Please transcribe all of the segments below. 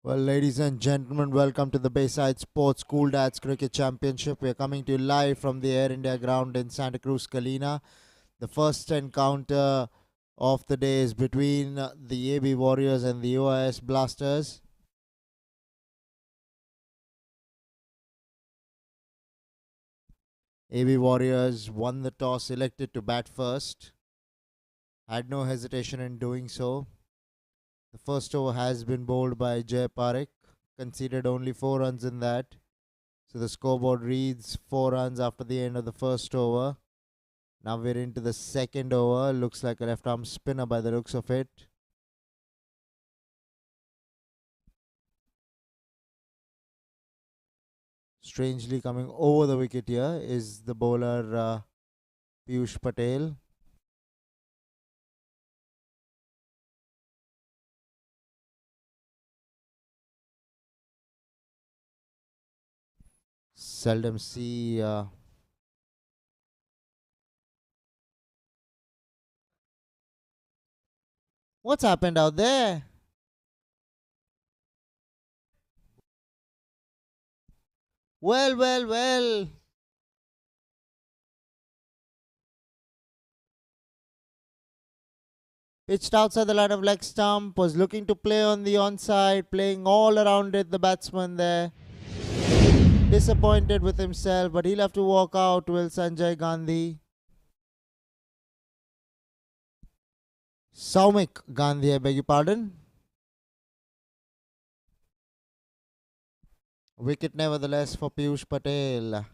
Well, ladies and gentlemen, welcome to the Bayside Sports Cool Dads Cricket Championship. We are coming to you live from the Air India ground in Santa Cruz, KALINA. The first encounter of the day is between the AB Warriors and the OIS Blasters. AB Warriors won the toss, elected to bat first. Had no hesitation in doing so. The first over has been bowled by Jay Parekh, conceded only 4 runs in that. So the scoreboard reads 4 runs after the end of the first over. Now we're into the second over. Looks like a left arm spinner by the looks of it. Strangely coming over the wicket here is the bowler Piyush Patel. Seldom see what's happened out there. Well. Pitched outside the line of leg stump, was looking to play on the onside, playing all around it, the batsman there. Disappointed with himself, but he'll have to walk out, will Sanjay Gandhi. Saumik Gandhi, I beg your pardon. Wicket nevertheless for Piyush Patel.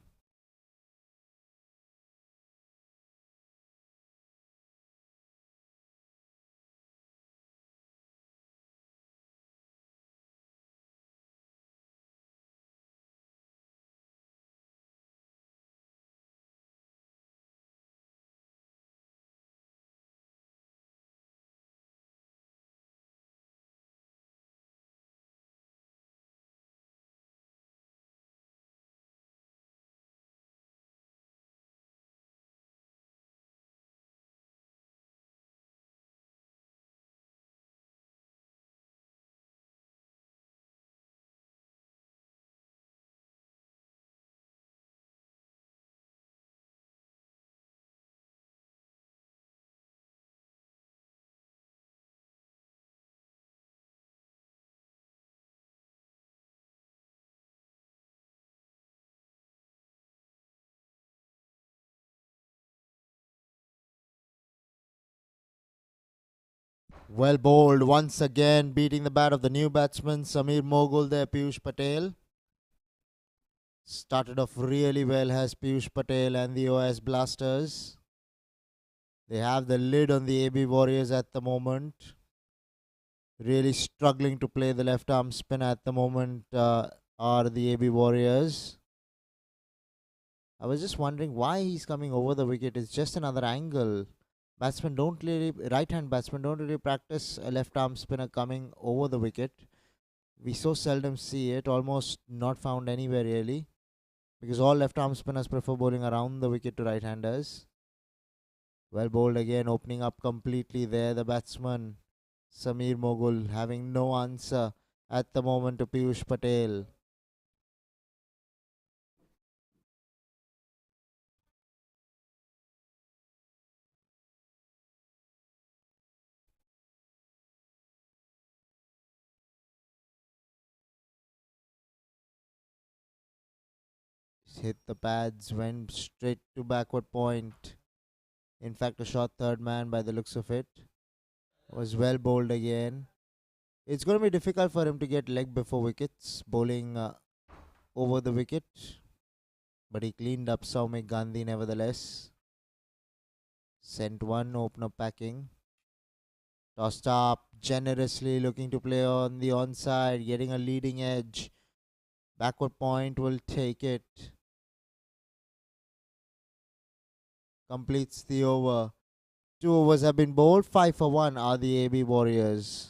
Well bowled once again, beating the bat of the new batsman Samir Mogul there, Piyush Patel. Started off really well has Piyush Patel and the OS Blasters. They have the lid on the AB Warriors at the moment. Really struggling to play the left arm spin at the moment are the AB Warriors. I was just wondering why he's coming over the wicket. It's just another angle. Right hand batsmen don't really practice a left arm spinner coming over the wicket. We so seldom see it, almost not found anywhere really, because all left arm spinners prefer bowling around the wicket to right handers. Well bowled again, opening up completely there. The batsman Samir Mogul having no answer at the moment to Piyush Patel. Hit the pads, went straight to backward point. In fact, a short third man by the looks of it. Was well bowled again. It's going to be difficult for him to get leg before wickets, bowling over the wicket. But he cleaned up Saumik Gandhi nevertheless. Sent one opener packing. Tossed up generously, looking to play on the onside, getting a leading edge. Backward point will take it. Completes the over. 2 overs have been bowled. 5 for 1 are the AB Warriors.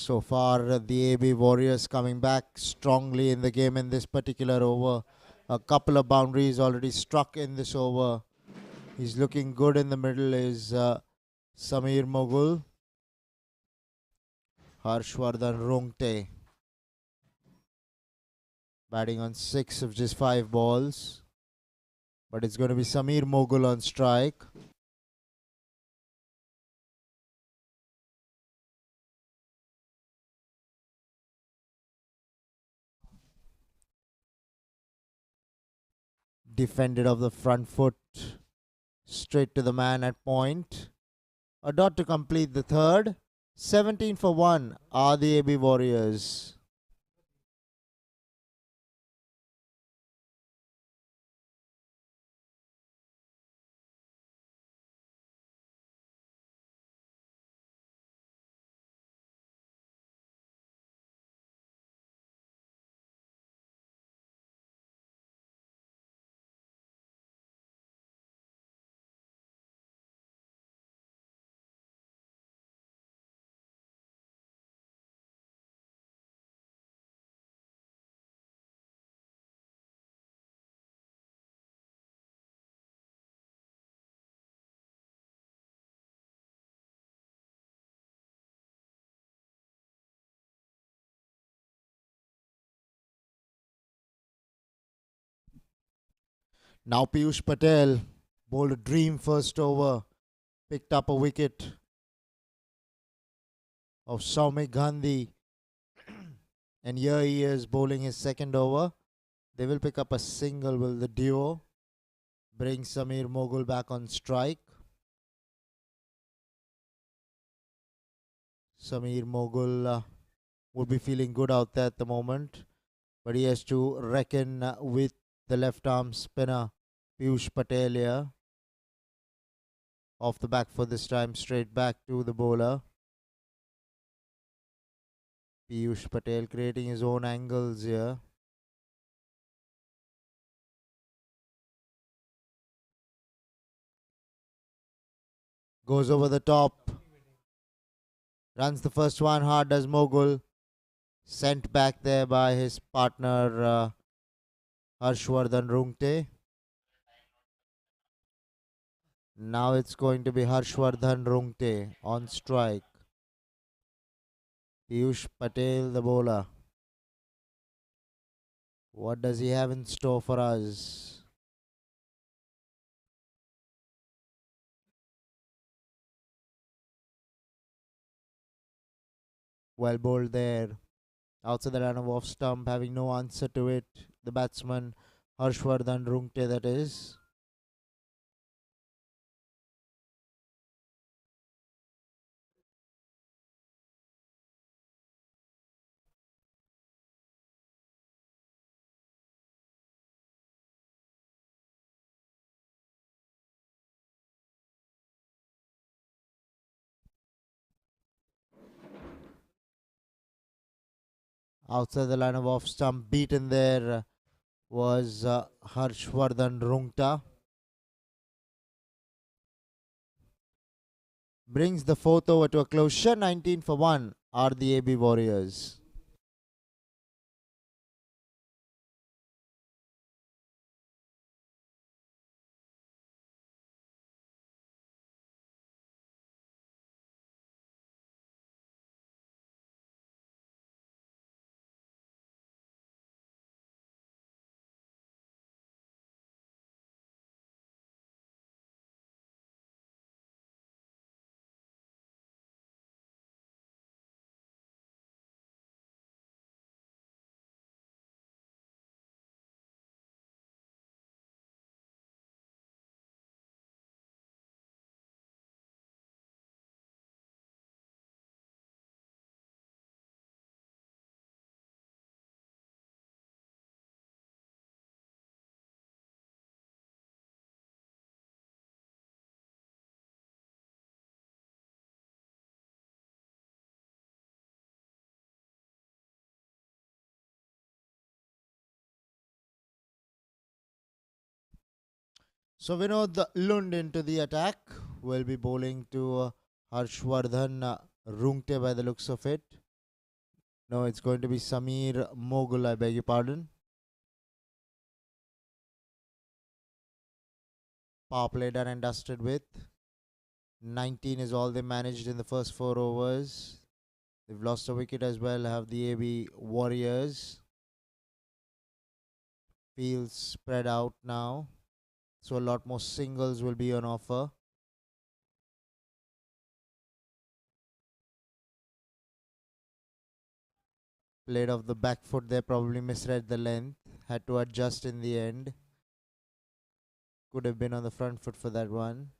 So far, the AB Warriors coming back strongly in the game in this particular over. A couple of boundaries already struck in this over. He's looking good in the middle is Samir Mogul, Harshvardhan Rungte, batting on 6 of just 5 balls. But it's going to be Samir Mogul on strike. Defended off the front foot, straight to the man at point. A dot to complete the third. 17 for 1 are the AB Warriors. Now Piyush Patel bowled a dream first over, picked up a wicket of Soumik Gandhi, and here he is bowling his second over. They will pick up a single, will the duo bring Samir Mogul back on strike. Samir Mogul would be feeling good out there at the moment, but he has to reckon with the left arm spinner Piyush Patel here. Off the back for this time, straight back to the bowler. Piyush Patel creating his own angles here. Goes over the top. Runs the first one hard, does Mogul. Sent back there by his partner Harshvardhan Rungte. Now it's going to be Harshvardhan Rungte on strike. Piyush Patel, the bowler. What does he have in store for us? Well bowled there. Outside the line of off stump, having no answer to it. The batsman, Harshvardhan Rungte, that is. Outside the line of off stump, beaten there was Harshvardhan Rungta. Brings the fourth over to a closure. 19 for 1 are the AB Warriors. So Vinod Lund into the attack will be bowling to Harshvardhan Rungte by the looks of it. No, it's going to be Samir Mogul, I beg your pardon. Power play done and dusted with. 19 is all they managed in the first 4 overs. They've lost a wicket as well, have the AB Warriors. Fields spread out now, so a lot more singles will be on offer. Played off the back foot there, probably misread the length. Had to adjust in the end. Could have been on the front foot for that one.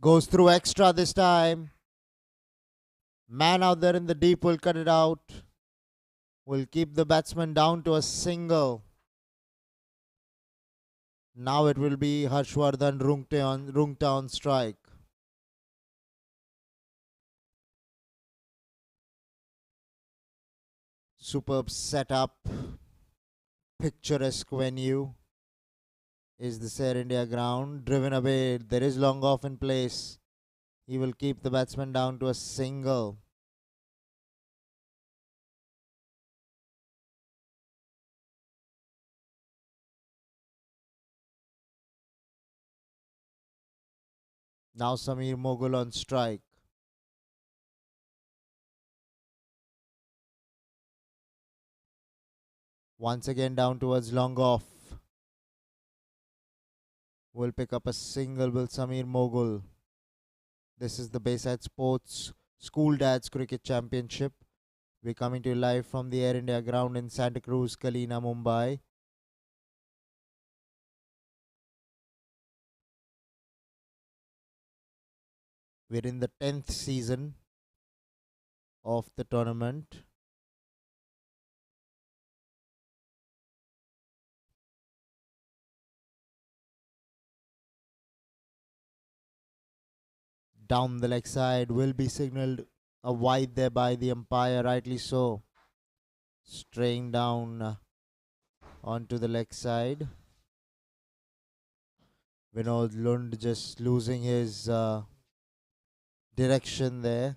Goes through extra this time. Man out there in the deep will cut it out. Will keep the batsman down to a single. Now it will be Harshvardhan Rungta strike. Superb setup. Picturesque venue is the Air India ground. Driven away. There is long off in place. He will keep the batsman down to a single. Now Samir Mogul on strike. Once again down towards long off. Will pick up a single with Samir Mogul. This is the Bayside Sports School Dads Cricket Championship. We're coming to you live from the Air India ground in Santa Cruz, KALINA, Mumbai. We're in the 10th season of the tournament. Down the leg side will be signalled a wide there by the umpire, rightly so. Straying down onto the leg side. Vinod Lund just losing his direction there.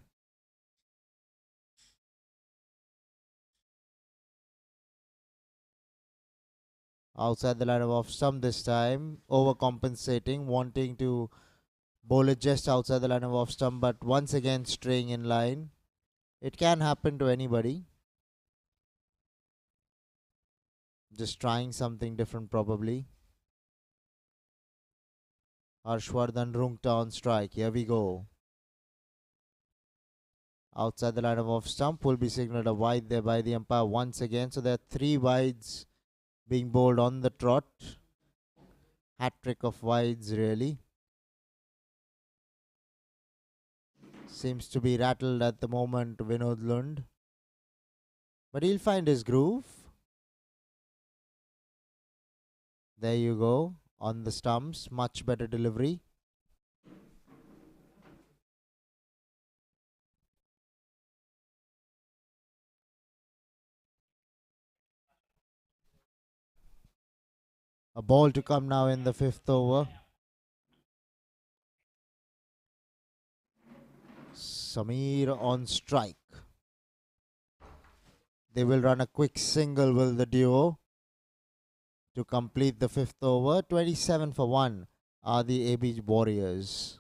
Outside the line of off stump this time, overcompensating, wanting to bowl it just outside the line of off stump, but once again straying in line. It can happen to anybody. Just trying something different probably. Harshvardhan Rungta on strike. Here we go. Outside the line of off stump will be signalled a wide there by the umpire once again. So there are 3 wides being bowled on the trot. Hat trick of wides really. Seems to be rattled at the moment, Vinod Lund. But he'll find his groove. There you go. On the stumps. Much better delivery. A ball to come now in the 5th over. Samir on strike. They will run a quick single, will the duo, to complete the 5th over. 27 for 1 are the AB Warriors.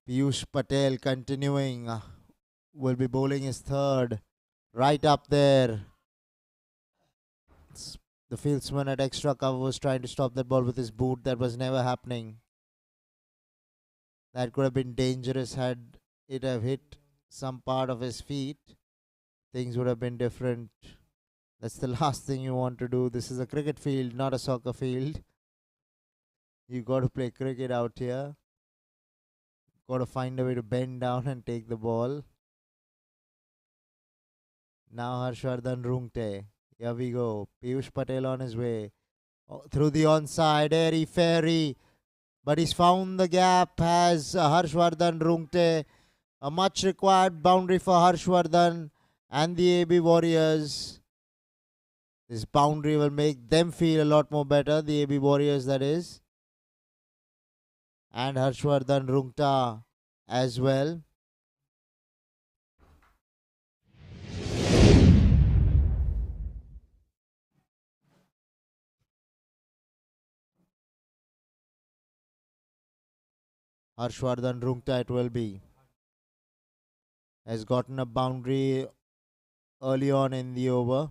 Piyush Patel continuing. Will be bowling his third. Right up there. The fieldsman at extra cover was trying to stop that ball with his boot. That was never happening. That could have been dangerous had it have hit some part of his feet. Things would have been different. That's the last thing you want to do. This is a cricket field, not a soccer field. You got to play cricket out here. Got to find a way to bend down and take the ball. Now Harshvardhan Rungte. Here we go. Piyush Patel on his way. Through the onside, airy fairy. But he's found the gap. Has Harshvardhan Rungte. A much required boundary for Harshvardhan and the AB Warriors. This boundary will make them feel a lot more better. The AB Warriors, that is. And Harshvardhan Rungta as well. Harshvardhan Rungta it will be. Has gotten a boundary early on in the over.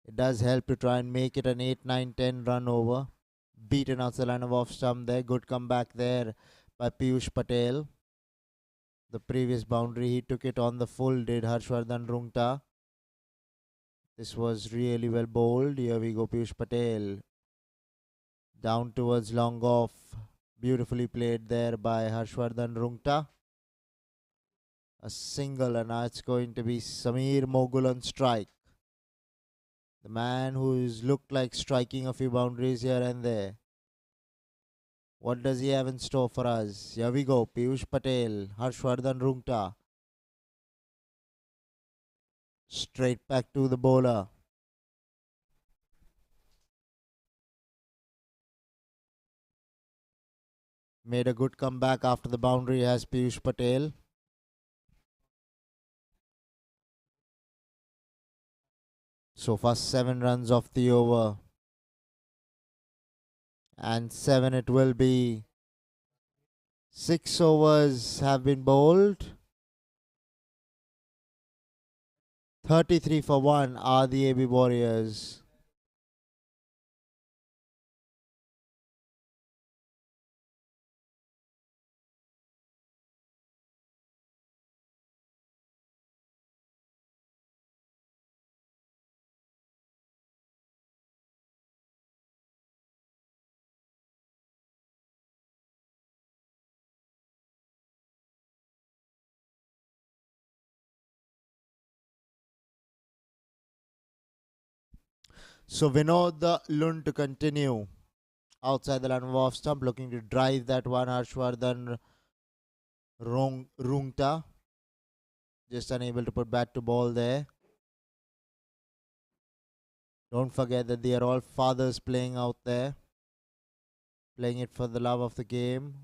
It does help to try and make it an 8, 9, 10 run over. Beaten out the line of off stump there. Good comeback there by Piyush Patel. The previous boundary, he took it on the full, did Harshvardhan Rungta. This was really well bowled. Here we go, Piyush Patel. Down towards long off. Beautifully played there by Harshvardhan Rungta. A single, and now it's going to be Sameer Mogul on strike. The man who's looked like striking a few boundaries here and there. What does he have in store for us? Here we go. Piyush Patel, Harshvardhan Rungta. Straight back to the bowler. Made a good comeback after the boundary has Piyush Patel. So far 7 runs off the over. And 7 it will be. 6 overs have been bowled. 33 for 1 are the AB Warriors. So Vinod Lund to continue. Outside the line of off stump, looking to drive that one. Harshvardhan Rungta. Just unable to put bat to ball there. Don't forget that they are all fathers playing out there. Playing it for the love of the game.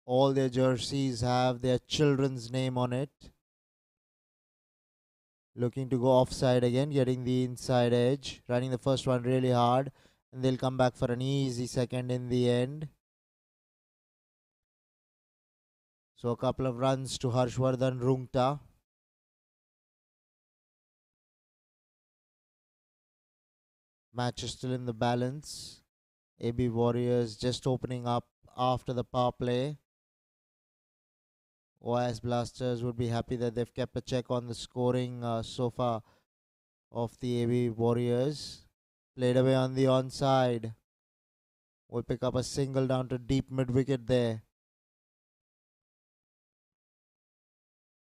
All their jerseys have their children's name on it. Looking to go offside again, getting the inside edge. Running the first one really hard. And they'll come back for an easy second in the end. So a couple of runs to Harshvardhan Rungta. Match is still in the balance. AB Warriors just opening up after the power play. OS Blasters would be happy that they've kept a check on the scoring so far of the AB Warriors. Played away on the onside. Will pick up a single down to deep mid wicket there.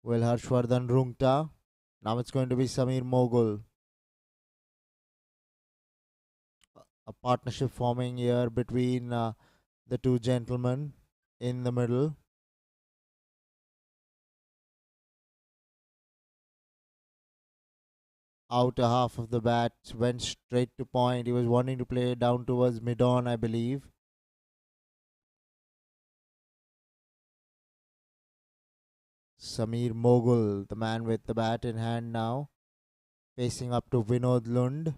Will Harshvardhan Rungta. Now it's going to be Sameer Mogul. A partnership forming here between the two gentlemen in the middle. Outer half of the bat went straight to point. He was wanting to play down towards mid-on, I believe. Sameer Mogul, the man with the bat in hand now, facing up to Vinod Lund.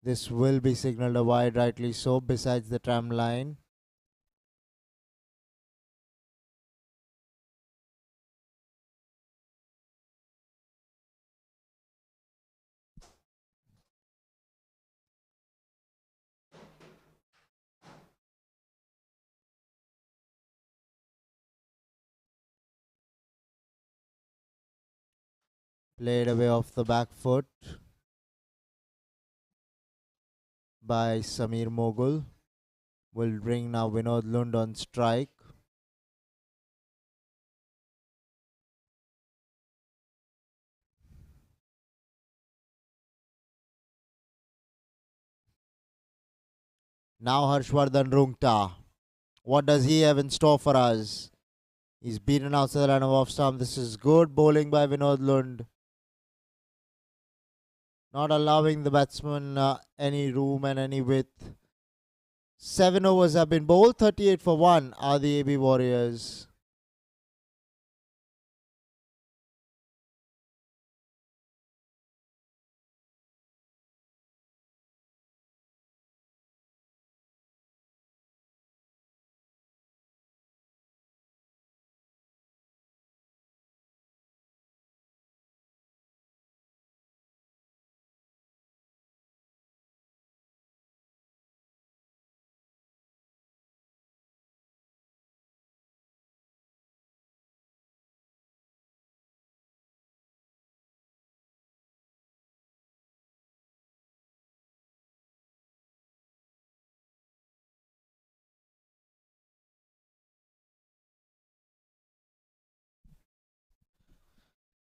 This will be signalled a wide, rightly so, besides the tram line. Played away off the back foot by Samir Mogul. Will bring now Vinod Lund on strike. Now Harshvardhan Rungta. What does he have in store for us? He's beaten outside the line of off stump. This is good bowling by Vinod Lund. Not allowing the batsman any room and any width. 7 overs have been bowled. 38 for 1 are the AB Warriors.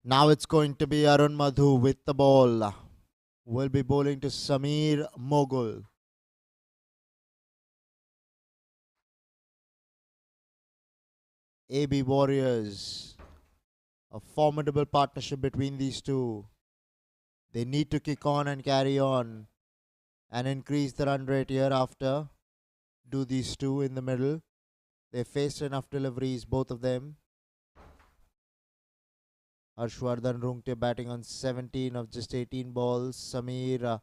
Now it's going to be Arun Madhu with the ball. Will be bowling to Samir Mogul. AB Warriors. A formidable partnership between these two. They need to kick on and carry on and increase the run rate hereafter. Do these two in the middle. They faced enough deliveries, both of them. Harshvardhan Rungte batting on 17 of just 18 balls. Samir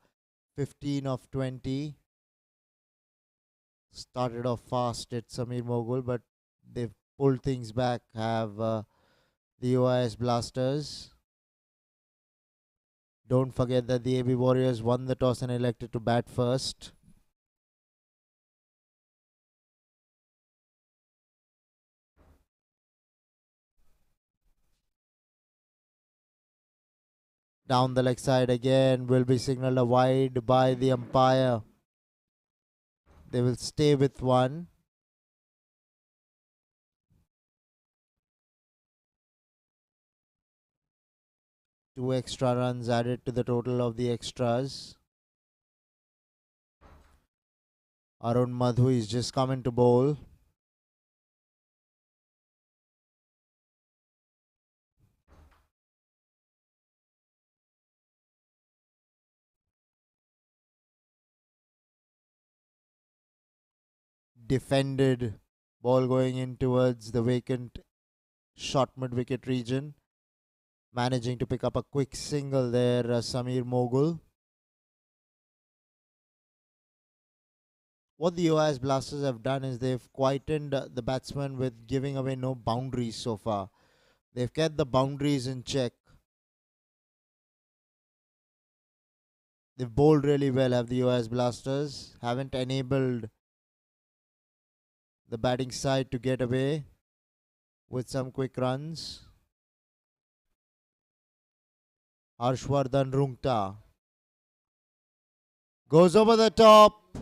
15 of 20. Started off fast at Samir Mogul, but they've pulled things back. Have the OIS Blasters. Don't forget that the AB Warriors won the toss and elected to bat first. Down the leg side again will be signalled a wide by the umpire. They will stay with one. Two extra runs added to the total of the extras. Arun Madhu is just coming to bowl. Defended. Ball going in towards the vacant short mid-wicket region. Managing to pick up a quick single there, Samir Mogul. What the OIS Blasters have done is they've quietened the batsman with giving away no boundaries so far. They've kept the boundaries in check. They've bowled really well, have the OIS Blasters. Haven't enabled the batting side to get away with some quick runs. Harshvardhan Rungta goes over the top,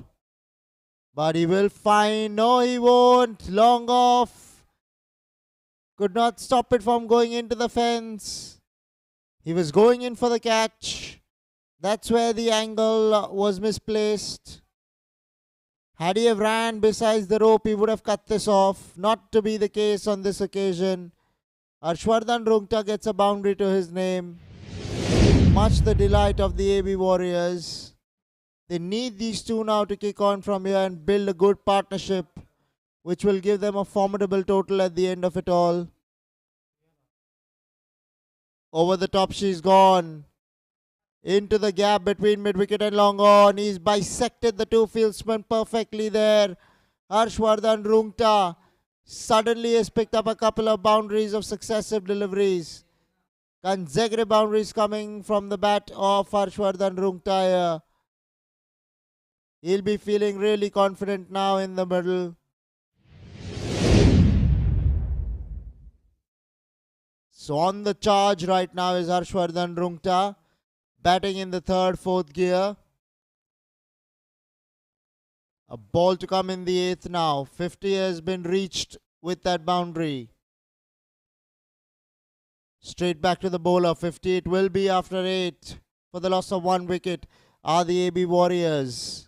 but he will find. No, he won't. Long off. Could not stop it from going into the fence. He was going in for the catch. That's where the angle was misplaced. Had he have ran besides the rope, he would have cut this off. Not to be the case on this occasion. Harshvardhan Rungta gets a boundary to his name. Much the delight of the AB Warriors. They need these two now to kick on from here and build a good partnership, which will give them a formidable total at the end of it all. Over the top, she's gone. into the gap between mid-wicket and long on. He's bisected the two fieldsmen perfectly there. Harshvardhan Rungta suddenly has picked up a couple of boundaries of successive deliveries. Consecutive boundaries coming from the bat of Harshvardhan Rungta here. He'll be feeling really confident now in the middle. So on the charge right now is Harshvardhan Rungta, batting in the third, fourth gear. A ball to come in the eighth now. 50 has been reached with that boundary. Straight back to the bowler. 50 it will be after 8 for the loss of 1 wicket are the AB Warriors.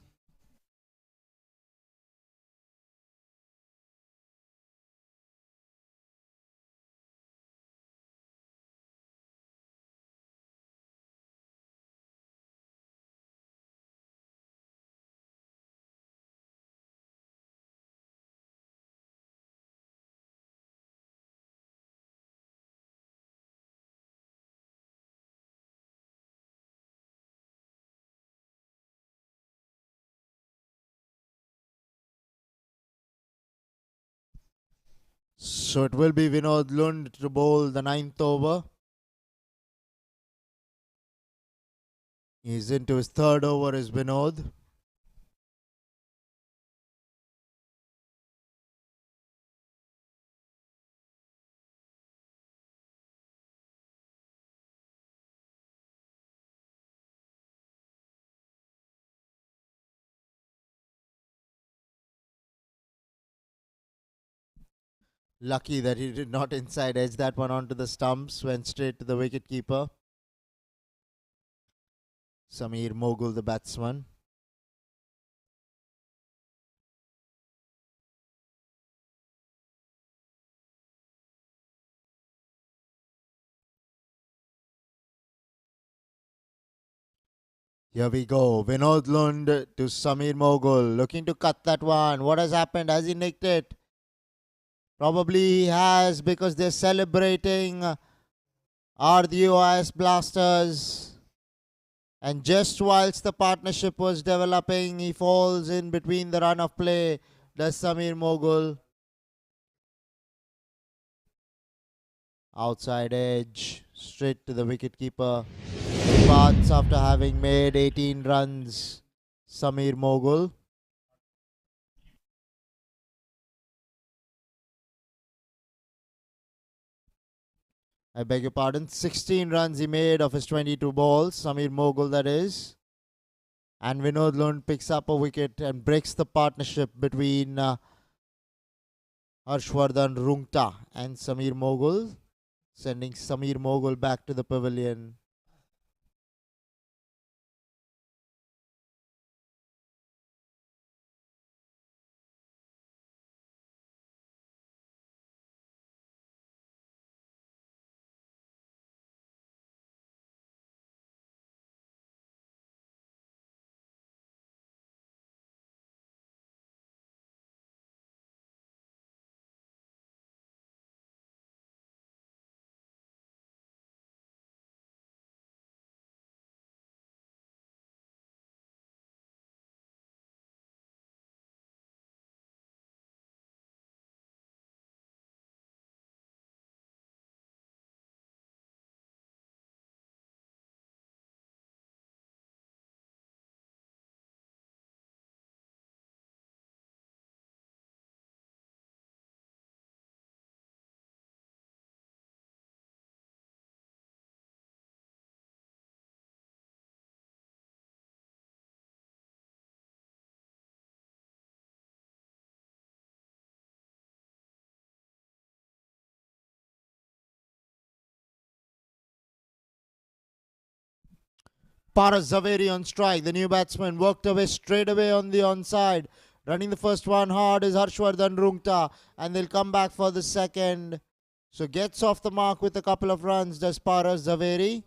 So it will be Vinod Lund to bowl the ninth over. He's into his third over is Vinod. Lucky that he did not inside edge that one onto the stumps. Went straight to the wicket keeper. Samir Mogul, the batsman. Here we go. Vinod Lund to Samir Mogul. Looking to cut that one. What has happened? Has he nicked it? Probably he has, because they're celebrating the OIS Blasters. And just whilst the partnership was developing, he falls in between the run of play. Does Samir Mogul. Outside edge. Straight to the wicketkeeper. Departs after having made 18 runs. Samir Mogul. I beg your pardon. 16 runs he made of his 22 balls. Samir Mogul, that is. And Vinod Lund picks up a wicket and breaks the partnership between Harshvardhan Rungta and Samir Mogul, sending Samir Mogul back to the pavilion. Paras Zaveri on strike. The new batsman worked away straight away on the onside. Running the first one hard is Harshvardhan Rungta, and they'll come back for the second. So gets off the mark with a couple of runs, does Paras Zaveri.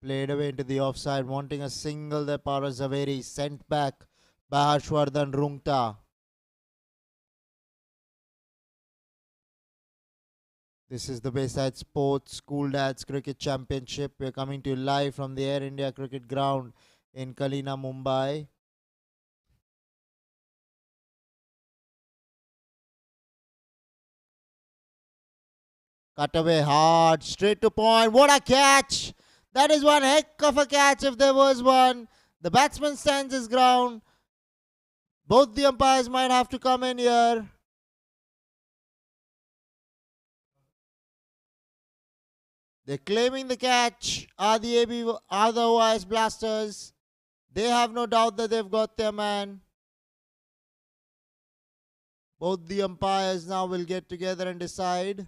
Played away into the offside, wanting a single there. Paras Zaveri sent back by Harshvardhan Rungta. This is the Bayside Sports School Dads Cricket Championship. We're coming to you live from the Air India Cricket Ground in KALINA, Mumbai. Cut away hard, straight to point. What a catch! That is one heck of a catch if there was one. The batsman stands his ground. Both the umpires might have to come in here. They're claiming the catch. Are the OIS Blasters? They have no doubt that they've got their man. Both the umpires now will get together and decide.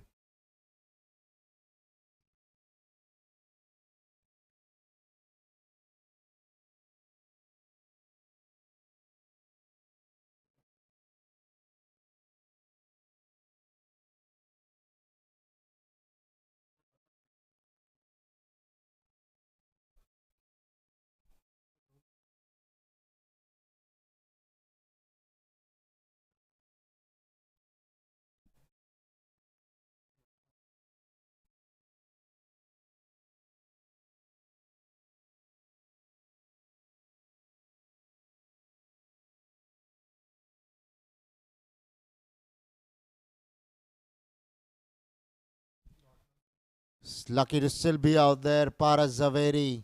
It's lucky to still be out there. Paras Zaveri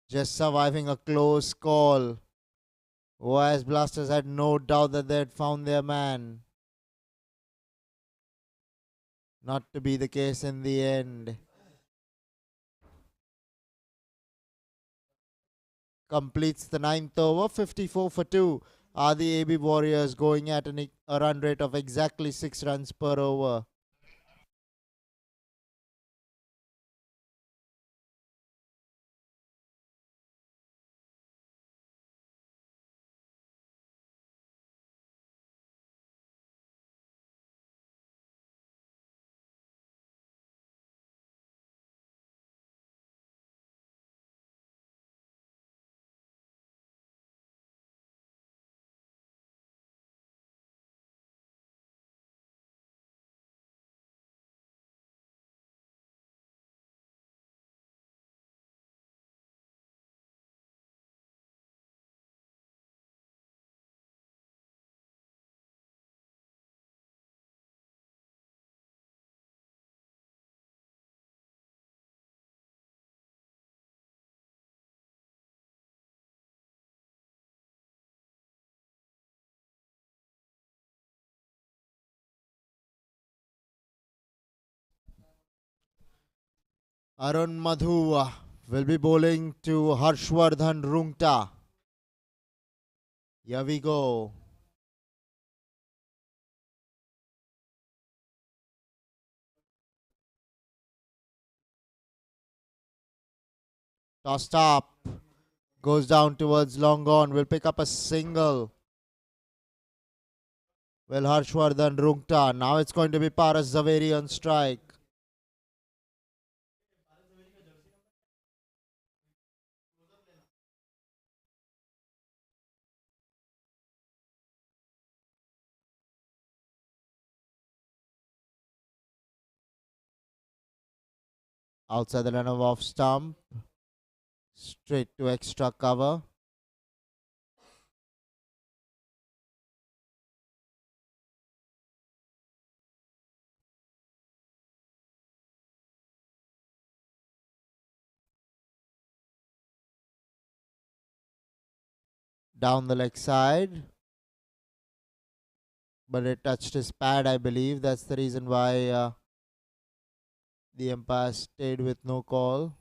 just surviving a close call. OIS Blasters had no doubt that they had found their man. Not to be the case in the end. Completes the ninth over, 54 for 2. Are the AB Warriors going at a run rate of exactly 6 runs per over? Arun Madhu will be bowling to Harshvardhan Rungta. Here we go. Tossed up. Goes down towards long on. Will pick up a single. Well, Harshvardhan Rungta. Now it's going to be Paras Zaveri on strike. Outside the line of off stump. Straight to extra cover. Down the leg side. But it touched his pad, I believe. That's the reason why the umpire stayed with no call.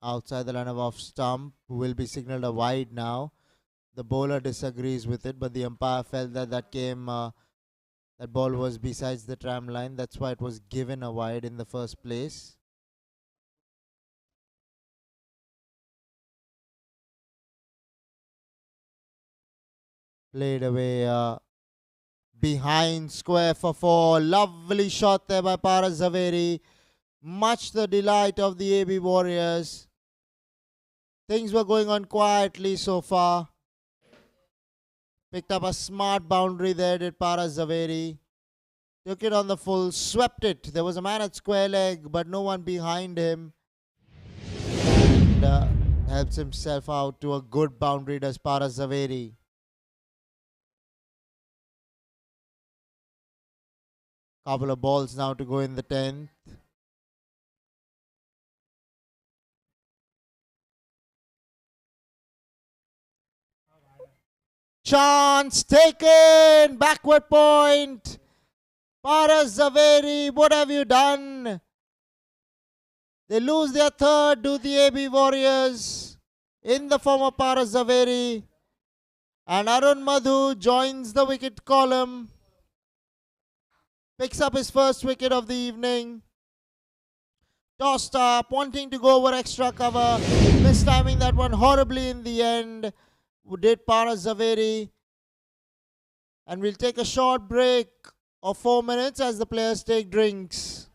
Outside the line of off stump will be signaled a wide now. The bowler disagrees with it, but the umpire felt that that ball was besides the tram line. That's why it was given a wide in the first place. Played away behind square for 4. Lovely shot there by Paras Zaveri. Much the delight of the AB Warriors. Things were going on quietly so far. Picked up a smart boundary there, did Paras Zaveri. Took it on the full, swept it. There was a man at square leg, but no one behind him. And helps himself out to a good boundary, does Paras Zaveri. Couple of balls now to go in the 10th. Chance taken! Backward point! Paras Zaveri, what have you done? They lose their third to the AB Warriors in the form of Paras Zaveri. And Arun Madhu joins the wicket column. Picks up his first wicket of the evening. Tossed up, wanting to go over extra cover. Mistiming that one horribly in the end. Did Paras Zaveri. And we'll take a short break of 4 minutes as the players take drinks.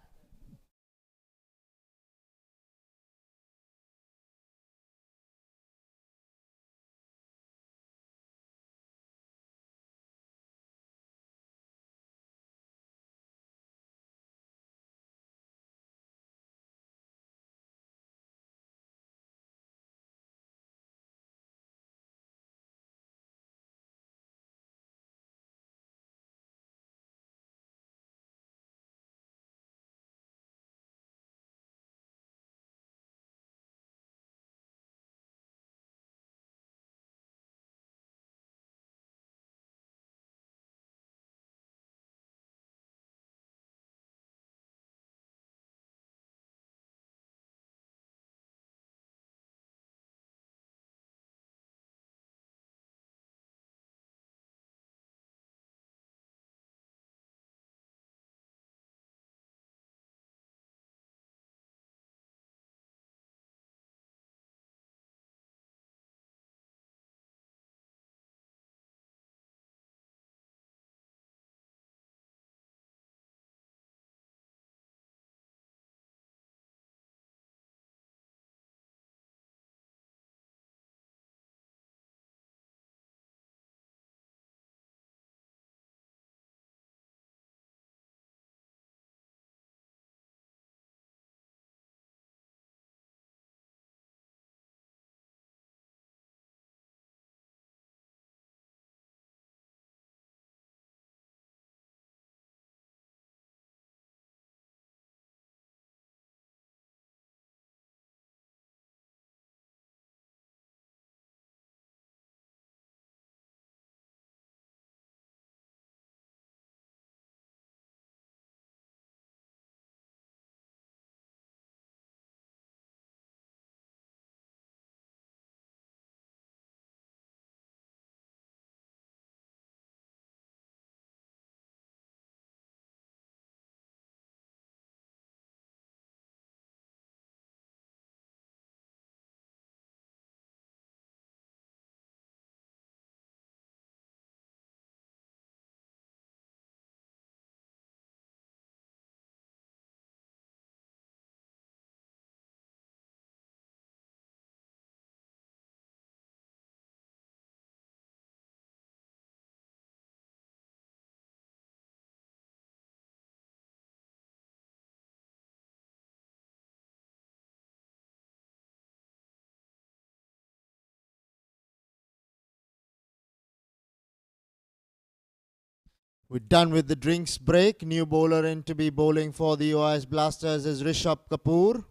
We're done with the drinks break. New bowler in to be bowling for the OS Blasters is Rishabh Kapoor.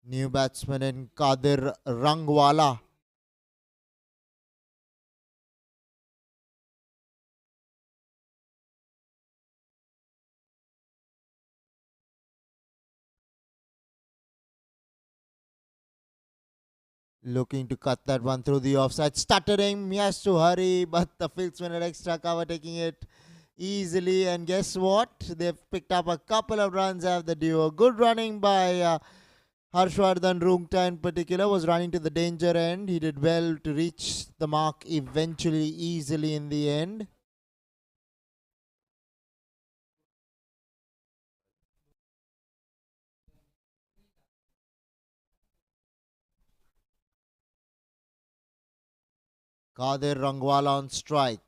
New batsman in Kadir Rangwala. Looking to cut that one through the offside. Stuttering, he has to hurry, but the fieldsman had extra cover, taking it easily. And guess what? They've picked up a couple of runs out the duo. Good running by Harshvardhan Rungta in particular, was running to the danger end. He did well to reach the mark eventually, easily in the end. Kadir Rangwala on strike.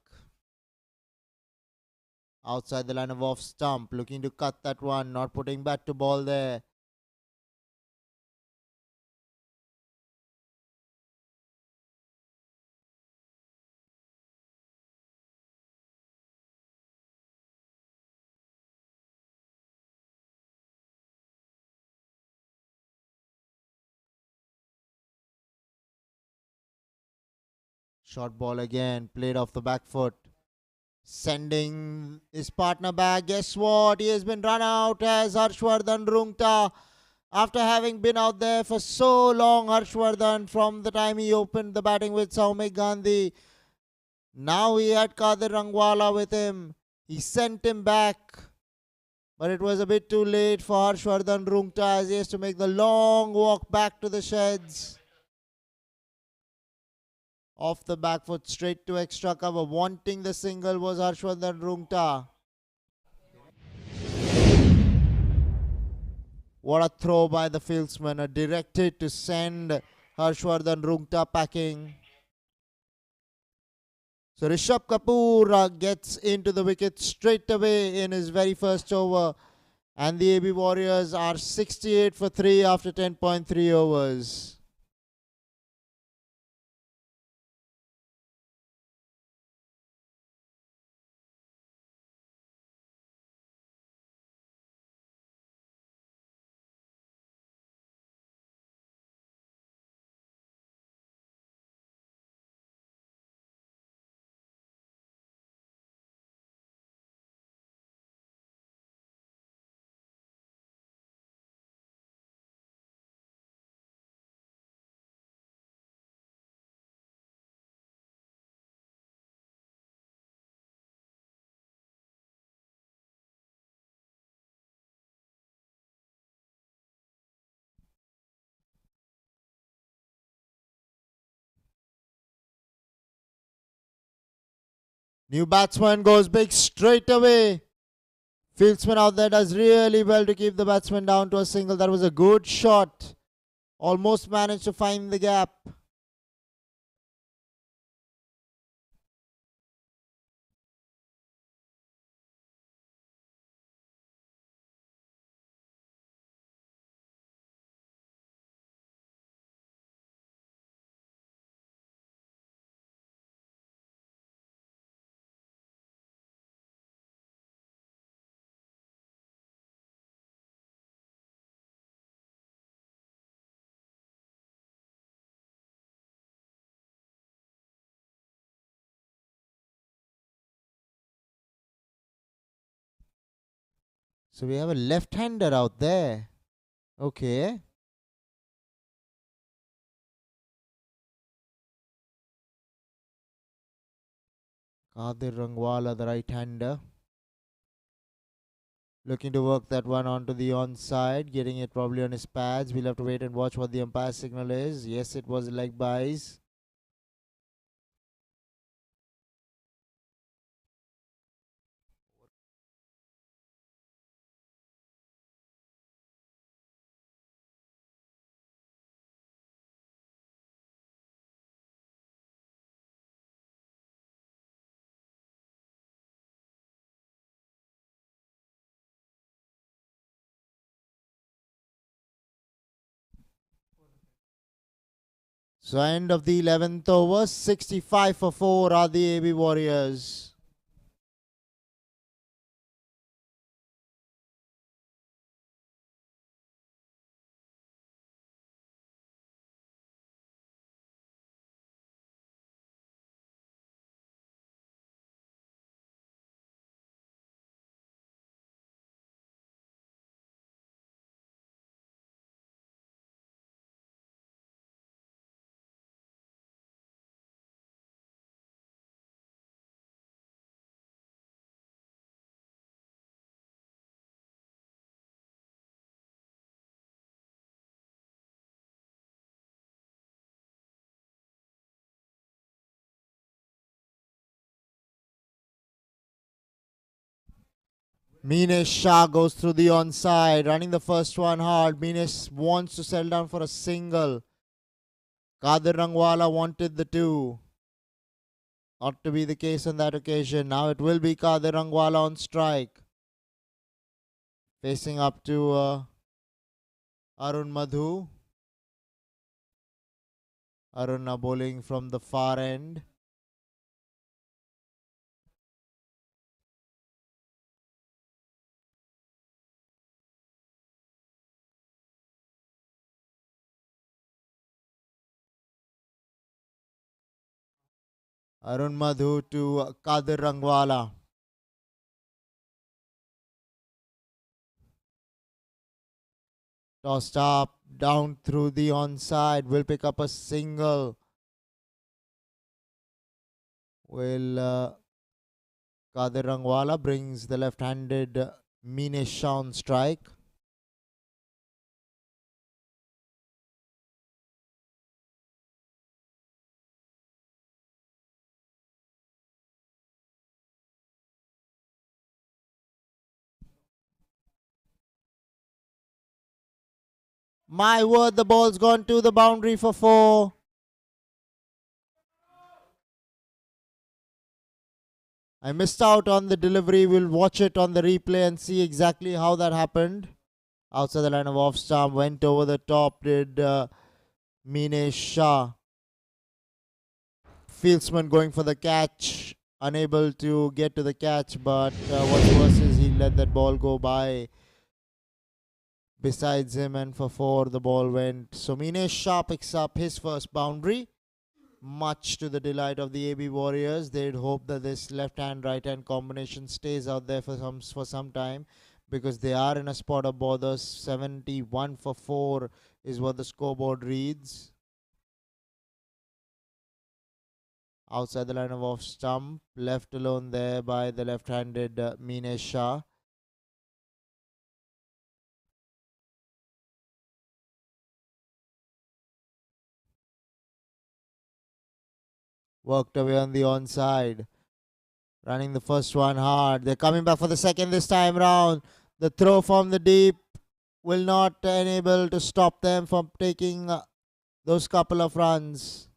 Outside the line of off stump, looking to cut that one, not putting bat to ball there. Short ball again, played off the back foot. Sending his partner back. Guess what? He has been run out as Harshvardhan Rungta. After having been out there for so long, Harshvardhan, from the time he opened the batting with Soumik Gandhi, now he had Kadir Rangwala with him. He sent him back, but it was a bit too late for Harshvardhan Rungta as he has to make the long walk back to the sheds. Off the back foot, straight to extra cover. Wanting the single was Harshvardhan Rungta. What a throw by the fieldsman. A directed to send Harshvardhan Rungta packing. So Rishabh Kapoor gets into the wicket straight away in his very first over. And the AB Warriors are 68 for 3 after 10.3 overs. New batsman goes big straight away. Fieldsman out there does really well to keep the batsman down to a single. That was a good shot. Almost managed to find the gap. So we have a left-hander out there. Okay. Kadir Rangwala, the right-hander. Looking to work that one onto the onside, getting it probably on his pads. We'll have to wait and watch what the umpire signal is. Yes, it was leg byes. So end of the 11th over, 65 for 4 are the AB Warriors. Minesh Shah goes through the onside, running the first one hard. Minesh wants to settle down for a single. Kadir Rangwala wanted the two. Ought to be the case on that occasion. Now it will be Kadir Rangwala on strike. Facing up to Arun Madhu. Arun now bowling from the far end. Arun Madhu to Kadir Rangwala. Tossed up, down through the onside. Will pick up a single. Will Kadir Rangwala brings the left-handed Minesh Shah on strike. My word, the ball's gone to the boundary for 4. I missed out on the delivery. We'll watch it on the replay and see exactly how that happened. Outside the line of off stump, went over the top, did Minesh Shah. Fieldsman going for the catch, unable to get to the catch, but what's worse is he let that ball go by besides him, and for 4 the ball went. So Minesh Shah picks up his first boundary, much to the delight of the AB Warriors. They'd hope that this left-hand, right-hand combination stays out there for some time, because they are in a spot of bother. 71 for 4 is what the scoreboard reads. Outside the line of off stump, left alone there by the left-handed Minesh Shah. Worked away on the onside. Running the first one hard. They're coming back for the second this time round. The throw from the deep will not enable to stop them from taking those couple of runs.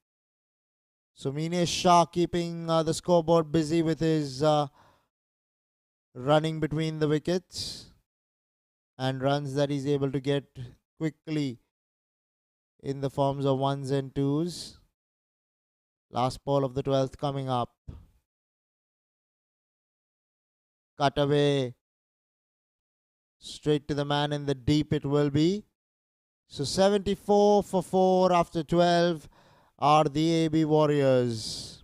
So Minesh Shah keeping the scoreboard busy with his running between the wickets and runs that he's able to get quickly in the forms of 1s and 2s. Last ball of the 12th coming up. Cut away. Straight to the man in the deep it will be. So 74 for 4 after 12 are the AB Warriors.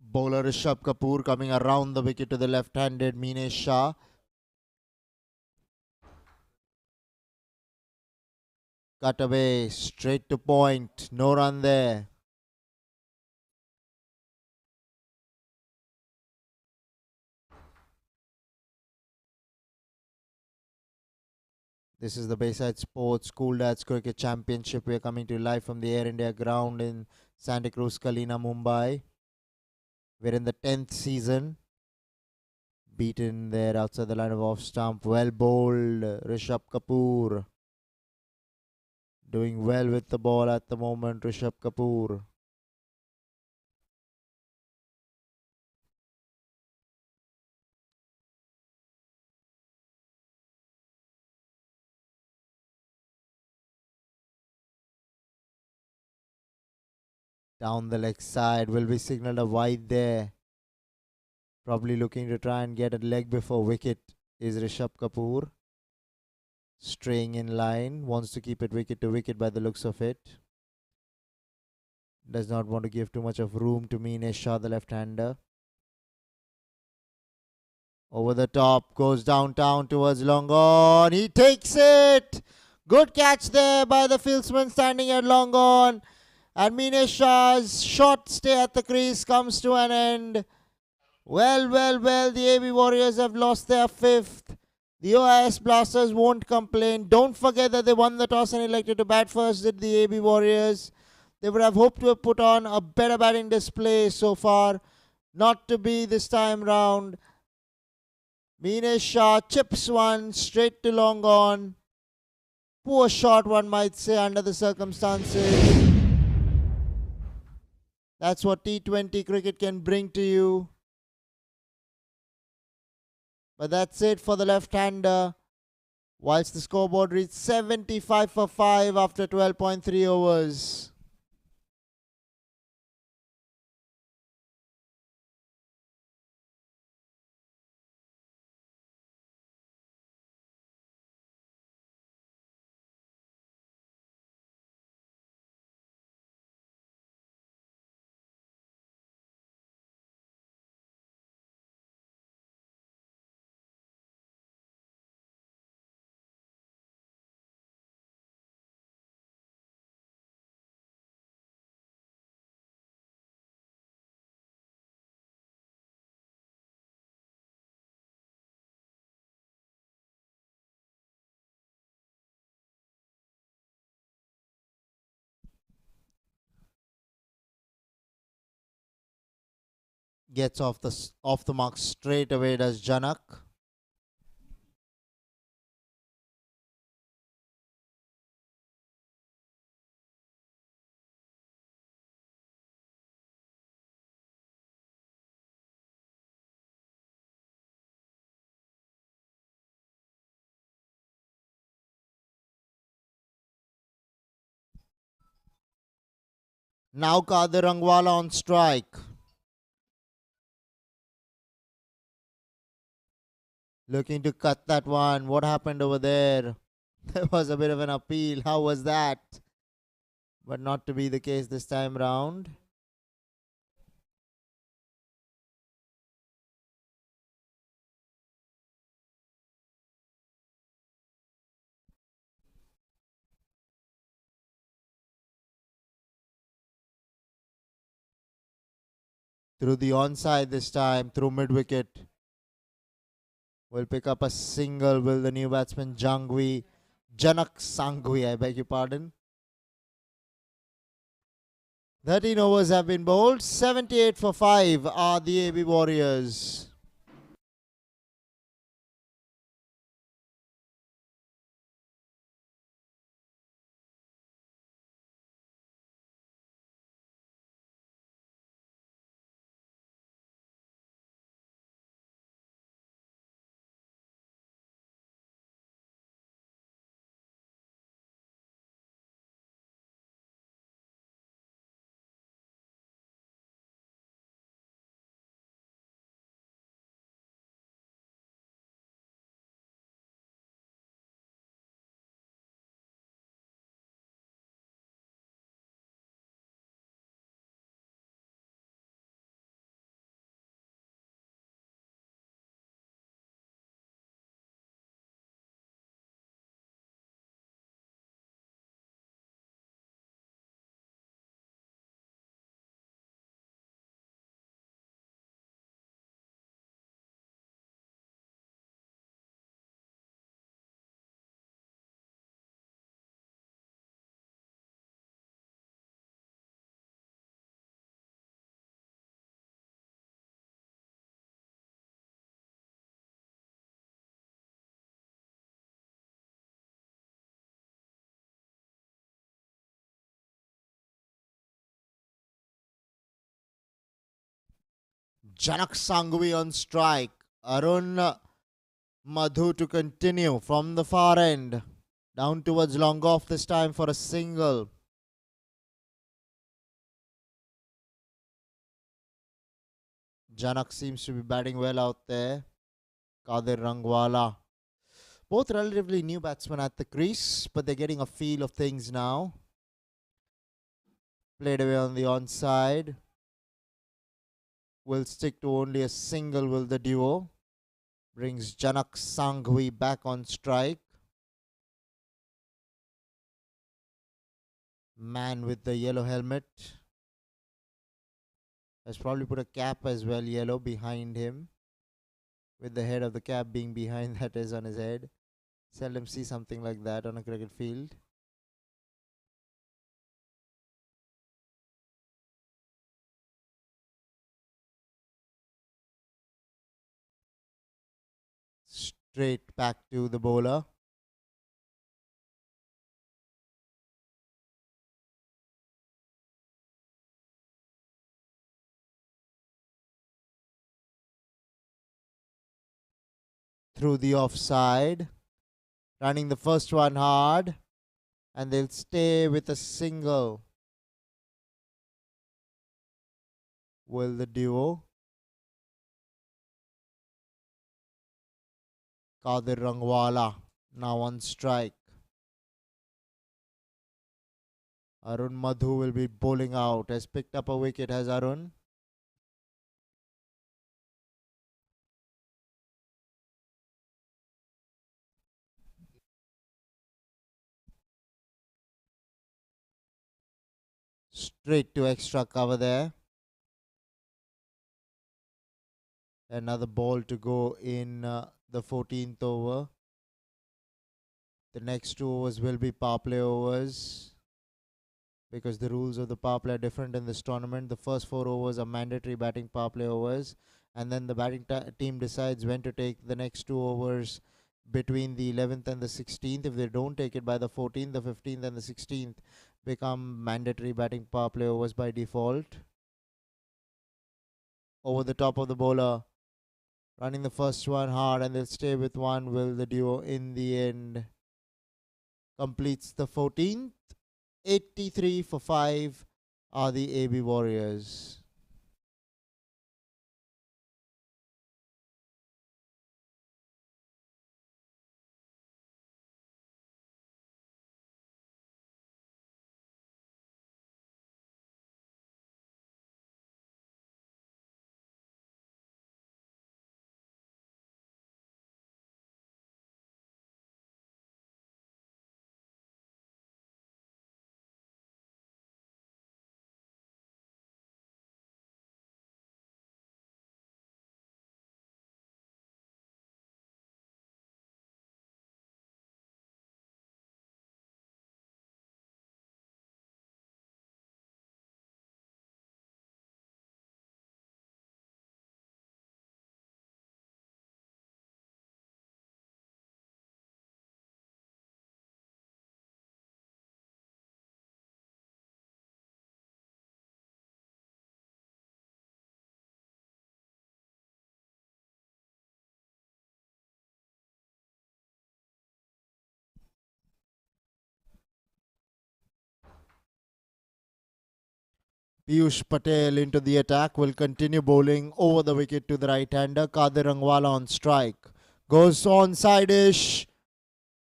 Bowler Rishabh Kapoor coming around the wicket to the left-handed Minesh Shah. Cut away, straight to point. No run there. This is the Bayside Sports School Dads Cricket Championship. We are coming to you live from the Air India ground in Santa Cruz, KALINA, Mumbai. We're in the 10th season. Beaten there outside the line of off stump. Well bowled. Rishabh Kapoor. Doing well with the ball at the moment, Rishabh Kapoor. Down the leg side, will be signalled a wide there. Probably looking to try and get a leg before wicket is Rishabh Kapoor. Straying in line, wants to keep it wicket to wicket by the looks of it. Does not want to give too much of room to Meenesh Shah, the left-hander. Over the top, goes downtown towards long on. He takes it! Good catch there by the fieldsman standing at long on. And Meenesh Shah's short stay at the crease comes to an end. Well, the AB Warriors have lost their fifth. The OIS Blasters won't complain. Don't forget that they won the toss and elected to bat first, did the AB Warriors. They would have hoped to have put on a better batting display so far. Not to be this time round. Meenesh Shah chips one straight to long on. Poor shot, one might say, under the circumstances. That's what T20 cricket can bring to you. But that's it for the left-hander. Whilst the scoreboard reached 75 for 5 after 12.3 overs. Gets off the mark straight away, does Janak. Now Kadir Rangwala on strike. Looking to cut that one. What happened over there? There was a bit of an appeal. How was that? But not to be the case this time round. Through the onside this time, through mid-wicket. Will pick up a single. Will the new batsman Janak Sangvi, I beg your pardon. 13 overs have been bowled. 78 for 5 are the AB Warriors. Janak Sangvi on strike. Arun Madhu to continue from the far end. Down towards long off this time for a single. Janak seems to be batting well out there. Kadir Rangwala. Both relatively new batsmen at the crease, but they're getting a feel of things now. Played away on the onside. Will stick to only a single, will the duo. Brings Janak Sanghvi back on strike. Man with the yellow helmet has probably put a cap as well, yellow, behind him, with the head of the cap being behind, that is, on his head. Seldom see something like that on a cricket field. Straight back to the bowler. Through the offside. Running the first one hard. And they'll stay with a single. Will the duo. Kadir Rangwala now on strike. Arun Madhu will be bowling out. Has picked up a wicket, has Arun. Straight to extra cover there. Another ball to go in the 14th over. The next 2 overs will be power play overs, because the rules of the power play are different in this tournament. The first 4 overs are mandatory batting power play overs, and then the batting team decides when to take the next 2 overs between the 11th and the 16th. If they don't take it by the 14th, the 15th and the 16th become mandatory batting power play overs by default. Over the top of the bowler, running the first one hard, and they'll stay with one. Will the duo in the end completes the 14th. 83 for 5 are the AB Warriors. Piyush Patel into the attack, will continue bowling over the wicket to the right-hander. Kadir Rangwala on strike. Goes onside-ish.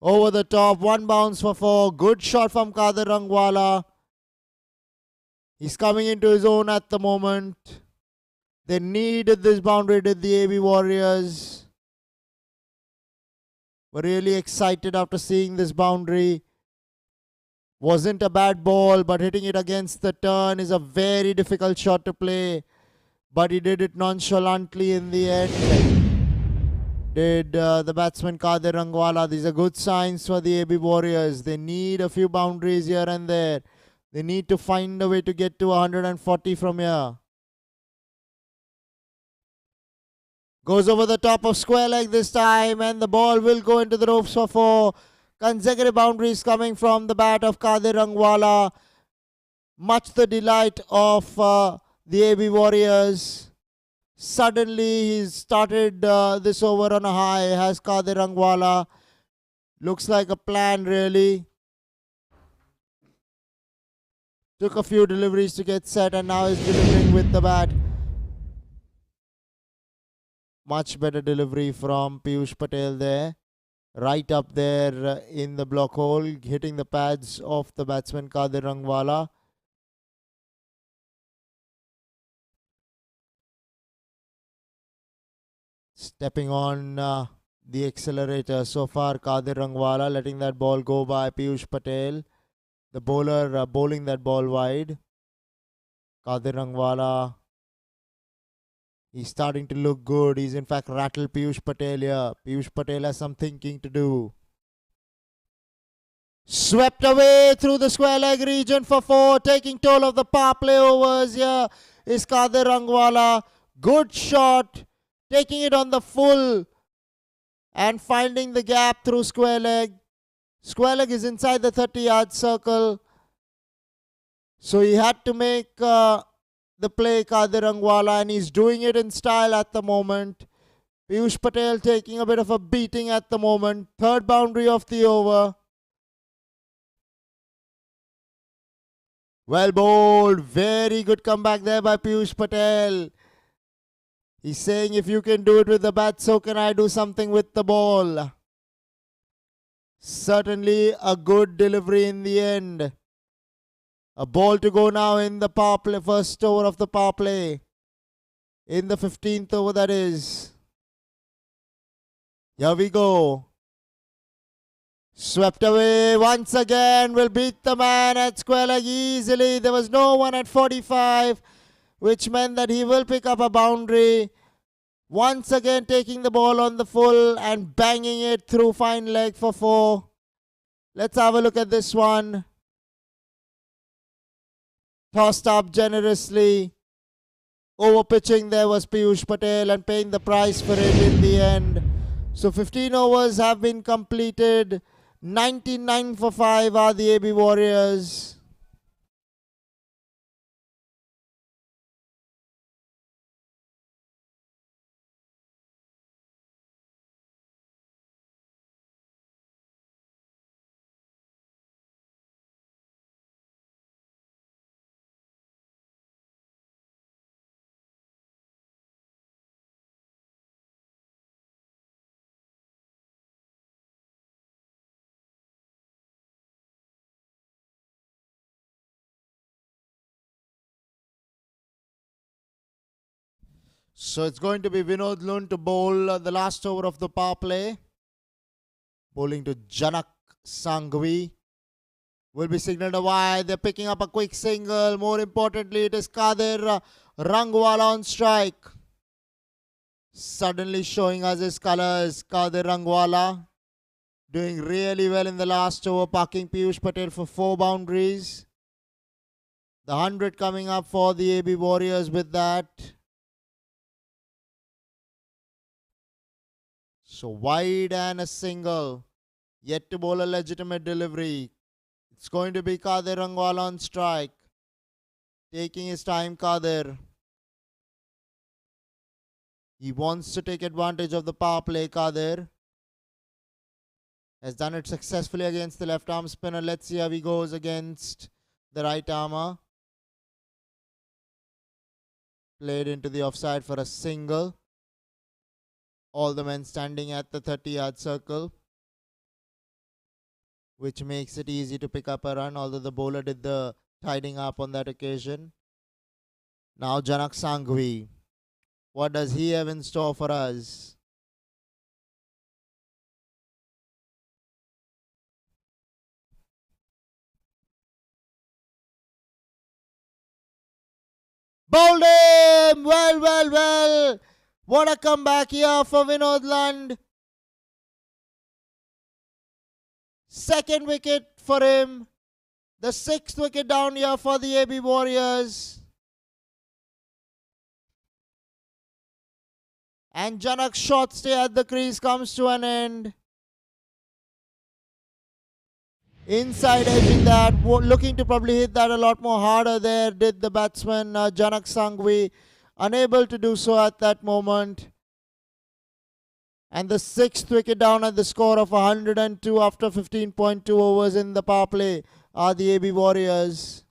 Over the top, 1 bounce for 4. Good shot from Kadir Rangwala. He's coming into his own at the moment. They needed this boundary, did the AB Warriors. Were really excited after seeing this boundary. Wasn't a bad ball, but hitting it against the turn is a very difficult shot to play. But he did it nonchalantly in the end. Did the batsman Kadir Rangwala. These are good signs for the AB Warriors. They need a few boundaries here and there. They need to find a way to get to 140 from here. Goes over the top of square leg this time, and the ball will go into the ropes for 4. Consecutive boundaries coming from the bat of Kadir Rangwala. Much the delight of the AB Warriors. Suddenly he's started this over on a high, has Kadir Rangwala. Looks like a plan really. Took a few deliveries to get set, and now he's delivering with the bat. Much better delivery from Piyush Patel there. Right up there in the block hole, hitting the pads of the batsman Kadir Rangwala. Stepping on the accelerator so far, Kadir Rangwala letting that ball go by Piyush Patel. The bowler bowling that ball wide. Kadir Rangwala, he's starting to look good. He's in fact rattled Piyush Patel here. Piyush Patel has some thinking to do. Swept away through the square leg region for 4. Taking toll of the power play overs here is Kadir Rangwala. Good shot. Taking it on the full and finding the gap through square leg. Square leg is inside the 30-yard circle. So he had to make the play, Kadir Rangwala, and he's doing it in style at the moment. Piyush Patel taking a bit of a beating at the moment. Third boundary of the over. Well bowled. Very good comeback there by Piyush Patel. He's saying, if you can do it with the bat, so can I do something with the ball. Certainly a good delivery in the end. A ball to go now in the power play, first over of the power play. In the 15th over, that is. Here we go. Swept away once again. Will beat the man at square leg easily. There was no one at 45, which meant that he will pick up a boundary. Once again taking the ball on the full and banging it through fine leg for 4. Let's have a look at this one. Tossed up generously. Over pitching there was Piyush Patel and paying the price for it in the end. So 15 overs have been completed. 99 for 5 are the AB Warriors. So it's going to be Vinod Lund to bowl the last over of the power play. Bowling to Janak Sanghvi. Will be signaled a wide. They're picking up a quick single. More importantly, it is Kadir Rangwala on strike. Suddenly showing us his colours. Kadir Rangwala doing really well in the last over, parking Piyush Patel for 4 boundaries. The 100 coming up for the AB Warriors with that. So wide and a single. Yet to bowl a legitimate delivery. It's going to be Kadir Rangwala on strike. Taking his time, Kadir. He wants to take advantage of the power play, Kadir. Has done it successfully against the left arm spinner. Let's see how he goes against the right armer. Played into the offside for a single. All the men standing at the 30-yard circle, which makes it easy to pick up a run, although the bowler did the tidying up on that occasion. Now Janak Sanghvi. What does he have in store for us? Bowled him! Well. What a comeback here for Vinod Lund. Second wicket for him. The 6th wicket down here for the AB Warriors. And Janak's short stay at the crease comes to an end. Inside edging that, looking to probably hit that a lot more harder there, did the batsman Janak Sanghvi. Unable to do so at that moment. And the 6th wicket down at the score of 102 after 15.2 overs in the power play are the AB Warriors.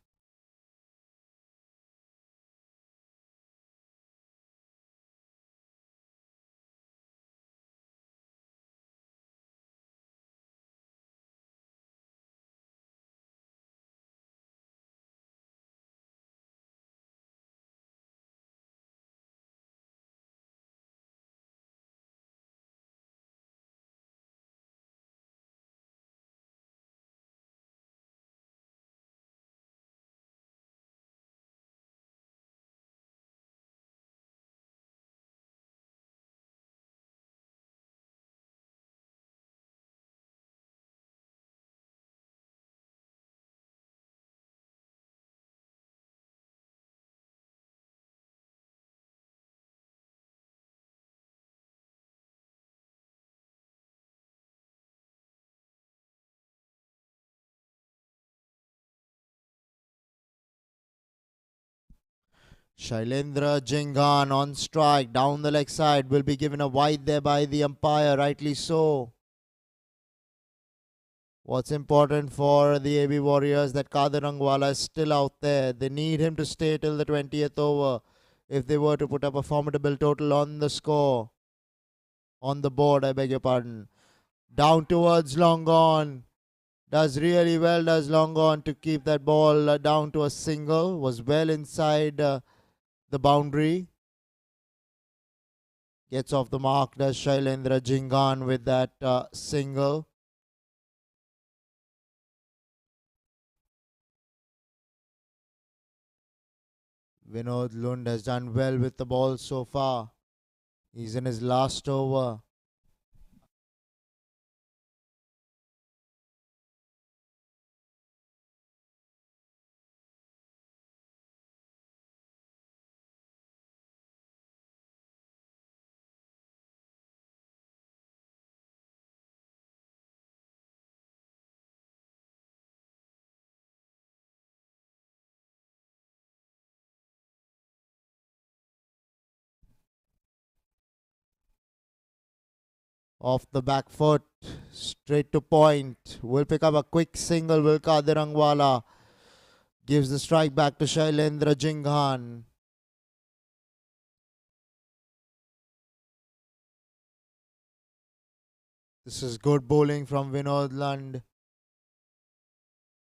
Shailendra Jingan on strike down the leg side will be given a wide there by the umpire, rightly so. What's important for the AB Warriors that Kader Rangwala is still out there. They need him to stay till the 20th over if they were to put up a formidable total on the score. On the board, I beg your pardon. Down towards long on. Does really well, does long on to keep that ball down to a single. Was well inside the boundary. Gets off the mark, does Shailendra Jingan with that single. Vinod Lund has done well with the ball so far. He's in his last over. Off the back foot, straight to point. Will pick up a quick single. Will Kader Rangwala gives the strike back to Shailendra Jinghan. This is good bowling from Vinod Lund,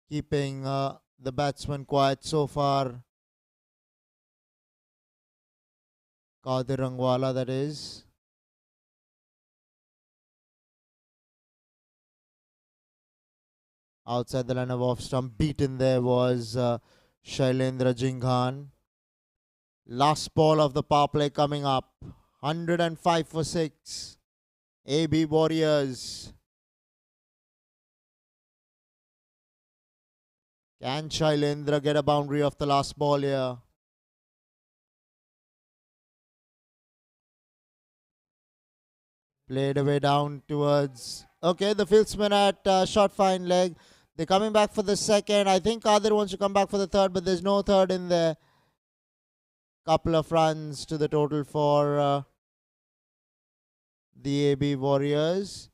keeping the batsman quiet so far. Kader Rangwala, that is. Outside the line of off stump, beaten there was Shailendra Jinghan. Last ball of the power play coming up. 105 for 6. AB Warriors. Can Shailendra get a boundary off the last ball here? Played away down towards. Okay, the fieldsman at short fine leg. They're coming back for the second. I think Kadir wants to come back for the third, but there's no third in there. Couple of runs to the total for the AB Warriors.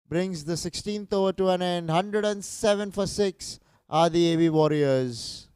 Brings the 16th over to an end. 107 for 6 are the AB Warriors.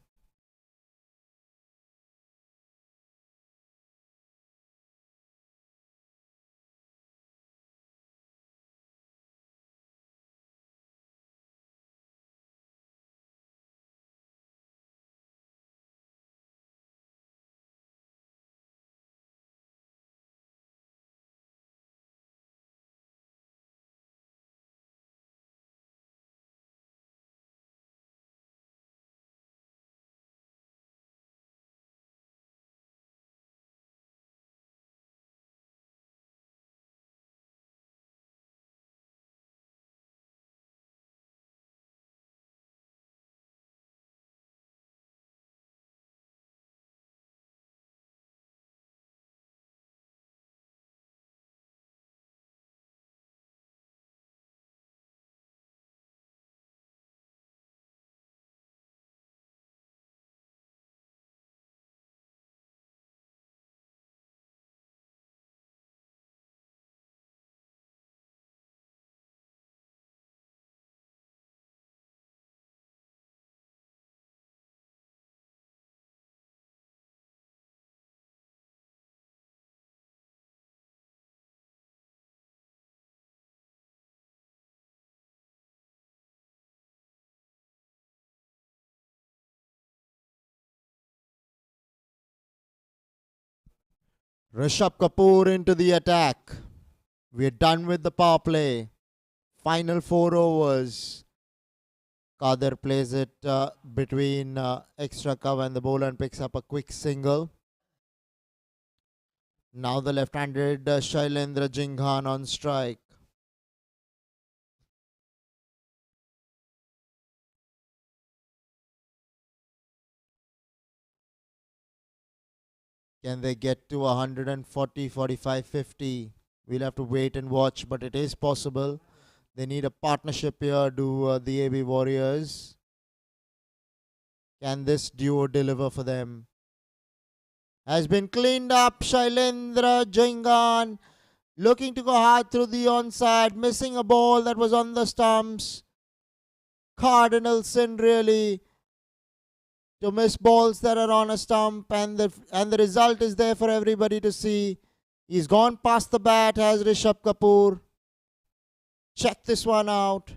Rishabh Kapoor into the attack. We're done with the power play. Final 4 overs. Kader plays it between extra cover and the bowler and picks up a quick single. Now the left-handed Shailendra Jinghan on strike. Can they get to 140, 45, 50? We'll have to wait and watch, but it is possible. They need a partnership here, do the AB Warriors. Can this duo deliver for them? has been cleaned up. Shailendra Jaingan looking to go hard through the onside, missing a ball that was on the stumps. Cardinal sin really to miss balls that are on a stump, and the result is there for everybody to see. He's gone past the bat, has Rishabh Kapoor. Check this one out.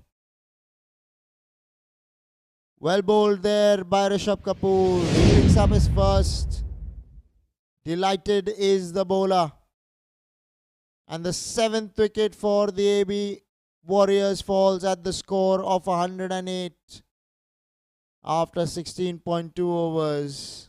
Well bowled there by Rishabh Kapoor. He picks up his first. Delighted is the bowler. And the 7th wicket for the AB Warriors falls at the score of 108 after 16.2 overs.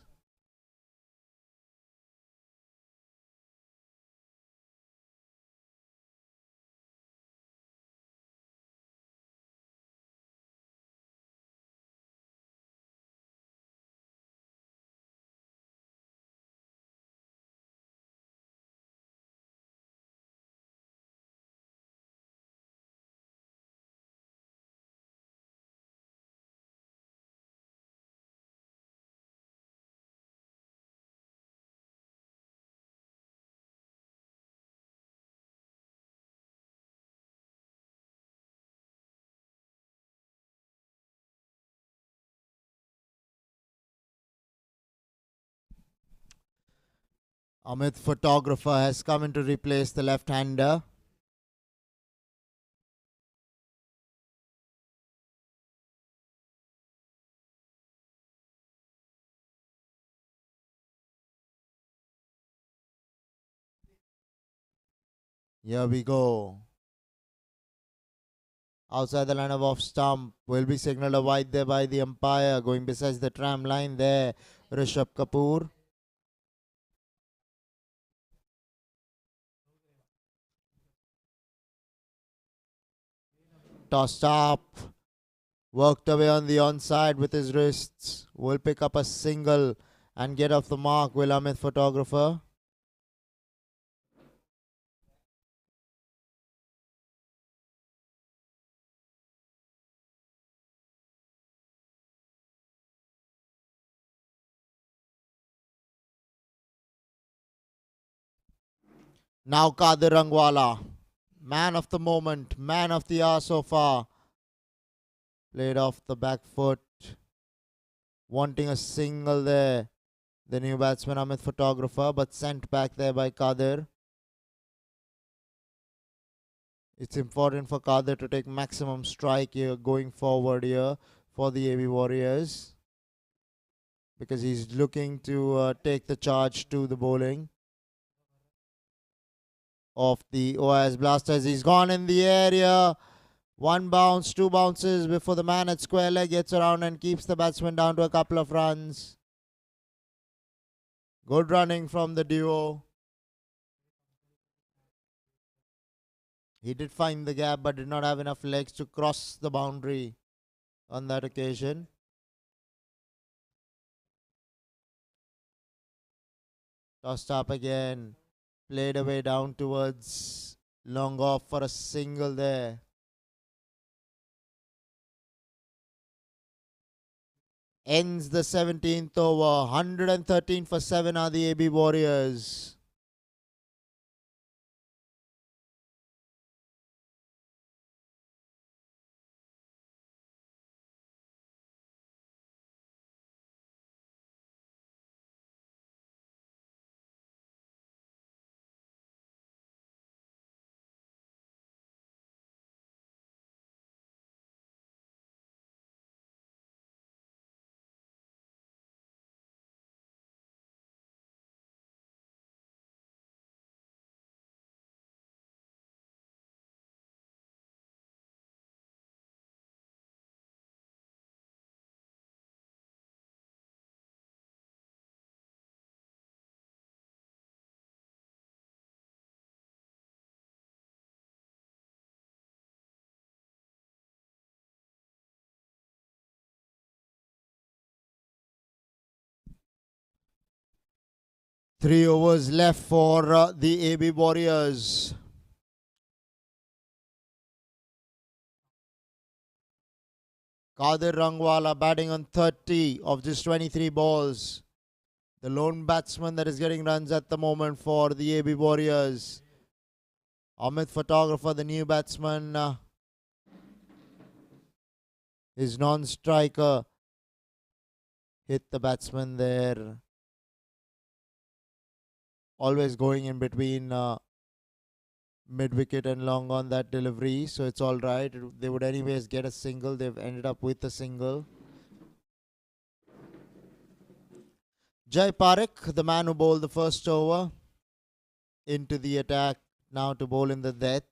Amit Photographer has come in to replace the left-hander. Here we go. Outside the line of off stump. Will be signalled a wide there by the umpire. Going besides the tram line there. Rishabh Kapoor. Tossed up. Worked away on the onside with his wrists. Will pick up a single and get off the mark. Will Amit Photographer. Now Kadir Rangwala. Man of the moment. Man of the hour so far. Played off the back foot. Wanting a single there. The new batsman Amit Photographer, but sent back there by Kadir. It's important for Kadir to take maximum strike here going forward here for the AB Warriors, because he's looking to take the charge to the bowling of the OIS Blasters. He's gone in the area. One bounce, two bounces before the man at square leg gets around and keeps the batsman down to a couple of runs. Good running from the duo. He did find the gap but did not have enough legs to cross the boundary on that occasion. Tossed up again. Played away down towards long off for a single there. Ends the 17th over. 113 for 7 are the AB Warriors. Three overs left for the AB Warriors. Kadir Rangwala batting on 30 of just 23 balls. The lone batsman that is getting runs at the moment for the AB Warriors. Amit Photographer, the new batsman, his non-striker hit the batsman there. Always going in between mid-wicket and long on that delivery, so it's all right. They would anyways get a single. They've ended up with a single. Jai Parekh, the man who bowled the first over, into the attack now to bowl in the death.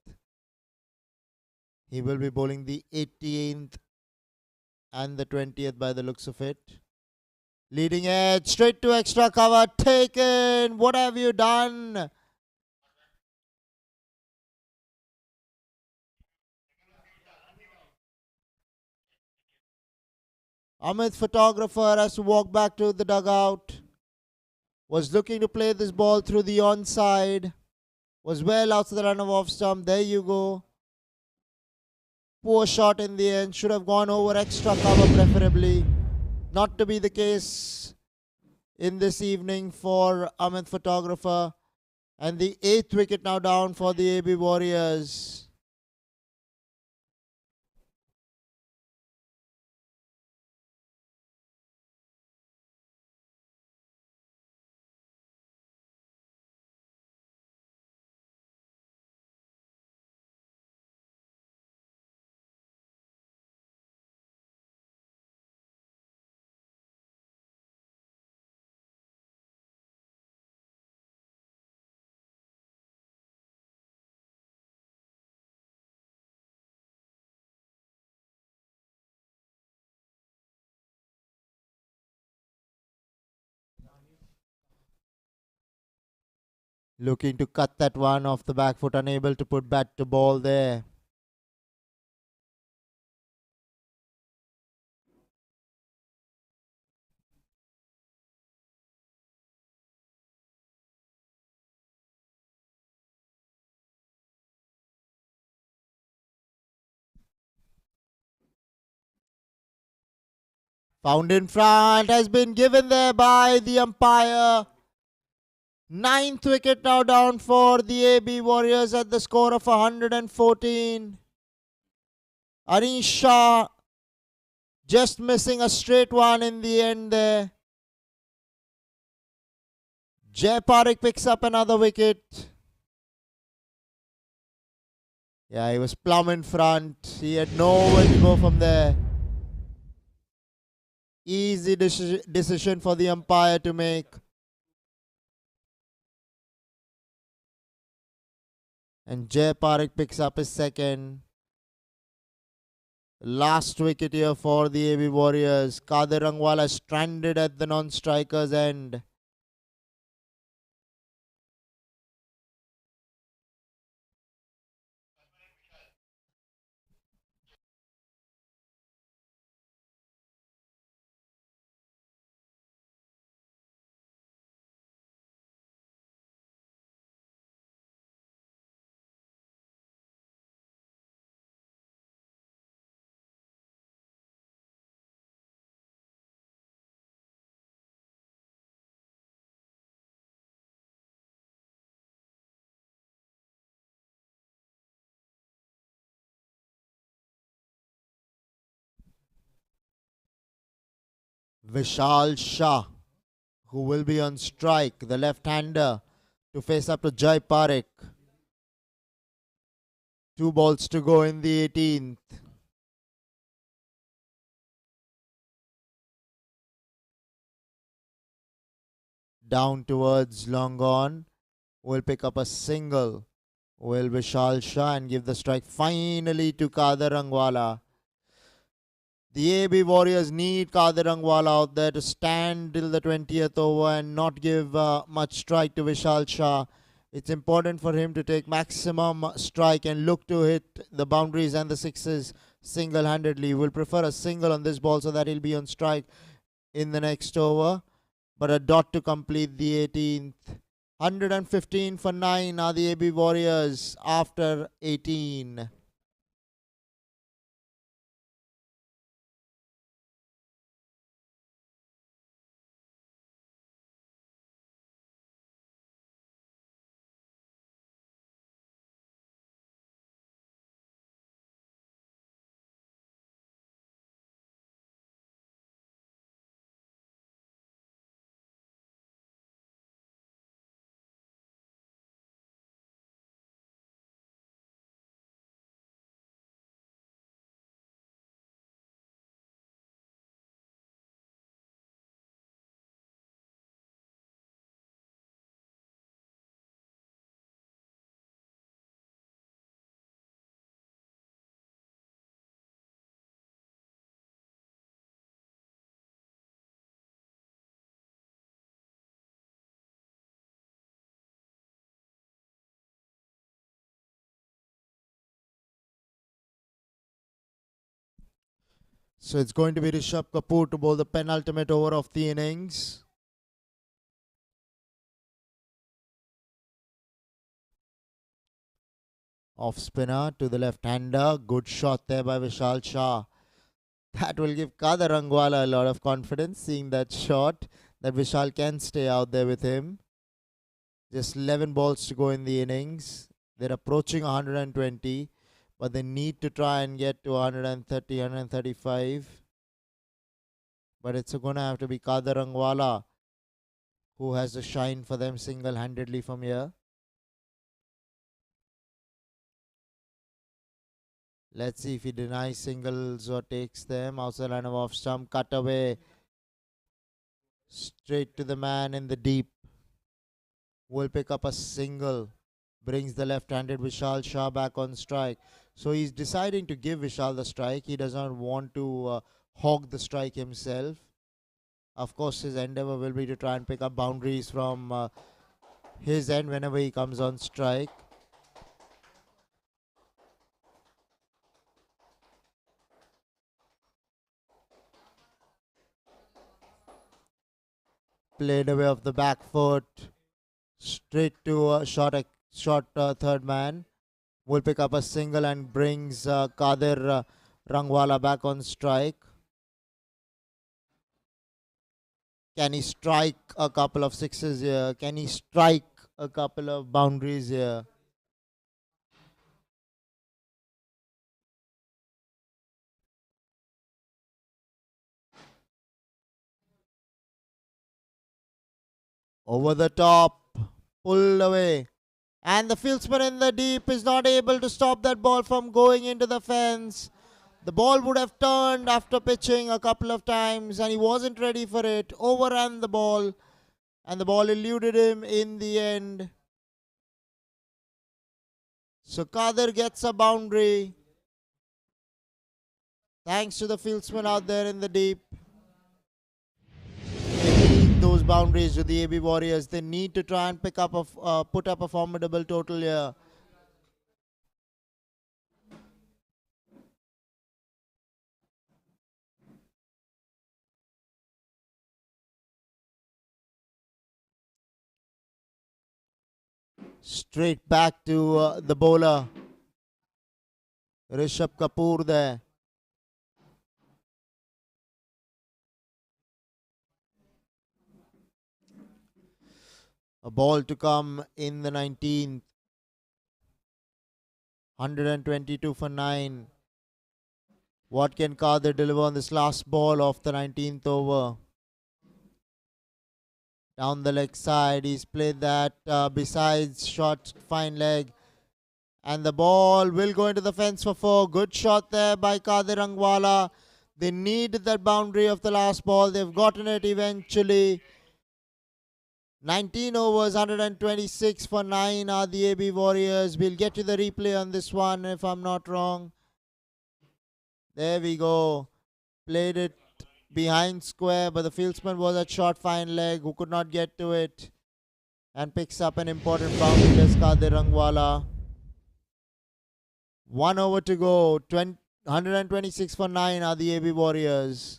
He will be bowling the 18th and the 20th by the looks of it. Leading edge, straight to extra cover, taken. What have you done? Amit Photographer has to walk back to the dugout. Was looking to play this ball through the onside. Was well outside the run of off stump. There you go. Poor shot in the end. Should have gone over extra cover preferably. Not to be the case in this evening for Amit Photographer. And the 8th wicket now down for the AB Warriors. Looking to cut that one off the back foot, unable to put bat to ball there. Found in front, has been given there by the umpire. 9th wicket now down for the AB Warriors at the score of 114. Anish Shah just missing a straight one in the end there. Jai Parekh picks up another wicket. Yeah, he was plumb in front. He had nowhere to go from there. Easy decision for the umpire to make. And Jai Parekh picks up his second. Last wicket here for the AB Warriors. Kadir Rangwala stranded at the non-striker's end. Vishal Shah, who will be on strike, the left-hander, to face up to Jai Parekh. 2 balls to go in the 18th. Down towards long on. Will pick up a single. Will Vishal Shah and give the strike finally to Kadir Rangwala. The AB Warriors need Kadir Rangwala out there to stand till the 20th over and not give much strike to Vishal Shah. It's important for him to take maximum strike and look to hit the boundaries and the sixes single-handedly. We'll prefer a single on this ball so that he'll be on strike in the next over. But a dot to complete the 18th. 115 for 9 are the AB Warriors after 18. So it's going to be Rishabh Kapoor to bowl the penultimate over of the innings. Off spinner to the left-hander. Good shot there by Vishal Shah. That will give Kader Rangwala a lot of confidence, seeing that shot, that Vishal can stay out there with him. Just 11 balls to go in the innings. They're approaching 120, but they need to try and get to 130, 135. But it's going to have to be Kader Rangwala who has to shine for them single-handedly from here. Let's see if he denies singles or takes them. Outside line of off stump, cut away. Straight to the man in the deep. Will pick up a single. Brings the left-handed Vishal Shah back on strike. So he's deciding to give Vishal the strike. He does not want to hog the strike himself. Of course, his endeavor will be to try and pick up boundaries from his end whenever he comes on strike. Played away off the back foot. Straight to a short third man. Will pick up a single and brings Kader Rangwala back on strike. Can he strike a couple of sixes here? Can he strike a couple of boundaries here? Over the top, pulled away. And the fieldsman in the deep is not able to stop that ball from going into the fence. The ball would have turned after pitching a couple of times and he wasn't ready for it. Overran the ball and the ball eluded him in the end. So Kader gets a boundary. Thanks to the fieldsman out there in the deep. They need those boundaries to the AB Warriors. They need to try and put up a formidable total here. Straight back to the bowler. Rishabh Kapoor there. A ball to come in the 19th. 122 for 9. What can Kader deliver on this last ball of the 19th over? Down the leg side. He's played that besides short, fine leg. And the ball will go into the fence for 4. Good shot there by Kader Rangwala. They needed that boundary of the last ball. They've gotten it eventually. 19 overs, 126 for 9 are the AB Warriors. We'll get to the replay on this one if I'm not wrong. There we go. Played it behind square, but the fieldsman was at short fine leg who could not get to it. And picks up an important boundary as Kader Rangwala. 1 over to go. 126 for 9 are the AB Warriors.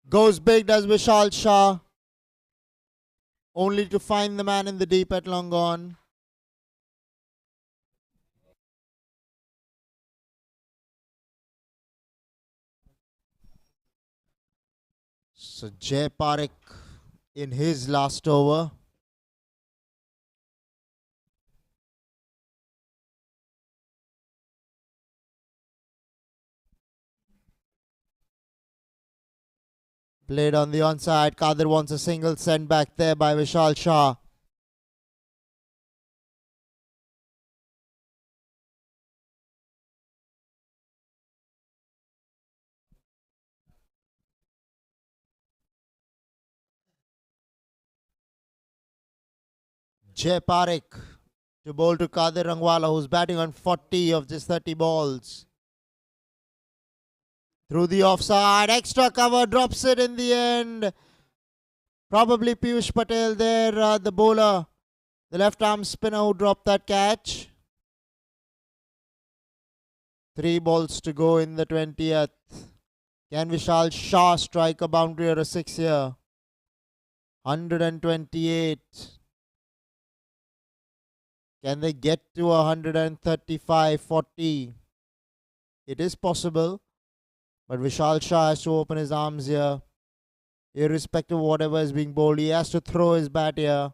Goes big, does Vishal Shah. Only to find the man in the deep at long gone. So Jay Parekh in his last over. Played on the onside. Kadir wants a single, sent back there by Vishal Shah. Jay Parekh to bowl to Kadir Rangwala, who's batting on 40 of just 30 balls. Through the offside, extra cover, drops it in the end. Probably Piyush Patel there, the bowler, the left arm spinner who dropped that catch. 3 balls to go in the 20th. Can Vishal Shah strike a boundary or a 6 here? 128. Can they get to 135-40? It is possible, but Vishal Shah has to open his arms here. Irrespective of whatever is being bowled, he has to throw his bat here.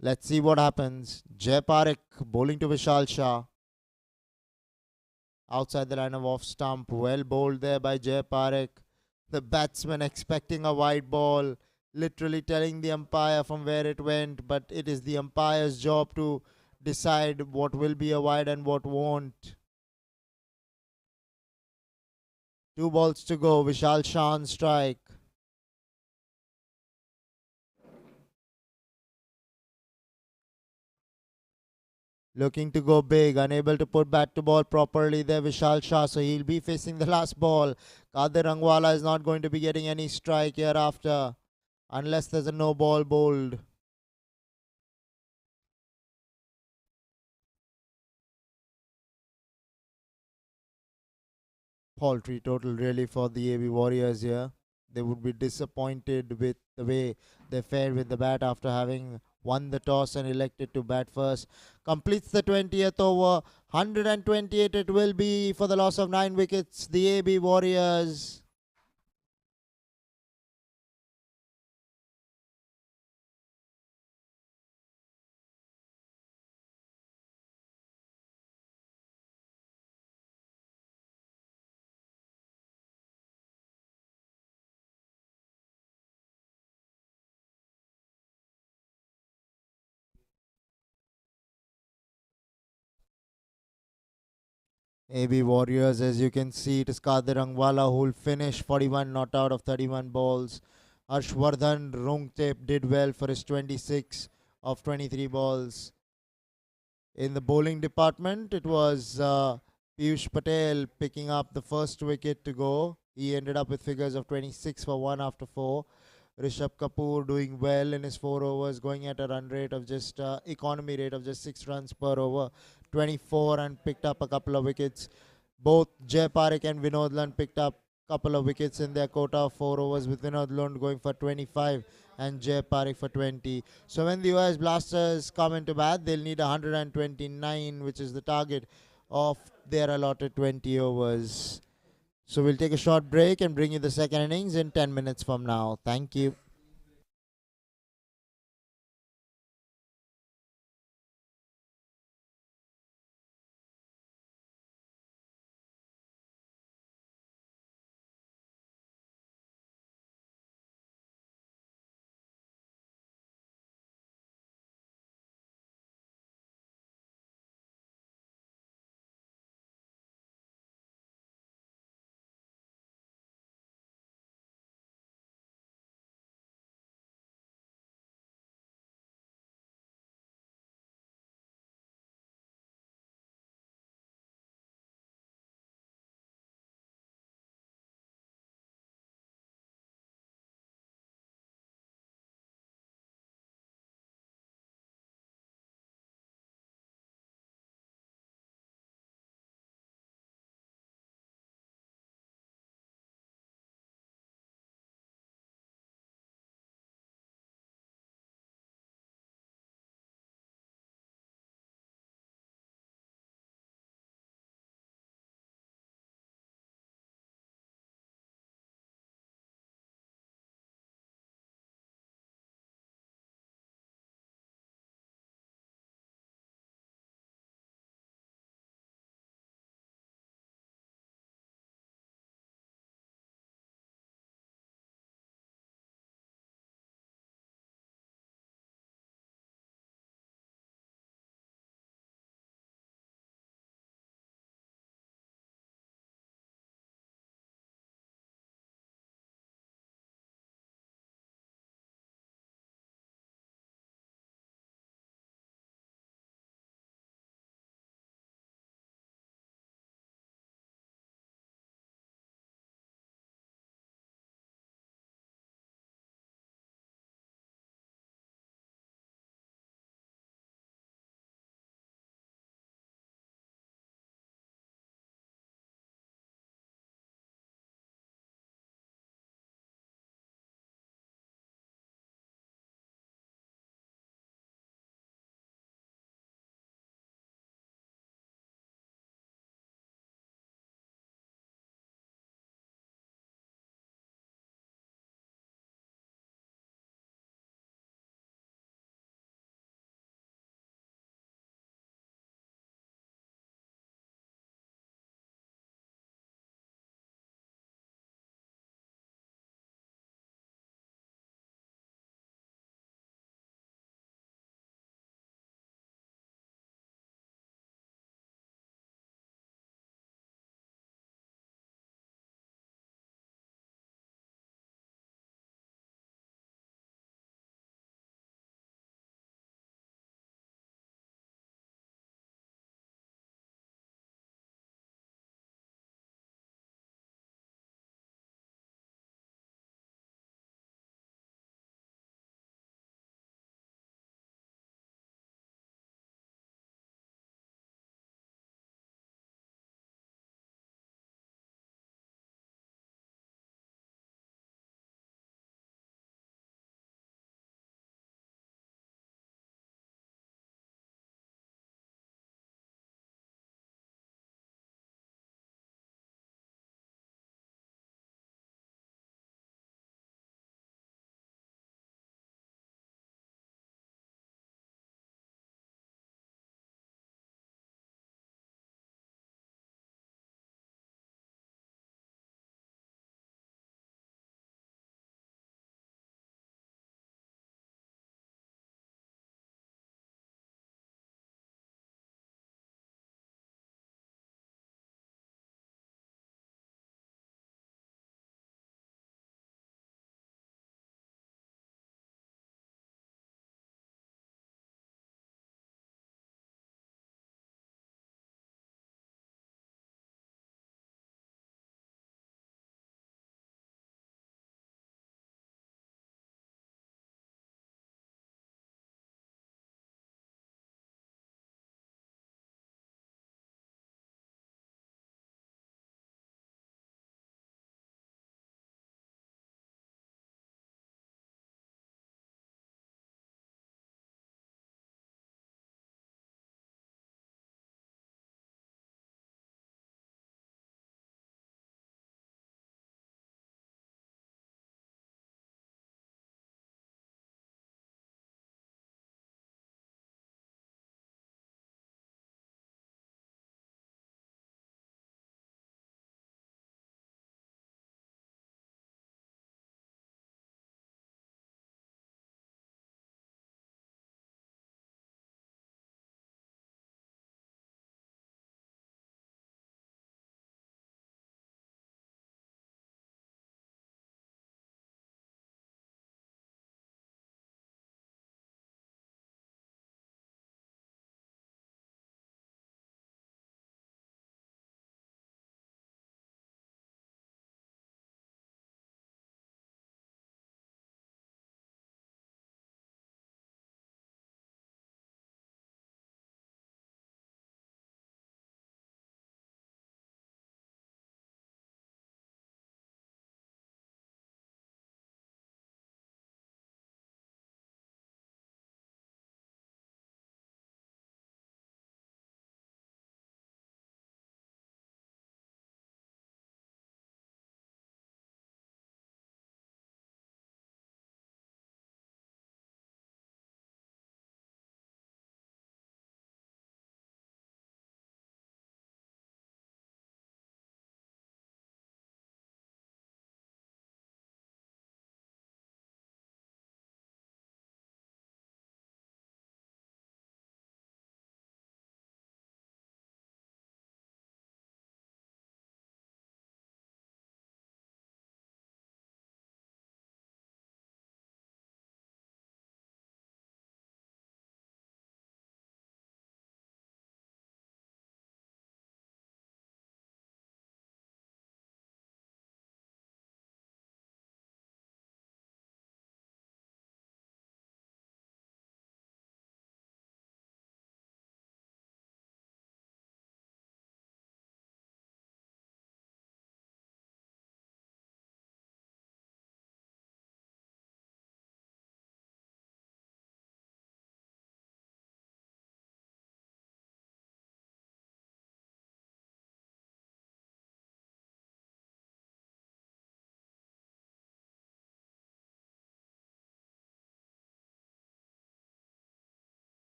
Let's see what happens. Jay Parekh bowling to Vishal Shah. Outside the line of off stump. Well bowled there by Jay Parekh. The batsman expecting a wide ball. Literally telling the umpire from where it went. But it is the umpire's job to decide what will be a wide and what won't. 2 balls to go. Vishal Shah on strike. Looking to go big, unable to put bat to ball properly there, Vishal Shah. So he'll be facing the last ball. Kadir Rangwala is not going to be getting any strike hereafter, unless there's a no ball bowled. Paltry total really for the AB Warriors here. They would be disappointed with the way they fared with the bat after having won the toss and elected to bat first. Completes the 20th over. 128 it will be for the loss of 9 wickets. The AB Warriors. AB Warriors, as you can see, it is Kadir Rangwala who will finish 41 not out of 31 balls. Harshvardhan Rungtep did well for his 26 of 23 balls. In the bowling department, it was Piyush Patel picking up the first wicket to go. He ended up with figures of 26 for 1 after 4. Rishabh Kapoor doing well in his 4 overs, going at a run rate of just economy rate of just 6 runs per over, 24, and picked up a couple of wickets. Both Jay Parekh and Vinod Lund picked up a couple of wickets in their quota of 4 overs, with Vinod Lund going for 25 and Jay Parekh for 20. So when the US Blasters come into bat, they'll need 129, which is the target of their allotted 20 overs. So we'll take a short break and bring you the second innings in 10 minutes from now. Thank you.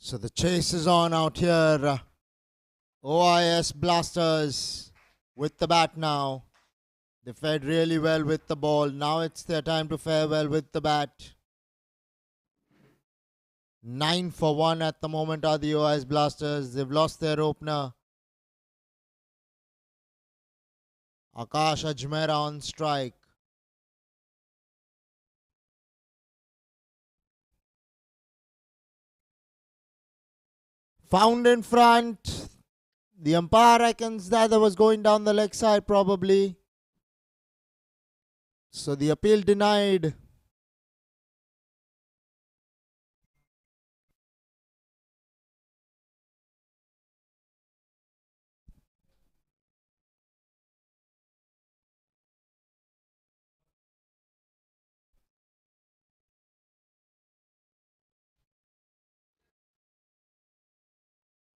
So the chase is on out here. OIS Blasters with the bat now. They fared really well with the ball. Now it's their time to fare well with the bat. 9 for 1 at the moment are the OIS Blasters. They've lost their opener. Akash Ajmera on strike. Found in front. The umpire reckons that was going down the leg side probably. So the appeal denied.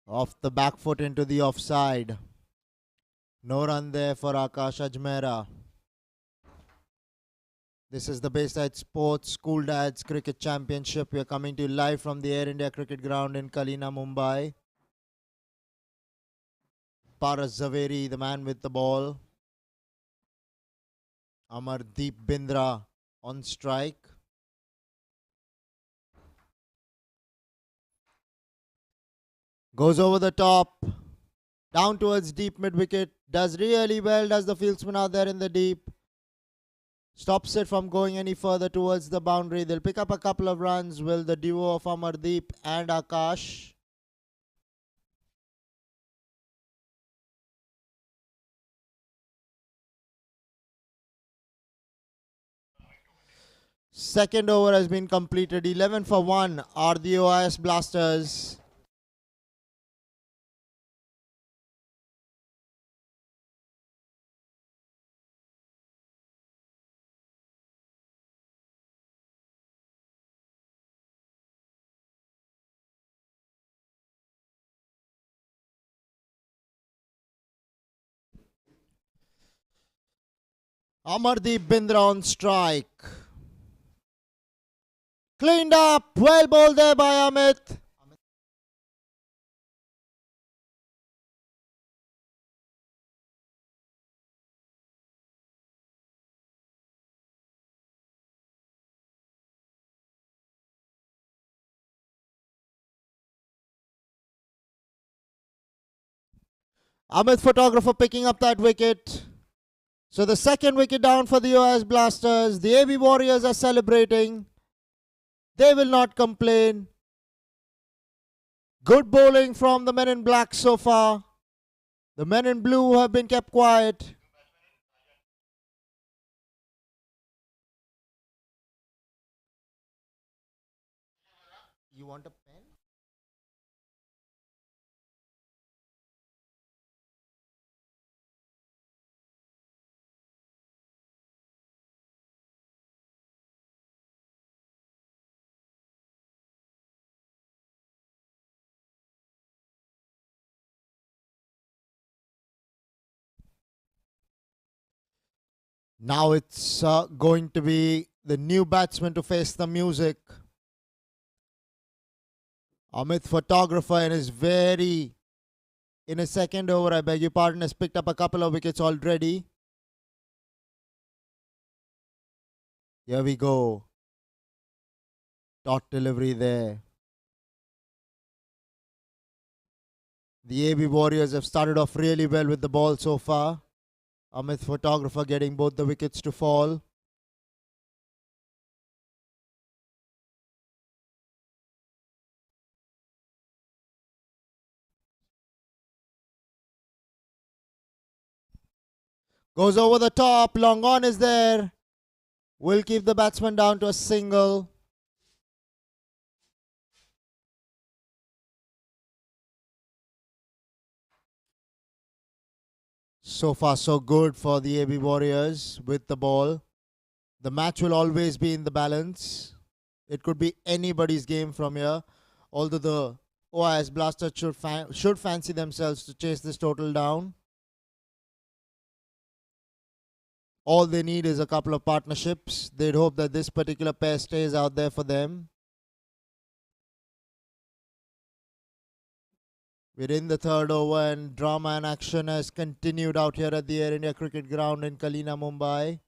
Off the back foot into the offside. No run there for Akash Ajmera. This is the Bayside Sports School Dads Cricket Championship. We are coming to you live from the Air India Cricket Ground in KALINA, Mumbai. Paras Zaveri, the man with the ball. Amardeep Bindra on strike. Goes over the top. Down towards deep mid-wicket. Does really well. Does the fieldsman out there in the deep. Stops it from going any further towards the boundary. They'll pick up a couple of runs. Will the duo of Amardeep and Akash. Second over has been completed. 11 for 1 are the OIS Blasters. Amardeep Bindra on strike. Cleaned up. Well bowled there by Amit. Amit photographer picking up that wicket. So the second wicket down for the OIS Blasters. The AB Warriors are celebrating. They will not complain. Good bowling from the men in black so far. The men in blue have been kept quiet. You want a pen? Now it's going to be the new batsman to face the music. Amit photographer in his second over, I beg your pardon, has picked up a couple of wickets already. Here we go. Dot delivery there. The AB Warriors have started off really well with the ball so far. Amit photographer getting both the wickets to fall. Goes over the top. Long on is there. Will keep the batsman down to a single. So far so good for the AB Warriors with the ball. The match will always be in the balance. It could be anybody's game from here. Although the OIS Blasters should fancy themselves to chase this total down. All they need is a couple of partnerships. They'd hope that this particular pair stays out there for them. We're in the third over and drama and action has continued out here at the Air India Cricket Ground in KALINA, Mumbai.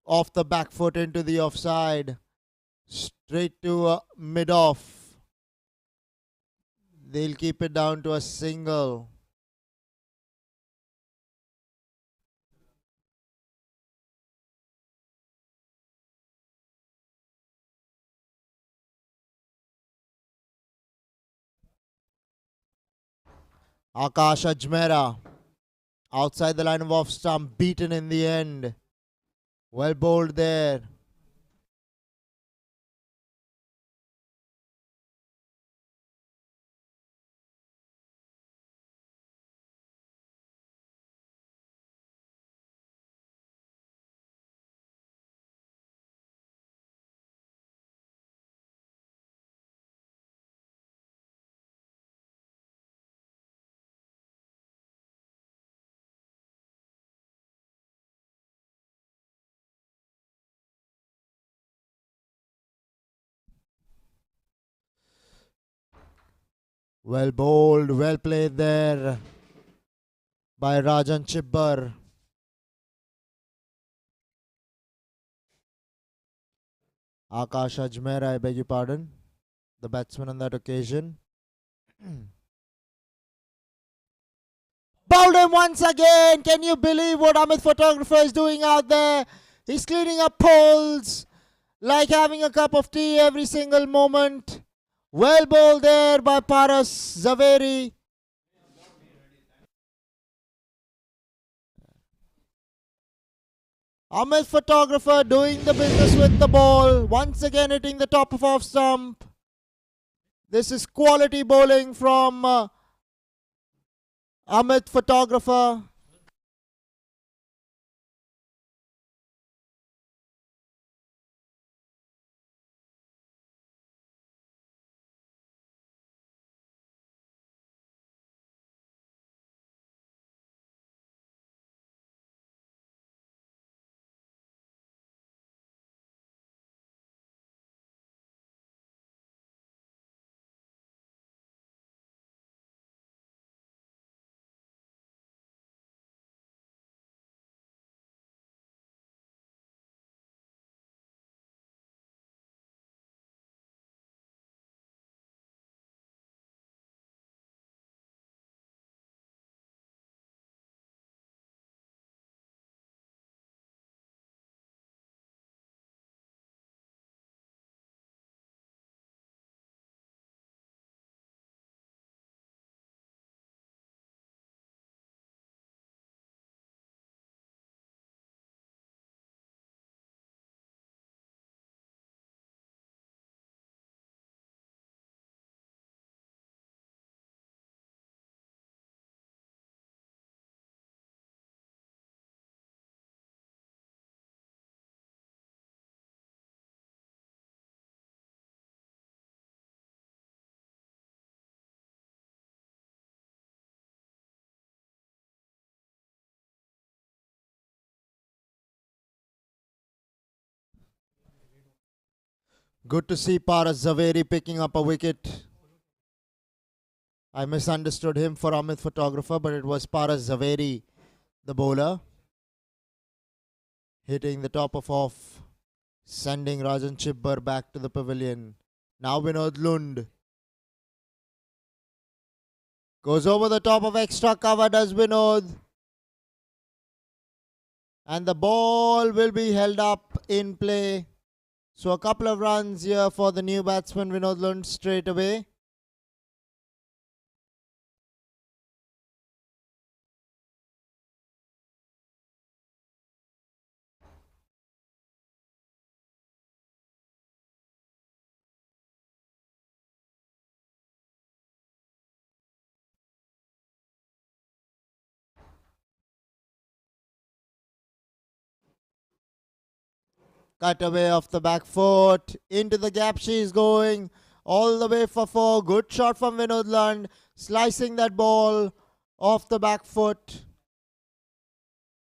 Off the back foot into the offside. Straight to mid-off. They'll keep it down to a single. Akash Ajmera outside the line of off stump, beaten in the end. Well bowled there. Well bowled, well played there by Rajan Chibbar. Akash Ajmera, I beg your pardon, the batsman on that occasion. Bowled him once again. Can you believe what Amit Photographer is doing out there? He's cleaning up poles like having a cup of tea every single moment. Well bowled there by Paras Zaveri. Amit Photographer doing the business with the ball. Once again hitting the top of off stump. This is quality bowling from Amit Photographer. Good to see Paras Zaveri picking up a wicket. I misunderstood him for Amit Photographer, but it was Paras Zaveri, the bowler, hitting the top of off, sending Rajan Chibbar back to the pavilion. Now Vinod Lund goes over the top of extra cover, does Vinod. And the ball will be held up in play. So a couple of runs here for the new batsman Vinod Lund straight away. Cut away off the back foot. Into the gap she is going. All the way for 4. Good shot from Vinod Lund. Slicing that ball off the back foot.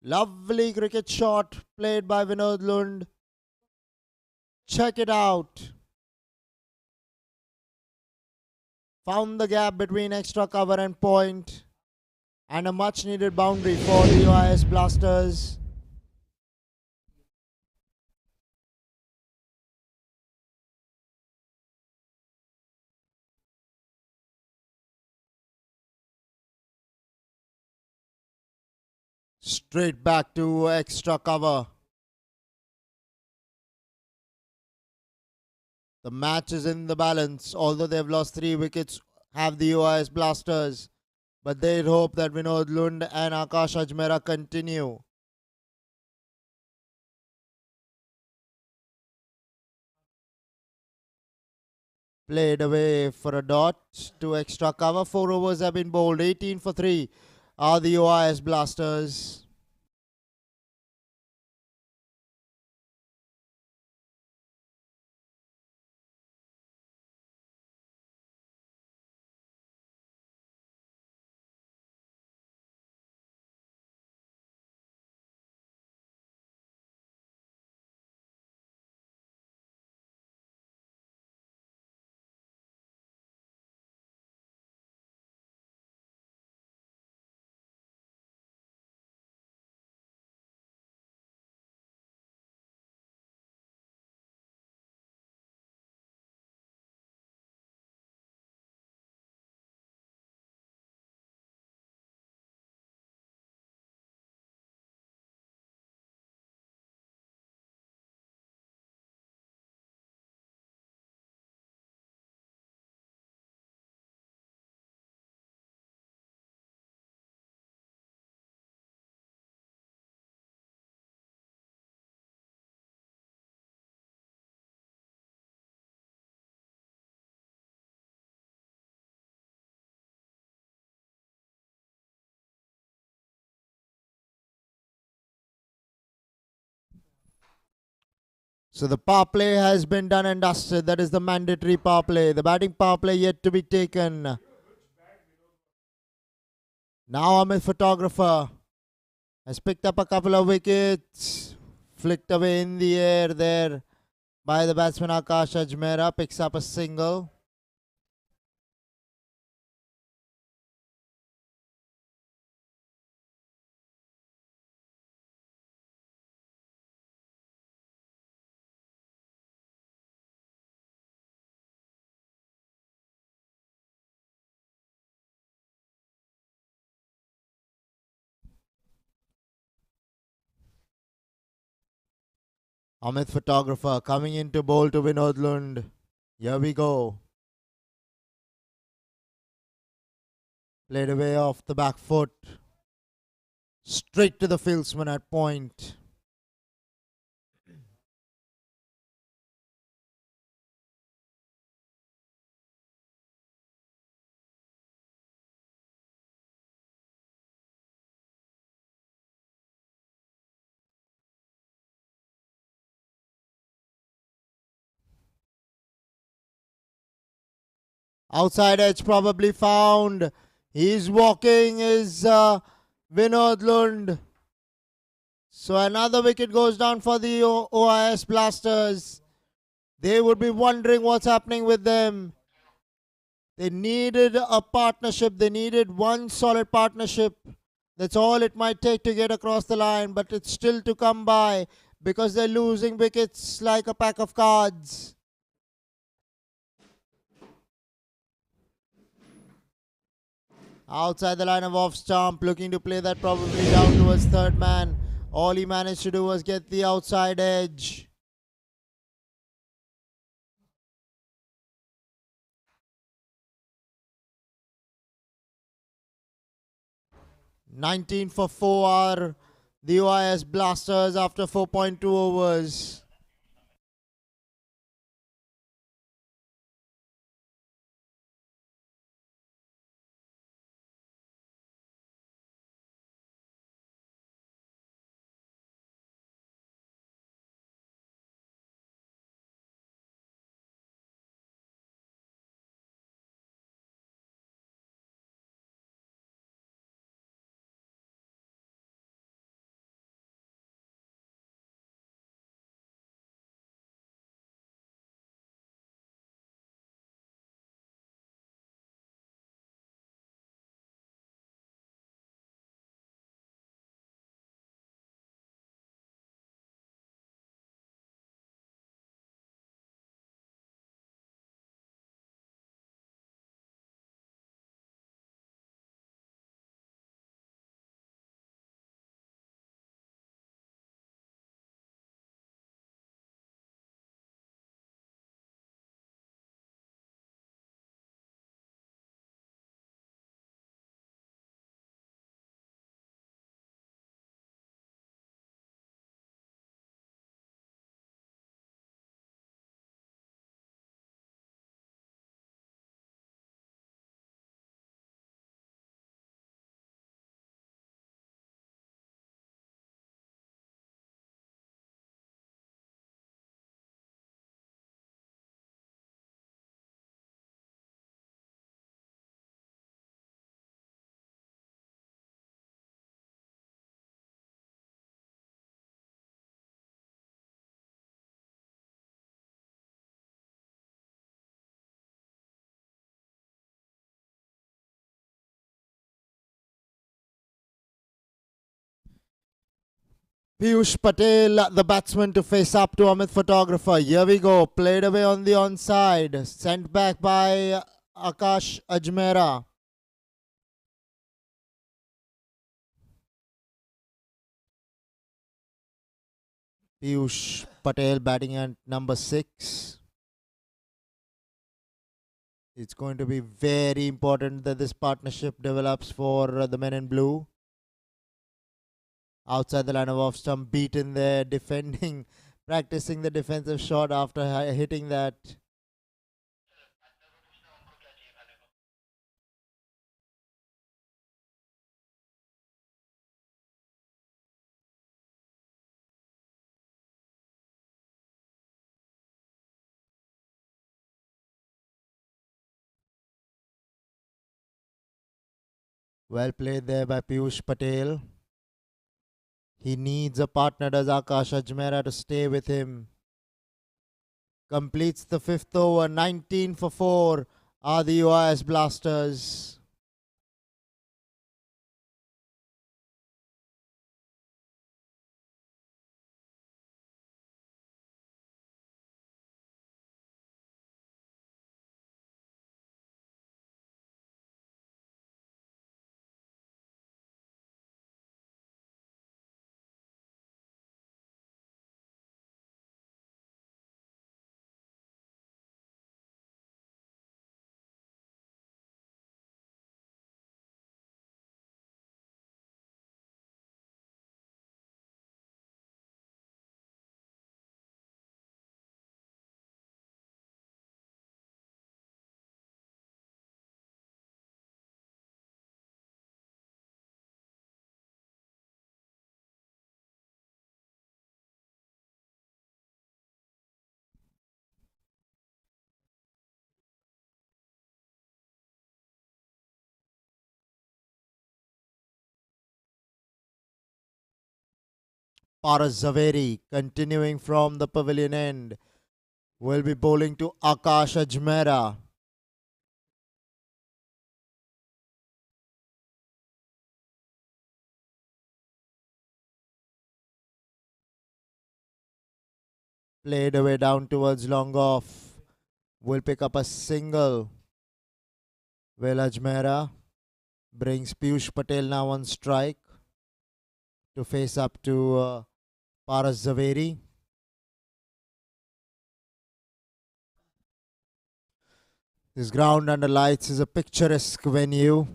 Lovely cricket shot played by Vinod Lund. Check it out. Found the gap between extra cover and point, and a much needed boundary for the UIS Blasters. Straight back to extra cover. The match is in the balance. Although they've lost 3 wickets, have the UIS Blasters. But they'd hope that Vinod Lund and Akash Ajmera continue. Played away for a dot to extra cover. 4 overs have been bowled. 18 for 3 are the UIS Blasters. So the power play has been done and dusted. That is the mandatory power play. The batting power play yet to be taken. Now Amit Photographer has picked up a couple of wickets. Flicked away in the air there by the batsman Akash Ajmera. Picks up a single. Amit Photographer coming in to bowl to Vinod Lund. Here we go. Played away off the back foot. Straight to the fieldsman at point. Outside edge probably found. He's walking is Vinod Lund. So another wicket goes down for the OIS Blasters. They would be wondering what's happening with them. They needed a partnership. They needed one solid partnership. That's all it might take to get across the line, but it's still to come by because they're losing wickets like a pack of cards. Outside the line of off stump, looking to play that probably down towards third man. All he managed to do was get the outside edge. "19 for 4 are the OIS Blasters after 4.2 overs. Piyush Patel, the batsman, to face up to Amit Photographer. Here we go. Played away on the onside. Sent back by Akash Ajmera. Piyush Patel batting at number 6. It's going to be very important that this partnership develops for the men in blue. Outside the line of off stump, beaten there, defending, practicing the defensive shot after hitting that. Well played there by Piyush Patel. He needs a partner, does Akash Ajmera, to stay with him. Completes the 5th over, 19 for 4 are the UIS Blasters. Paras Zaveri, continuing from the pavilion end, will be bowling to Akash Ajmera. Played away down towards long off. Will pick up a single. Well, Ajmera brings Piyush Patel now on strike to face up to Paras Zaveri. This ground under lights is a picturesque venue.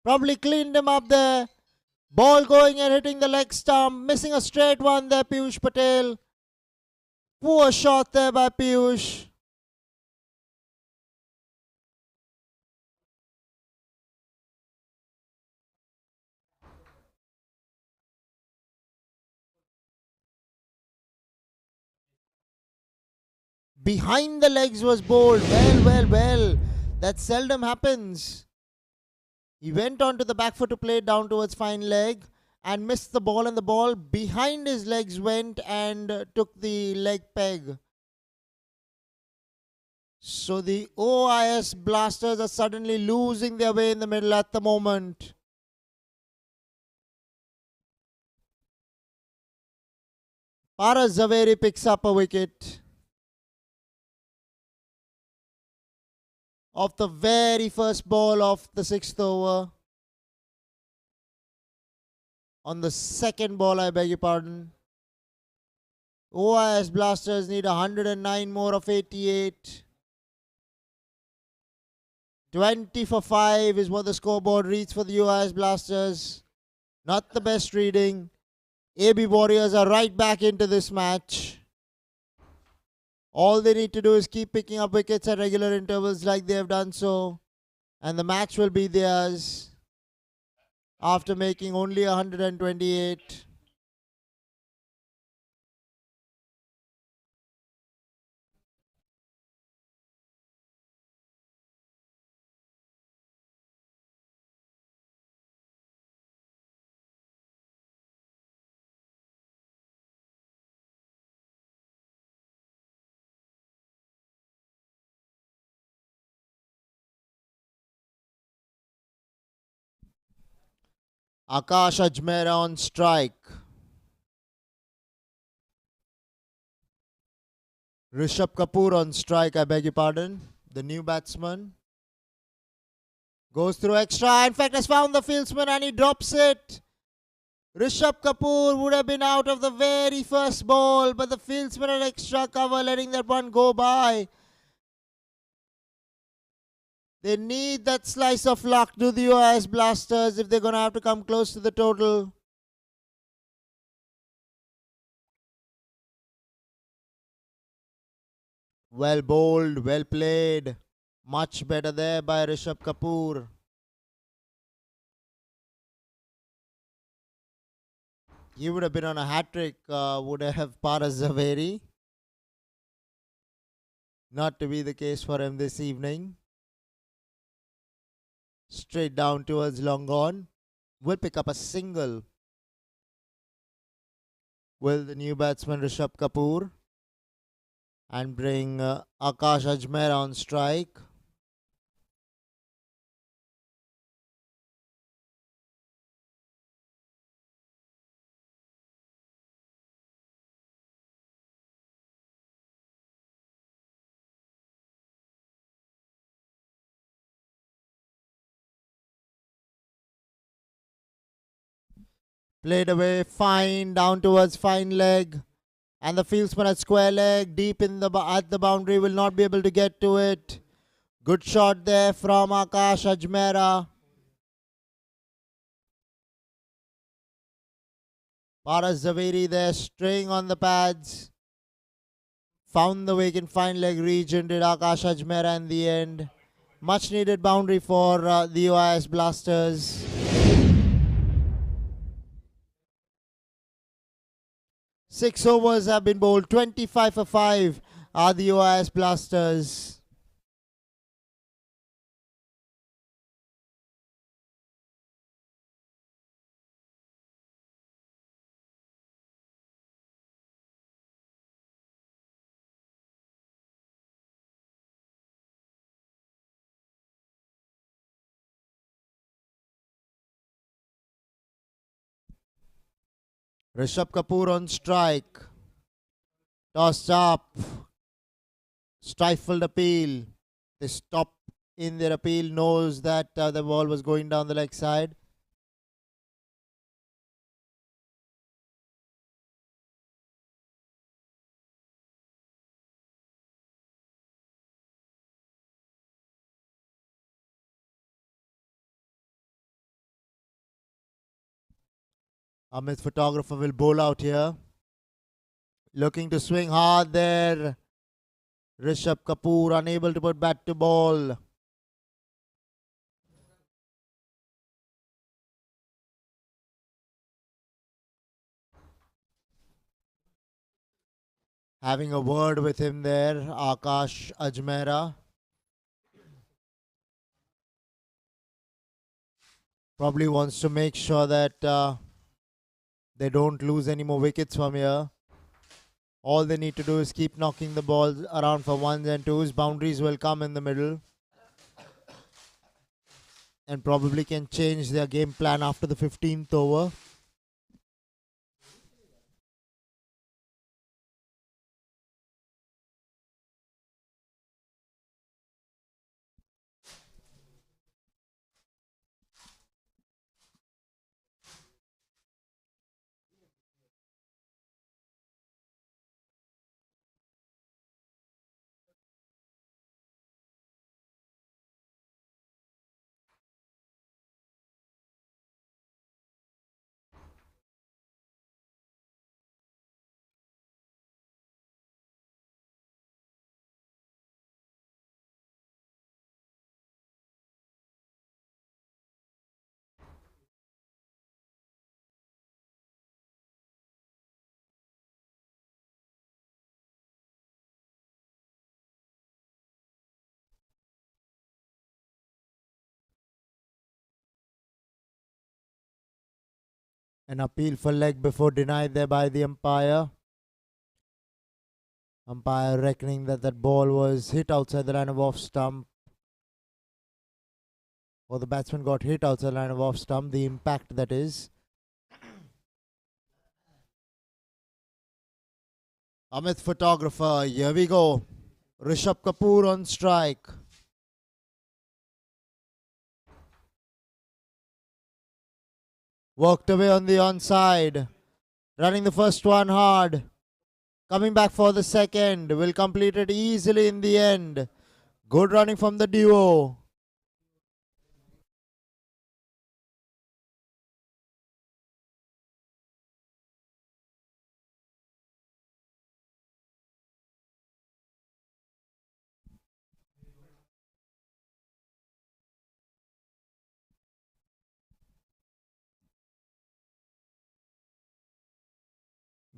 Probably cleaned him up there. Ball going and hitting the leg stump. Missing a straight one there, Piyush Patel. Poor shot there by Piyush. Behind the legs was bowled. Well. That seldom happens. He went onto the back foot to play it down towards fine leg and missed the ball, and the ball behind his legs went and took the leg peg. So the OIS Blasters are suddenly losing their way in the middle at the moment. Paras Zaveri picks up a wicket of the very first ball of the 6th over. On the second ball, I beg your pardon. OIS Blasters need 109 more of 88. 20 for 5 is what the scoreboard reads for the OIS Blasters. Not the best reading. AB Warriors are right back into this match. All they need to do is keep picking up wickets at regular intervals like they have done so, and the match will be theirs after making only 128. Akash Ajmera on strike. Rishabh Kapoor on strike, I beg your pardon. The new batsman. Goes through extra. In fact, has found the fieldsman and he drops it. Rishabh Kapoor would have been out of the very first ball, but the fieldsman had extra cover, letting that one go by. They need that slice of luck, do the US Blasters, if they're going to have to come close to the total. Well bowled, well played. Much better there by Rishabh Kapoor. He would have been on a hat-trick, would have Paras Zaveri. Not to be the case for him this evening. Straight down towards long on. Will pick up a single. Will the new batsman Rishabh Kapoor. And bring Akash Ajmera on strike. Played away, fine, down towards fine leg. And the fieldsman at square leg, deep in the at the boundary, will not be able to get to it. Good shot there from Akash Ajmera. Paras Zaveri there, string on the pads. Found the vacant fine leg region, did Akash Ajmera in the end. Much needed boundary for the OIS Blasters. 6 overs have been bowled. 25 for 5 are the OIS Blasters. Rishabh Kapoor on strike. Tossed up. Stifled appeal. They stop in their appeal. Knows that the ball was going down the leg side. Amit photographer will bowl out here. Looking to swing hard there. Rishabh Kapoor unable to put bat to ball. Having a word with him there, Akash Ajmera. Probably wants to make sure that they don't lose any more wickets from here. All they need to do is keep knocking the balls around for ones and twos. Boundaries will come in the middle. And probably can change their game plan after the 15th over. An appeal for leg before denied there by the umpire. Umpire reckoning that that ball was hit outside the line of off stump. Or the batsman got hit outside the line of off stump. The impact, that is. Amit photographer. Here we go. Rishabh Kapoor on strike. Worked away on the onside. Running the first one hard. Coming back for the second. Will complete it easily in the end. Good running from the duo.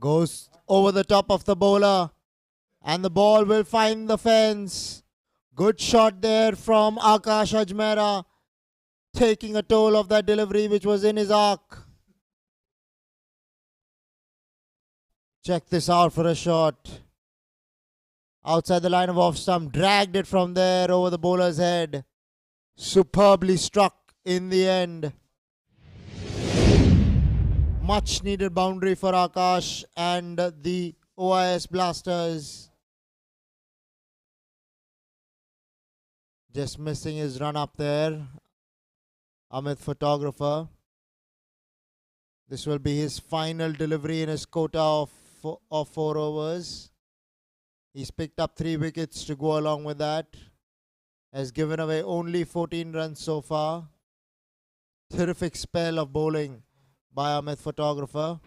Goes over the top of the bowler. And the ball will find the fence. Good shot there from Akash Ajmera. Taking a toll of that delivery which was in his arc. Check this out for a shot. Outside the line of off stump. Dragged it from there over the bowler's head. Superbly struck in the end. Much needed boundary for Akash and the OIS Blasters. Just missing his run up there. Amit photographer. This will be his final delivery in his quota of 4 overs. He's picked up 3 wickets to go along with that. Has given away only 14 runs so far. Terrific spell of bowling by Amit photographer.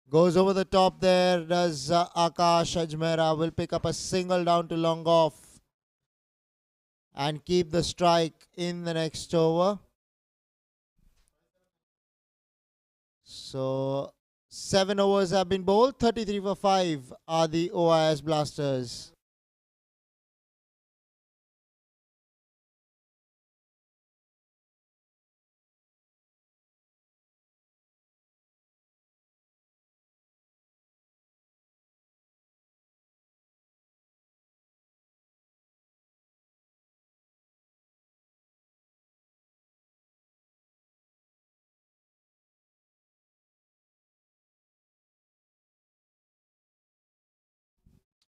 Goes over the top there. Does Akash Ajmera. Will pick up a single down to long off. And keep the strike in the next over. So 7 overs have been bowled. 33 for 5 are the OIS Blasters.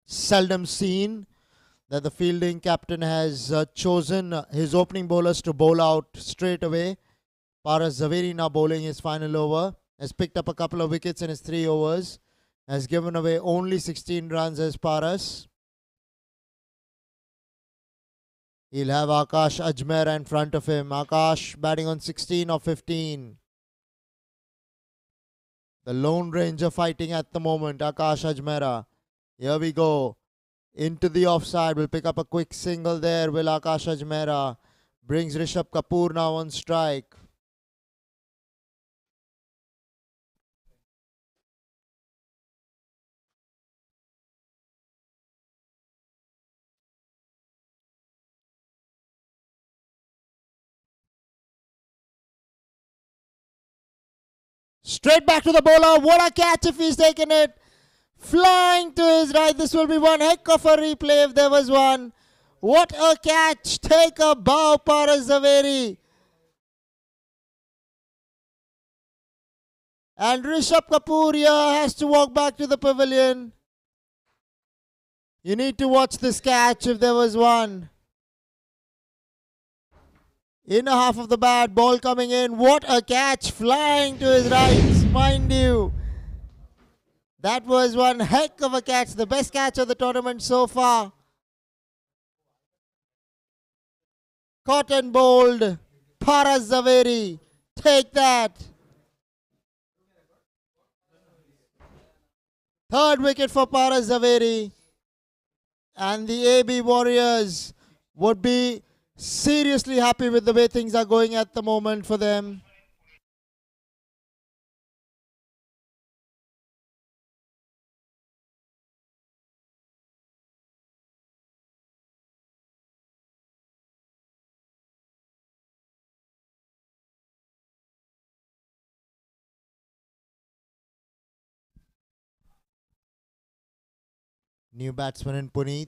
Seldom seen that the fielding captain has chosen his opening bowlers to bowl out straight away. Paras Zaveri now bowling his final over. Has picked up a couple of wickets in his 3 overs. Has given away only 16 runs as Paras. He'll have Akash Ajmera in front of him. Akash batting on 16 of 15. The Lone Ranger fighting at the moment. Akash Ajmera. Here we go. Into the offside. Will pick up a quick single there. Will Akash Ajmera. Brings Rishabh Kapoor now on strike. Straight back to the bowler. What a catch if he's taken it. Flying to his right. This will be one heck of a replay if there was one. What a catch. Take a bow, Paras Zaveri. And Rishabh Kapoor here has to walk back to the pavilion. You need to watch this catch if there was one. Inner half of the bat, ball coming in. What a catch, flying to his right, mind you. That was one heck of a catch, the best catch of the tournament so far. Caught and bowled, Paras Zaveri. Take that. Third wicket for Paras Zaveri. And the AB Warriors would be seriously happy with the way things are going at the moment for them. New batsman in Puneet.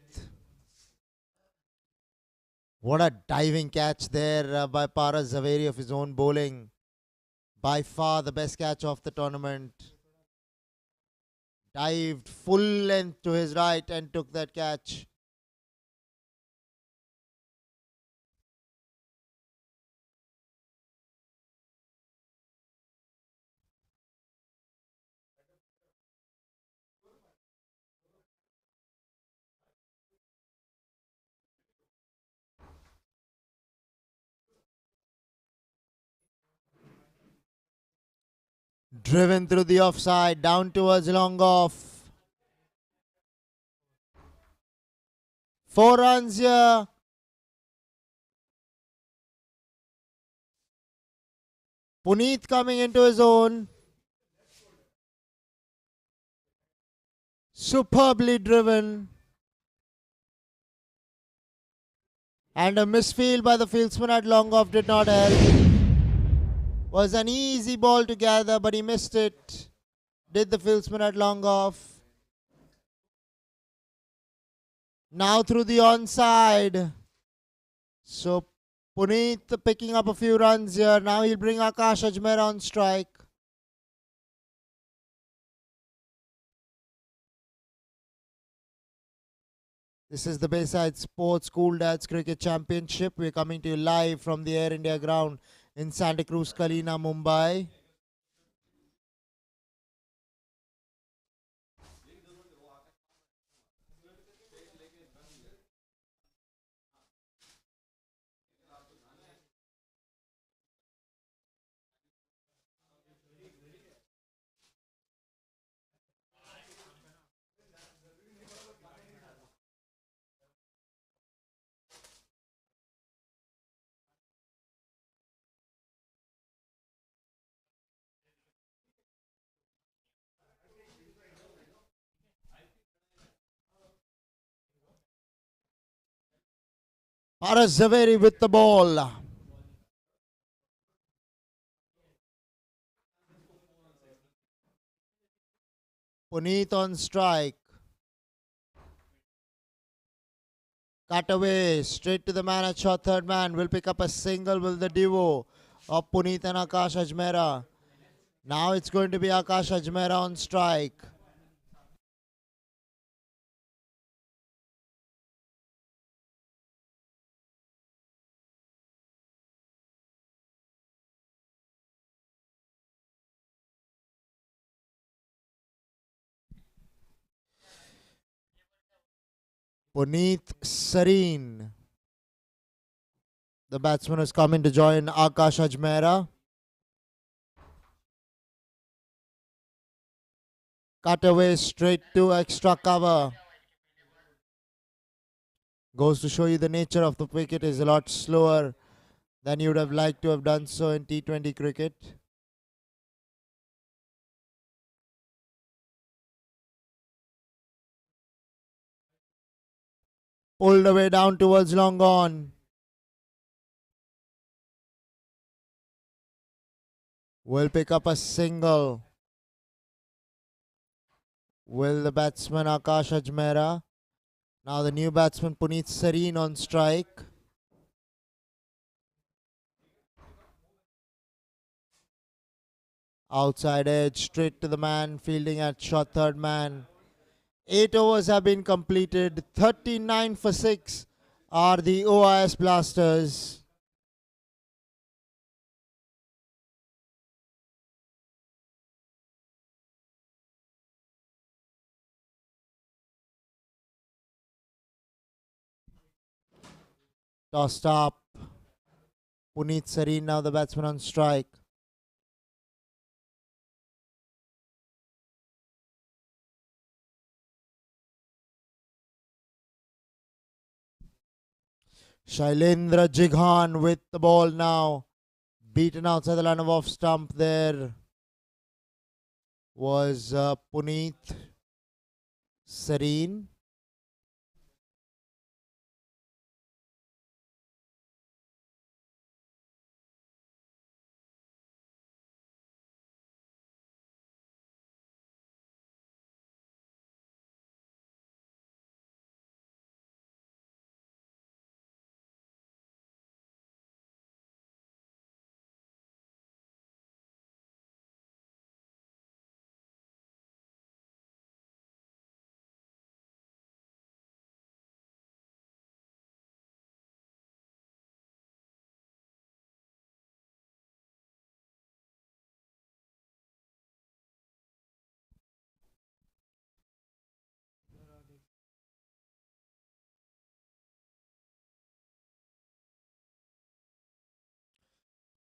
What a diving catch there by Paras Zaveri of his own bowling. By far the best catch of the tournament. Dived full length to his right and took that catch. Driven through the offside, down towards long off. 4 runs here. Puneet coming into his own. Superbly driven. And a misfield by the fieldsman at long off did not help. Was an easy ball to gather, but he missed it. Did the fieldsman at long off. Now through the onside. So Puneet picking up a few runs here. Now he'll bring Akash Ajmera on strike. This is the Bayside Sports School Dads Cricket Championship. We're coming to you live from the Air India ground in Santa Cruz, KALINA, Mumbai. Paras Zaveri with the ball. Puneet on strike. Cut away, straight to the man at short. Third man will pick up a single with the duo of Puneet and Akash Ajmera. Now it's going to be Akash Ajmera on strike. Puneet Sareen, the batsman, is coming to join Akash Ajmera. Cut away straight to extra cover. Goes to show you the nature of the wicket is a lot slower than you would have liked to have done so in T20 cricket. Pulled away down towards long on. Will pick up a single. Will the batsman Akash Ajmera. Now the new batsman Puneet Sareen on strike. Outside edge, straight to the man, fielding at short third man. 8 overs have been completed. 39 for 6 are the OIS Blasters. Tossed up. Puneet Sareen now the batsman on strike. Shailendra Jighan with the ball now. Beaten outside the line of off stump there was Puneet Sareen.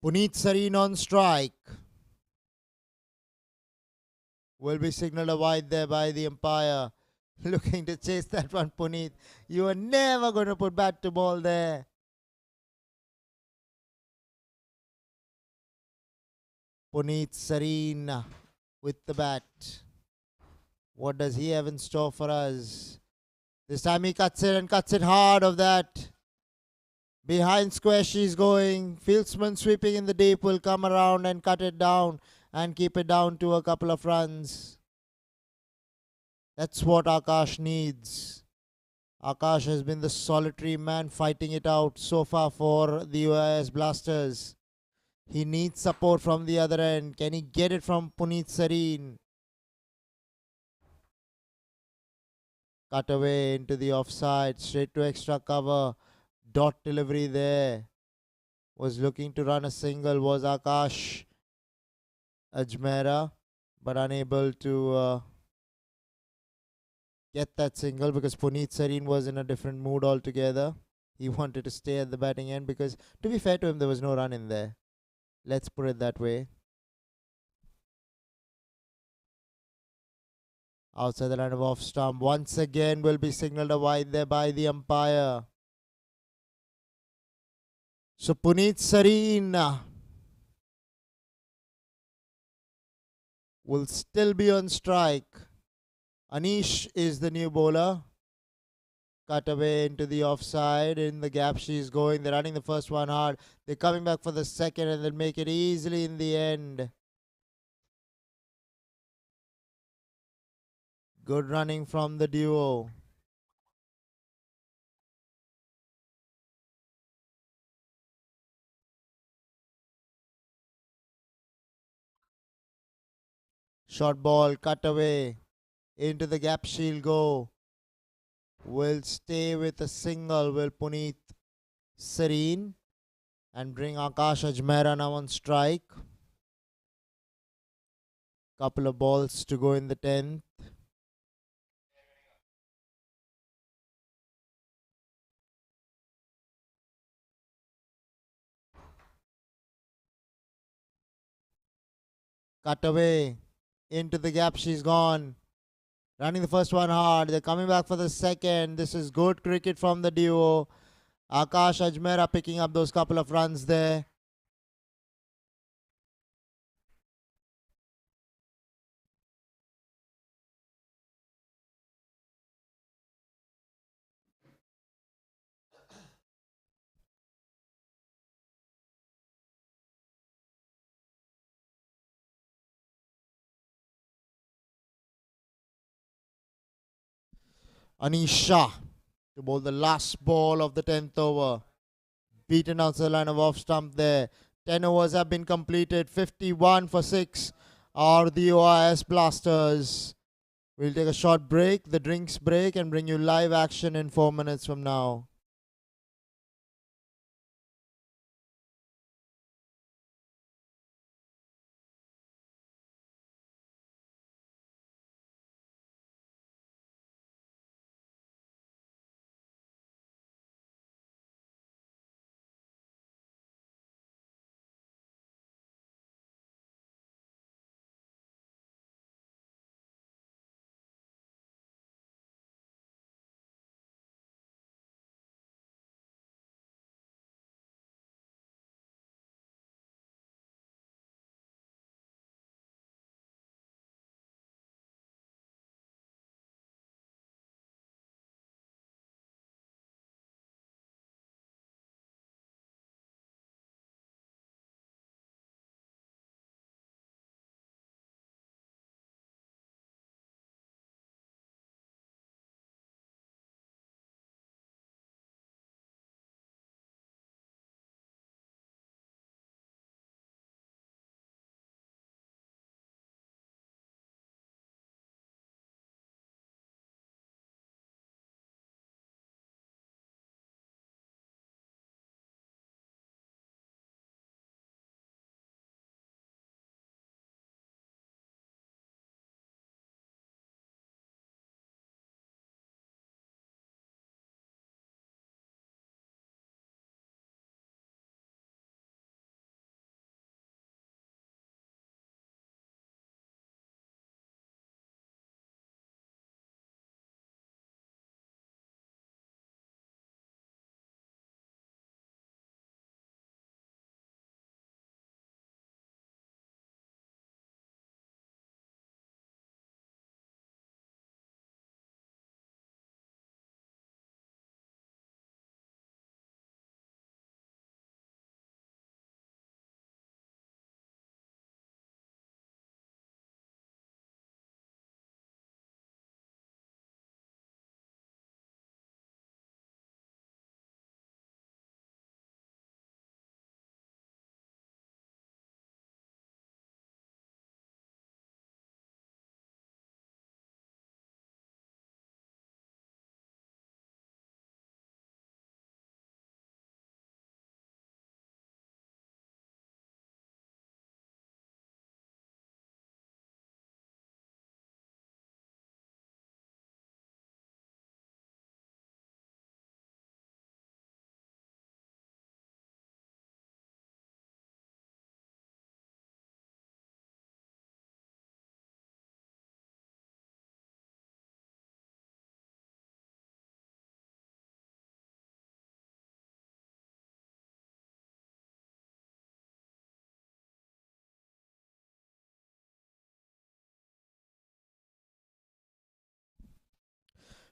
Puneet Sareen on strike. Will be signaled a wide there by the umpire. Looking to chase that one, Puneet. You are never going to put bat to ball there. Puneet Sareen with the bat. What does he have in store for us? This time he cuts it and cuts it hard of that. Behind square she's going. Fieldsman sweeping in the deep will come around and cut it down and keep it down to a couple of runs. That's what Akash needs. Akash has been the solitary man fighting it out so far for the UIS Blasters. He needs support from the other end. Can he get it from Puneet Sareen? Cut away into the offside, straight to extra cover. Dot delivery there. Was looking to run a single, was Akash Ajmera, but unable to get that single because Puneet Sareen was in a different mood altogether. He wanted to stay at the batting end because, to be fair to him, there was no run in there. Let's put it that way. Outside the line of off stump. Once again will be signalled a wide there by the umpire. So Puneet Sareen will still be on strike. Anish is the new bowler. Cut away into the offside. In the gap she's going. They're running the first one hard. They're coming back for the second and they'll make it easily in the end. Good running from the duo. Short ball, cut away. Into the gap she'll go. Will stay with a single, will Puneet Sareen, and bring Akash Ajmera now on strike. Couple of balls to go in the 10th. Cut away. Into the gap she's gone. Running the first one hard. They're coming back for the second. This is good cricket from the duo. Akash Ajmera picking up those couple of runs there. Anish Shah to bowl the last ball of the 10th over. Beaten outside the line of off stump there. 10 overs have been completed. 51 for 6 are the OIS Blasters. We'll take a short break, the drinks break, and bring you live action in 4 minutes from now.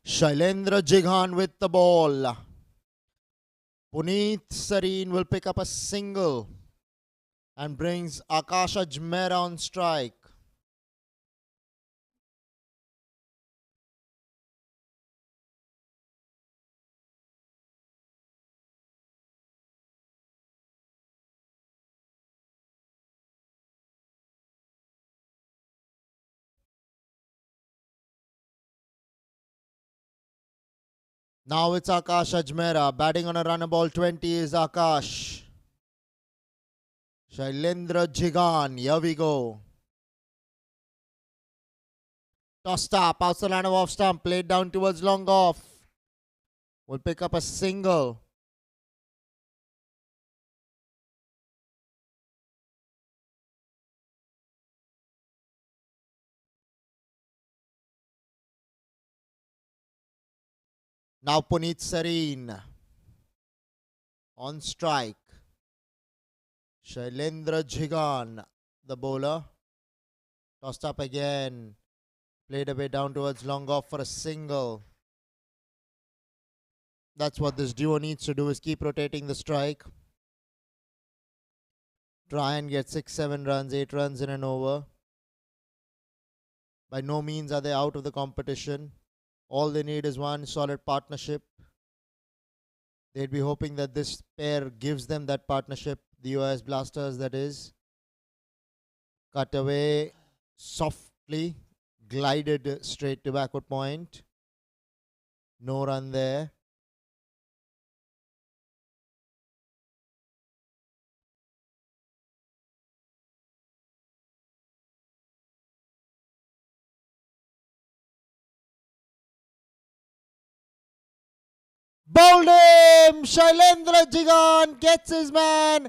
Shailendra Jighan with the ball. Puneet Sareen will pick up a single and brings Akash Ajmera on strike. Now it's Akash Ajmera. Batting on a run of ball 20 is Akash. Shailendra Jighan. Here we go. Tossed up. Outside line of off stump. Played down towards long off. Will pick up a single. Now Puneet Sareen on strike. Shailendra Jighan, the bowler. Tossed up again. Played a bit down towards long off for a single. That's what this duo needs to do, is keep rotating the strike. Try and get 6-7 runs, 8 runs in an over. By no means are they out of the competition. All they need is one solid partnership. They'd be hoping that this pair gives them that partnership. The US Blasters, that is. Cut away softly. Glided straight to backward point. No run there. Bowled him! Shailendra Jighan gets his man.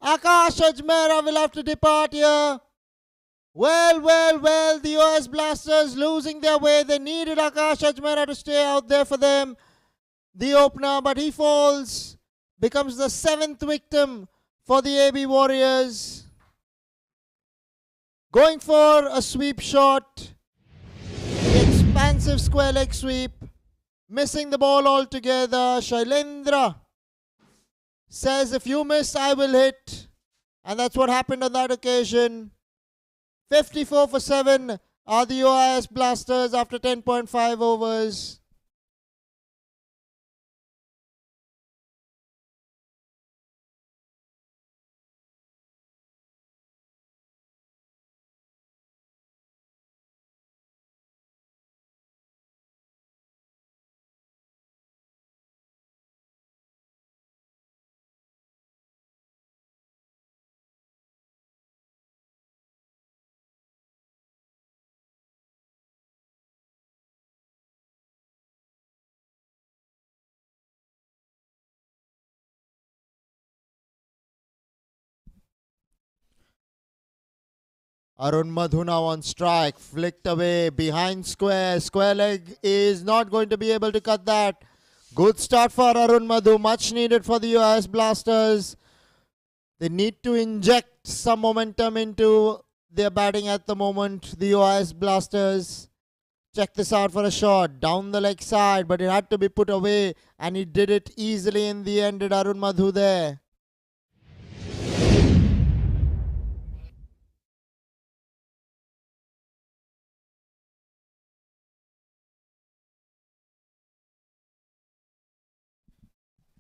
Akash Ajmera will have to depart here. Well, the US Blasters losing their way. They needed Akash Ajmera to stay out there for them, the opener, but he falls. Becomes the 7th victim for the AB Warriors. Going for a sweep shot. Expansive square leg sweep. Missing the ball altogether. Shailendra says, if you miss, I will hit. And that's what happened on that occasion. 54 for 7 are the US Blasters after 10.5 overs. Arun Madhu now on strike, flicked away behind square. Square leg is not going to be able to cut that. Good start for Arun Madhu, much needed for the US Blasters. They need to inject some momentum into their batting at the moment. The US Blasters. Check this out for a shot. Down the leg side, but it had to be put away. And he did it easily in the end, did Arun Madhu there.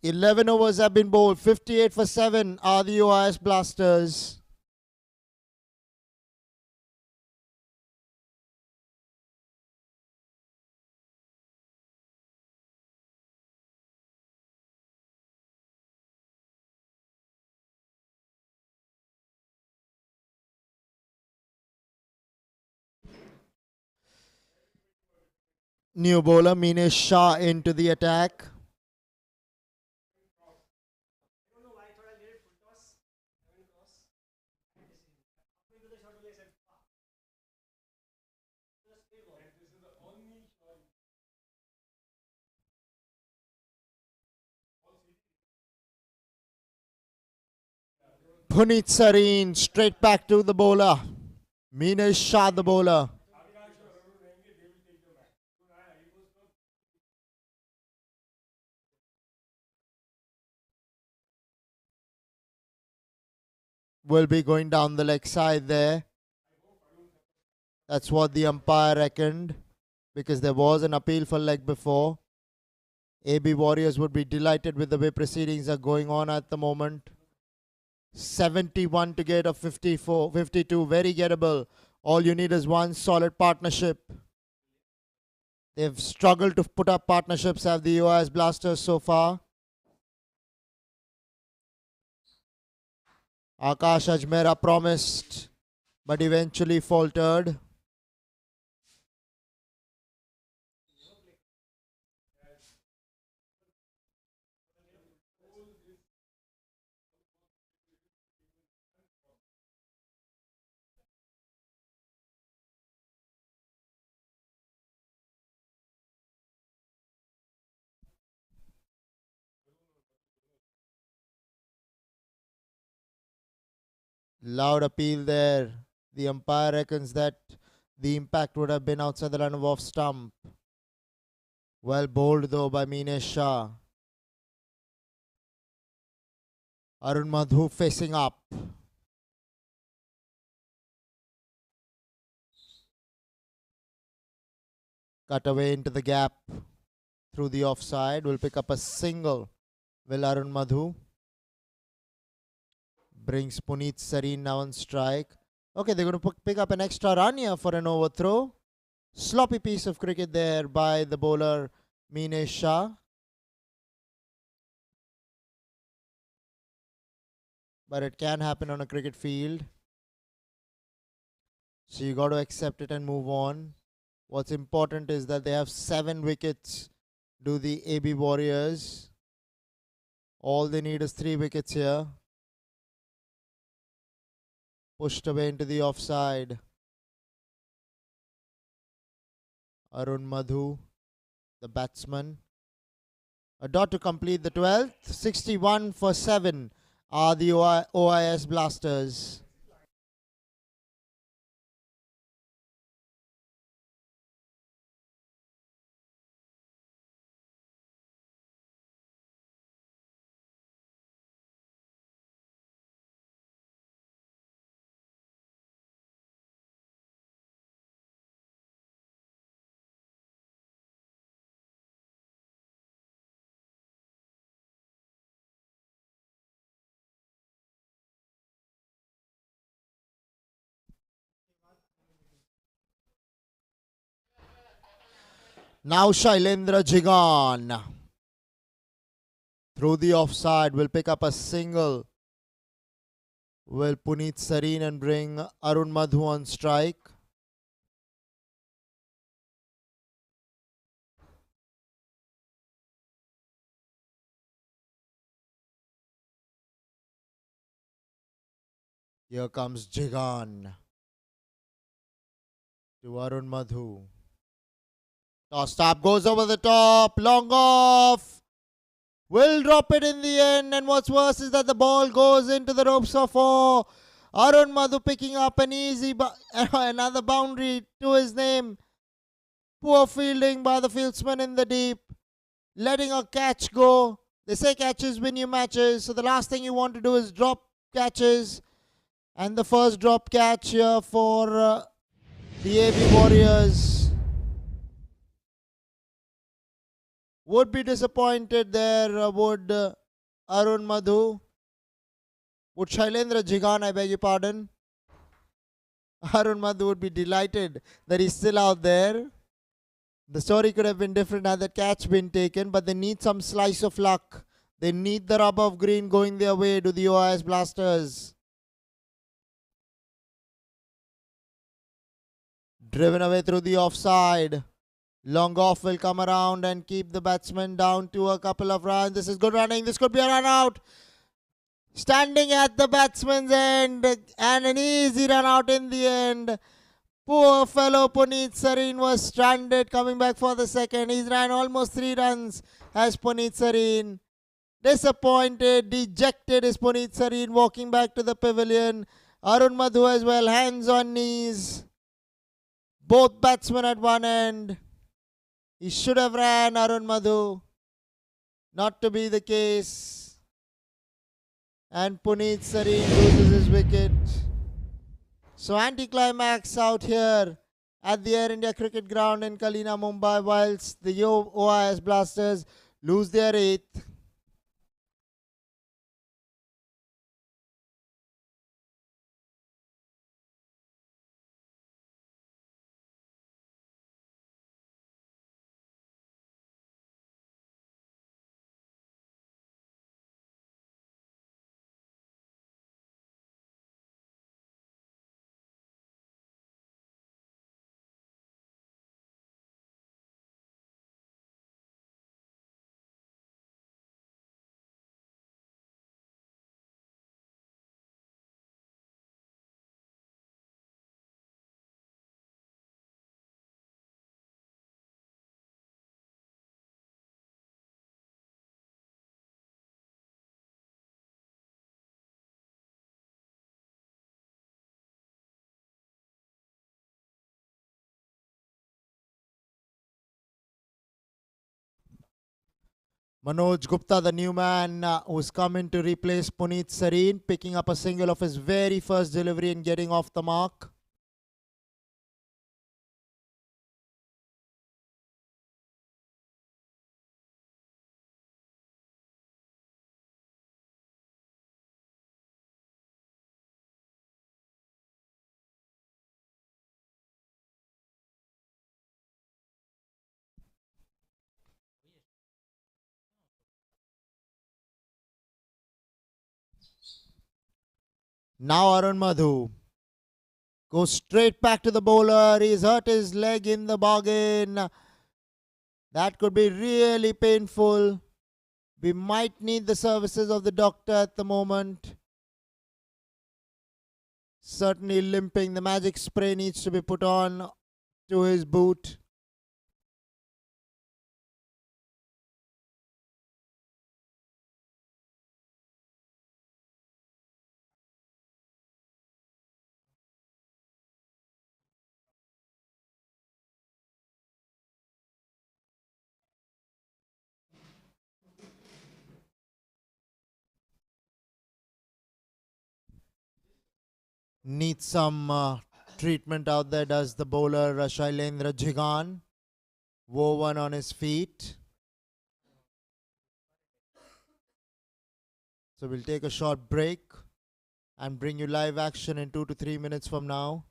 "11 overs have been bowled. 58 for 7 are the US Blasters. New bowler Minesh Shah into the attack. Puneet Sareen straight back to the bowler. Minesh Shah the bowler. will be going down the leg side there. That's what the umpire reckoned, because there was an appeal for leg before. AB Warriors would be delighted with the way proceedings are going on at the moment. 71 to get a 54, 52, very gettable. All you need is one solid partnership. They've struggled to put up partnerships, have the OIS Blasters so far. Akash Ajmera promised, but eventually faltered. Loud appeal there. The umpire reckons that the impact would have been outside the line of off stump. Well bowled though by Minesh Shah. Arun Madhu facing up. Cut away into the gap through the offside. Will pick up a single. Will Arun Madhu. Brings Puneet Sareen now on strike. Okay, they're going to pick up an extra run here for an overthrow. Sloppy piece of cricket there by the bowler Minesh Shah. But it can happen on a cricket field. So you got to accept it and move on. What's important is that they have 7 wickets, do the AB Warriors. All they need is 3 wickets here. Pushed away into the offside. Arun Madhu, the batsman. A dot to complete the 12th. 61 for 7 are the OIS Blasters. Now Shailendra Jigan through the offside will pick up a single. Will Puneet Sareen and bring Arun Madhu on strike. Here comes Jigan to Arun Madhu. Tossed up, goes over the top, long off. Will drop it in the end, and what's worse is that the ball goes into the ropes of 4. Arun Madhu picking up an easy another boundary to his name. Poor fielding by the fieldsman in the deep. Letting a catch go. They say catches win you matches, so the last thing you want to do is drop catches. And the first drop catch here for the AB Warriors. Would be disappointed there, would Arun Madhu. Would Shailendra Jigan, I beg your pardon. Arun Madhu would be delighted that he's still out there. The story could have been different had that catch been taken, but they need some slice of luck. They need the rub of green going their way to the OIS Blasters. Driven away through the offside. Long off will come around and keep the batsman down to a couple of runs. This is good running. This could be a run out. Standing at the batsman's end and an easy run out in the end. Poor fellow Puneet Sareen was stranded coming back for the second. He's ran almost 3 runs as Puneet Sareen. Disappointed, dejected is Puneet Sareen walking back to the pavilion. Arun Madhu as well, hands on knees. Both batsmen at one end. He should have ran, Arun Madhu. Not to be the case. And Puneet Sareen loses his wicket. So anticlimax out here at the Air India Cricket Ground in Kalina, Mumbai, whilst the OIS Blasters lose their eighth. Manoj Gupta, the new man who's come in to replace Puneet Sareen, picking up a single of his very first delivery and getting off the mark. Now Arun Madhu goes straight back to the bowler. He's hurt his leg in the bargain. That could be really painful. We might need the services of the doctor at the moment. Certainly limping. The magic spray needs to be put on to his boot. Needs some treatment out there, does the bowler Shailendra Jhigan. Woven on his feet. So we'll take a short break and bring you live action in 2 to 3 minutes from now.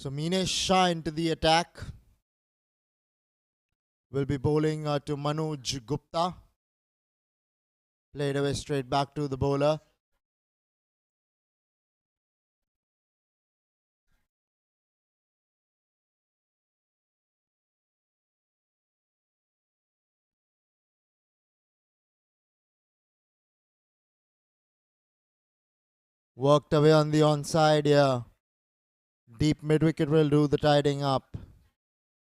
So Minesh Shah into the attack. Will be bowling to Manoj Gupta. Played away straight back to the bowler. Worked away on the onside here. Deep mid wicket will do the tidying up.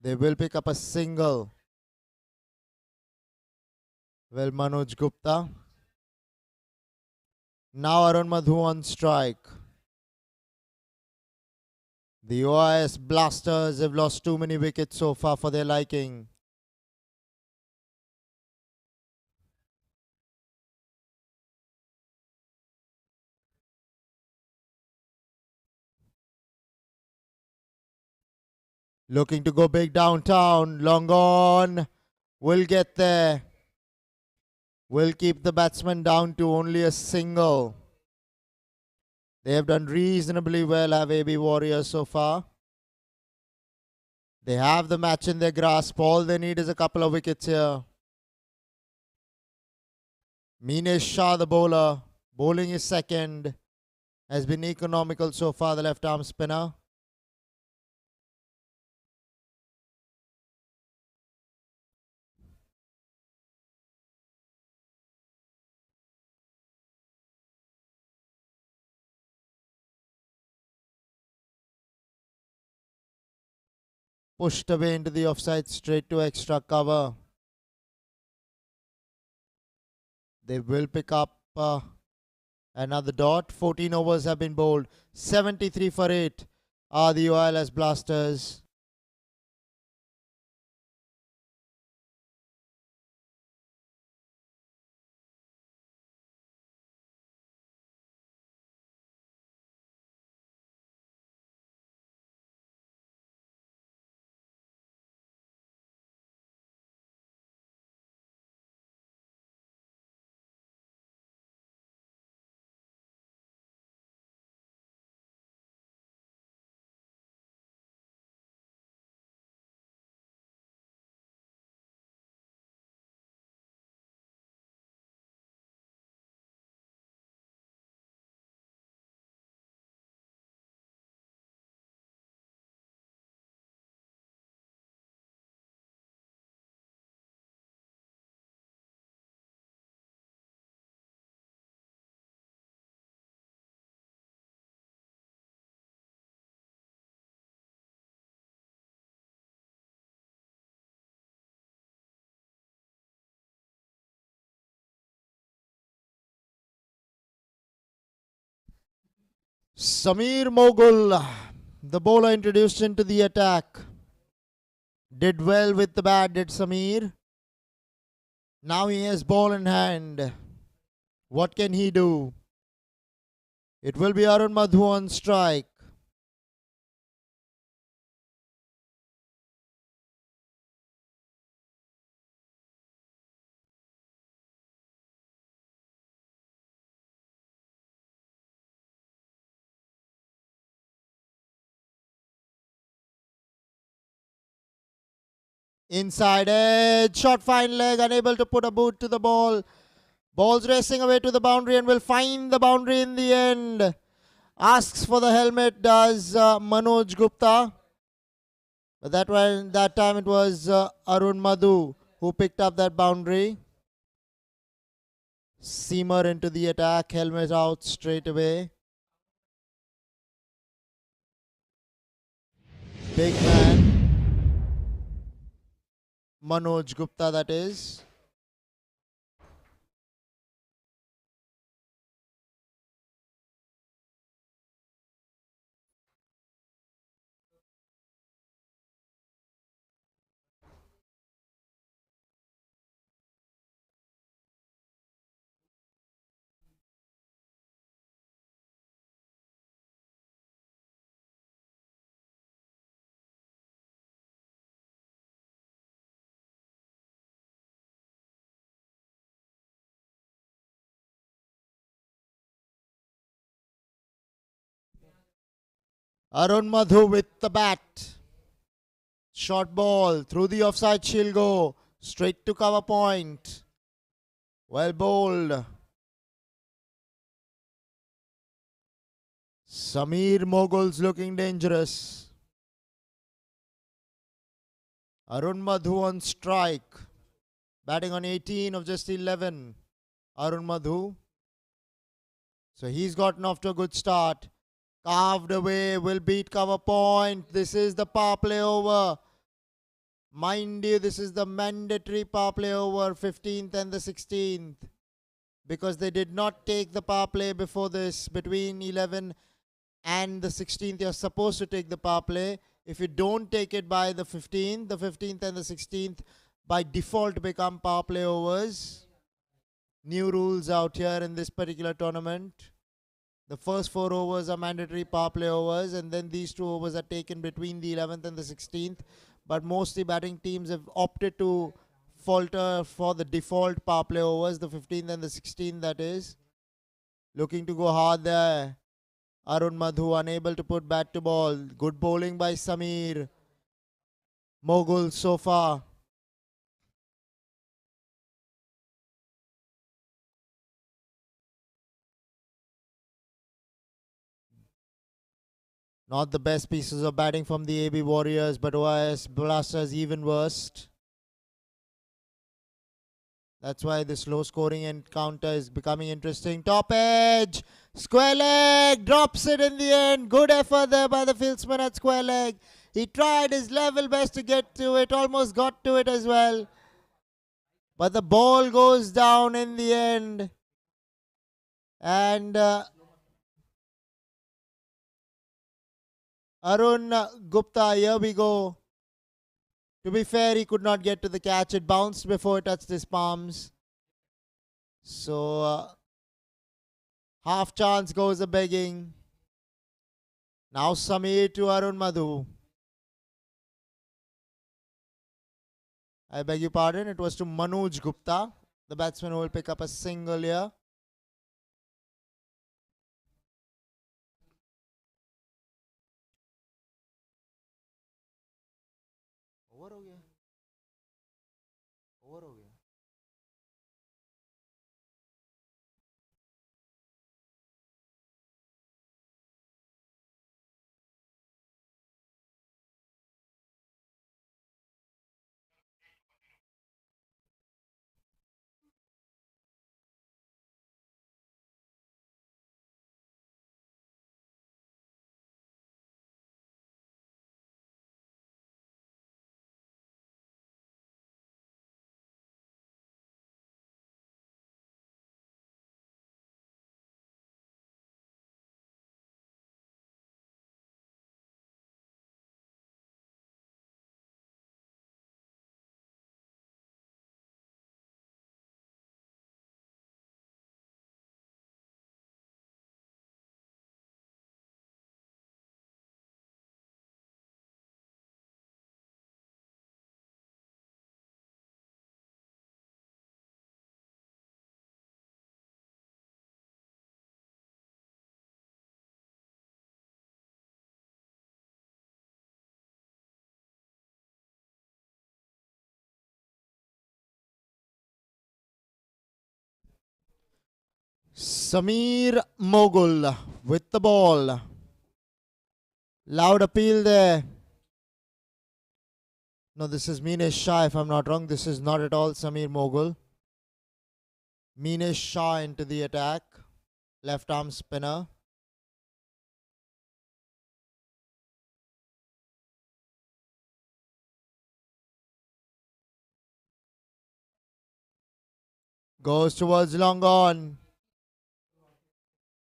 They will pick up a single. Well, Manoj Gupta. Now Arun Madhu on strike. The OIS Blasters have lost too many wickets so far for their liking. Looking to go big downtown. Long on. Will get there. Will keep the batsman down to only a single. They have done reasonably well, have AB Warriors so far. They have the match in their grasp. All they need is a couple of wickets here. Minesh Shah, the bowler, bowling his second, has been economical so far, the left arm spinner. Pushed away into the offside, straight to extra cover. They will pick up another dot. 14 overs have been bowled. 73 for 8 are the OILS Blasters. Samir Mogul, the bowler introduced into the attack. Did well with the bat, did Samir. Now he has ball in hand. What can he do? It will be Arun Madhu on strike. Inside edge, shot fine leg, unable to put a boot to the ball. Ball's racing away to the boundary and will find the boundary in the end. Asks for the helmet, does Manoj Gupta. But that time it was Arun Madhu who picked up that boundary. Seamer into the attack, helmet out straight away. Big man. Manoj Gupta, that is. Arun Madhu with the bat. Short ball through the offside, she'll go straight to cover point. Well bowled. Samir Mogul's looking dangerous. Arun Madhu on strike. Batting on 18 of just 11. Arun Madhu. So he's gotten off to a good start. Carved away, will beat cover point. This is the power play over. Mind you, this is the mandatory power play over, 15th and the 16th. Because they did not take the power play before this. Between 11 and the 16th, you're supposed to take the power play. If you don't take it by the 15th and the 16th by default become power play overs. New rules out here in this particular tournament. The first 4 overs are mandatory power play overs, and then these 2 overs are taken between the 11th and the 16th. But mostly batting teams have opted to falter for the default power play overs, the 15th and the 16th, that is. Looking to go hard there. Arun Madhu unable to put bat to ball. Good bowling by Samir Mogul so far. Not the best pieces of batting from the AB Warriors, but OIS Blasters even worst. That's why this low scoring encounter is becoming interesting. Top edge, square leg, drops it in the end. Good effort there by the fieldsman at square leg. He tried his level best to get to it, almost got to it as well. But the ball goes down in the end. And Arun Gupta, here we go. To be fair, he could not get to the catch. It bounced before it touched his palms. So, half chance goes a begging. Now Samir to Arun Madhu. I beg your pardon, it was to Manoj Gupta, the batsman who will pick up a single here. Over हो गया over हो गया Samir Mogul with the ball. Loud appeal there. No, this is Minesh Shah, if I'm not wrong. This is not at all Samir Mogul. Minesh Shah into the attack. Left arm spinner. Goes towards long on.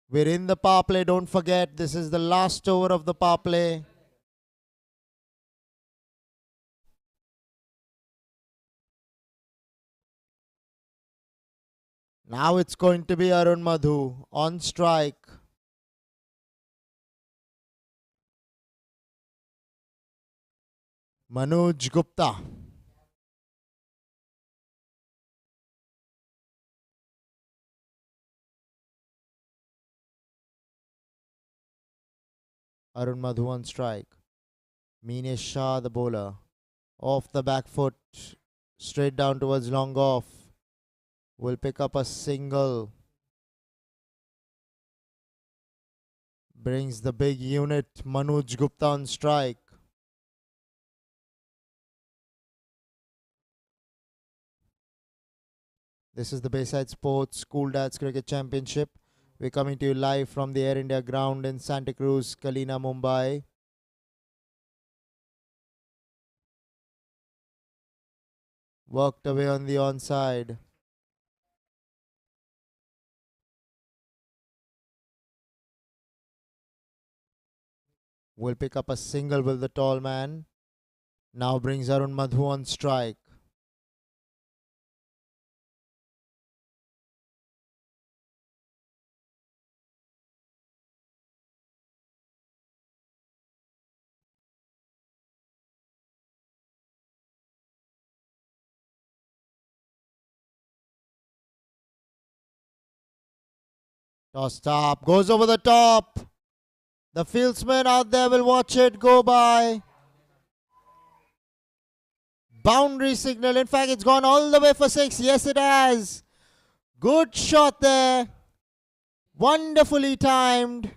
We're in the power play. Don't forget, this is the last over of the power play. Now it's going to be Arun Madhu on strike. Manoj Gupta. Arun Madhu on strike. Meenesh Shah, the bowler. Off the back foot, straight down towards long off. Will pick up a single. Brings the big unit, Manoj Gupta on strike. This is the Bayside Sports School Dads Cricket Championship. We're coming to you live from the Air India ground in Santa Cruz, KALINA, Mumbai. Worked away on the onside. Will pick up a single with the tall man. Now brings Arun Madhu on strike. Tossed up, goes over the top. The fieldsman out there will watch it go by. Boundary signal. In fact, it's gone all the way for 6. Yes, it has. Good shot there. Wonderfully timed.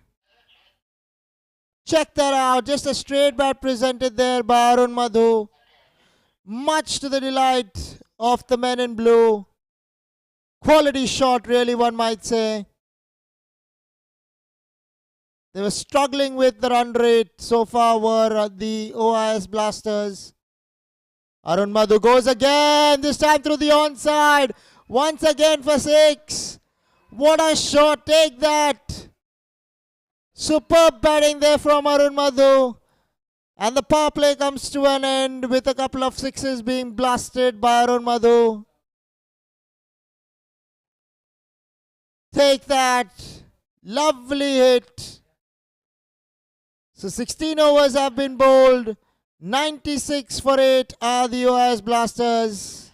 Check that out. Just a straight bat presented there by Arun Madhu. Much to the delight of the men in blue. Quality shot, really, one might say. They were struggling with the run rate. So far were the OIS Blasters. Arun Madhu goes again. This time through the onside. Once again for 6. What a shot. Take that. Superb batting there from Arun Madhu. And the power play comes to an end with a couple of 6s being blasted by Arun Madhu. Take that. Lovely hit. So 16 overs have been bowled. 96 for 8 are the OIS Blasters.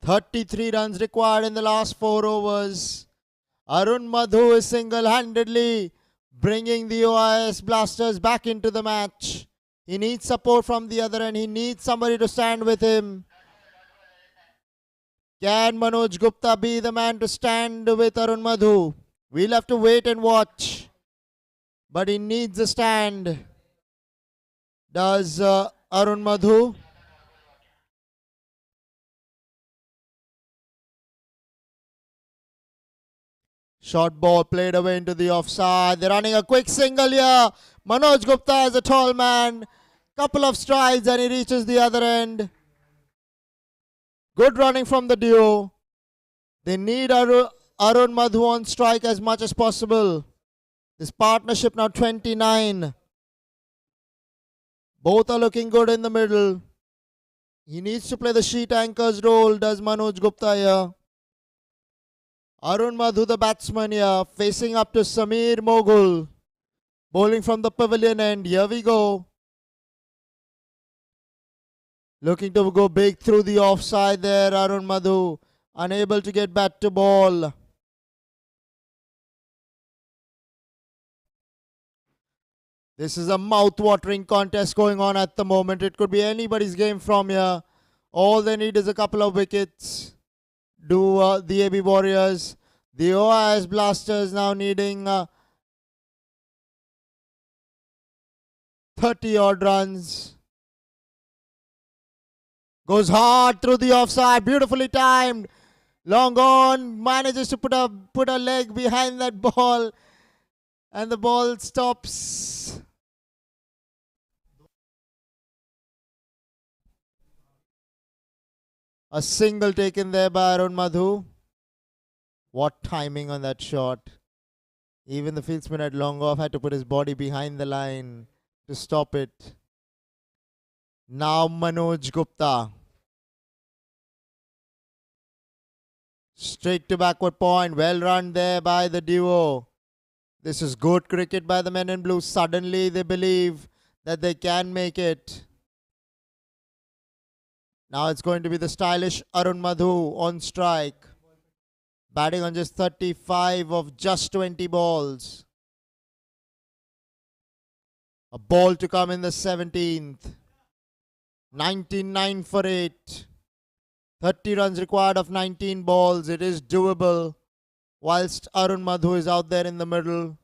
"33 runs required in the last 4 overs. Arun Madhu is single-handedly bringing the OIS Blasters back into the match. He needs support from the other end. He needs somebody to stand with him. Can Manoj Gupta be the man to stand with Arun Madhu? We'll have to wait and watch. But he needs a stand. Does Arun Madhu? Short ball played away into the offside. They're running a quick single here. Manoj Gupta is a tall man. Couple of strides and he reaches the other end. Good running from the duo. They need Arun Madhu on strike as much as possible. This partnership now 29. Both are looking good in the middle. He needs to play the sheet anchor's role, does Manoj Gupta here. Arun Madhu, the batsman here, facing up to Samir Moghul. Bowling from the pavilion end. Here we go. Looking to go big through the offside there, Arun Madhu. Unable to get bat to ball. This is a mouth-watering contest going on at the moment. It could be anybody's game from here. All they need is a couple of wickets. The AB Warriors. The OIS Blasters now needing 30-odd runs. Goes hard through the offside. Beautifully timed. Long on. Manages to put a leg behind that ball. And the ball stops. A single taken there by Arun Madhu. What timing on that shot. Even the fieldsman at long off had to put his body behind the line to stop it. Now Manoj Gupta. Straight to backward point. Well run there by the duo. This is good cricket by the men in blue. Suddenly they believe that they can make it. Now it's going to be the stylish Arun Madhu on strike. Batting on just 35 of just 20 balls. A ball to come in the 17th. 99 for 8. 30 runs required of 19 balls. It is doable. Whilst Arun Madhu is out there in the middle.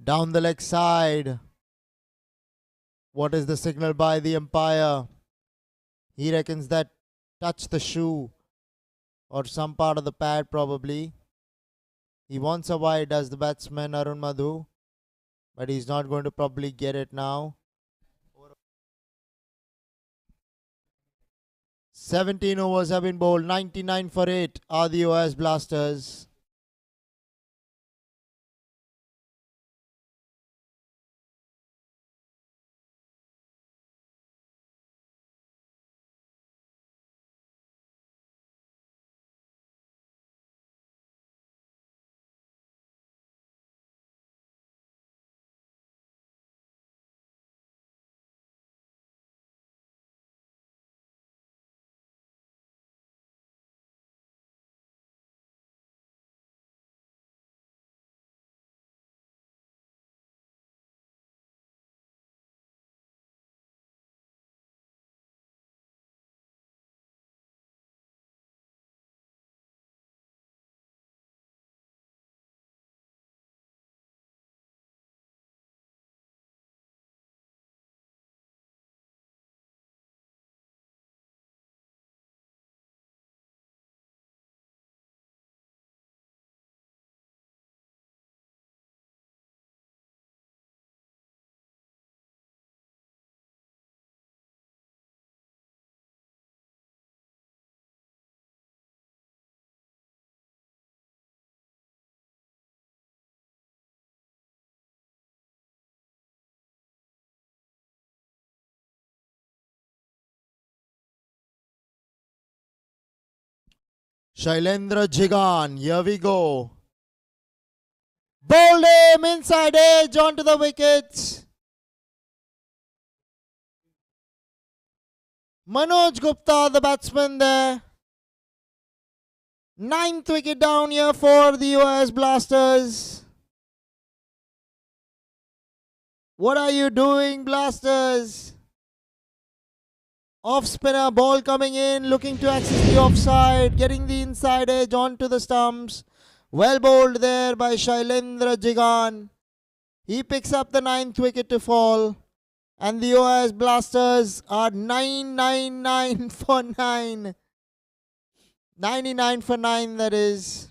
Down the leg side. What is the signal by the umpire? He reckons that touched the shoe or some part of the pad probably. He wants a wide as the batsman Arun Madhu, but he's not going to probably get it now. 17 overs have been bowled. 99 for 8 are the OIS Blasters. Shailendra Jigan, here we go. Bowled him inside edge onto the wickets. Manoj Gupta, the batsman there. 9th wicket down here for the OIS Blasters. What are you doing, Blasters? Off spinner, ball coming in, looking to access the offside, getting the inside edge onto the stumps. Well bowled there by Shailendra Jigan. He picks up the 9th wicket to fall. And the OIS Blasters are 999 for 9. 99 for 9, that is.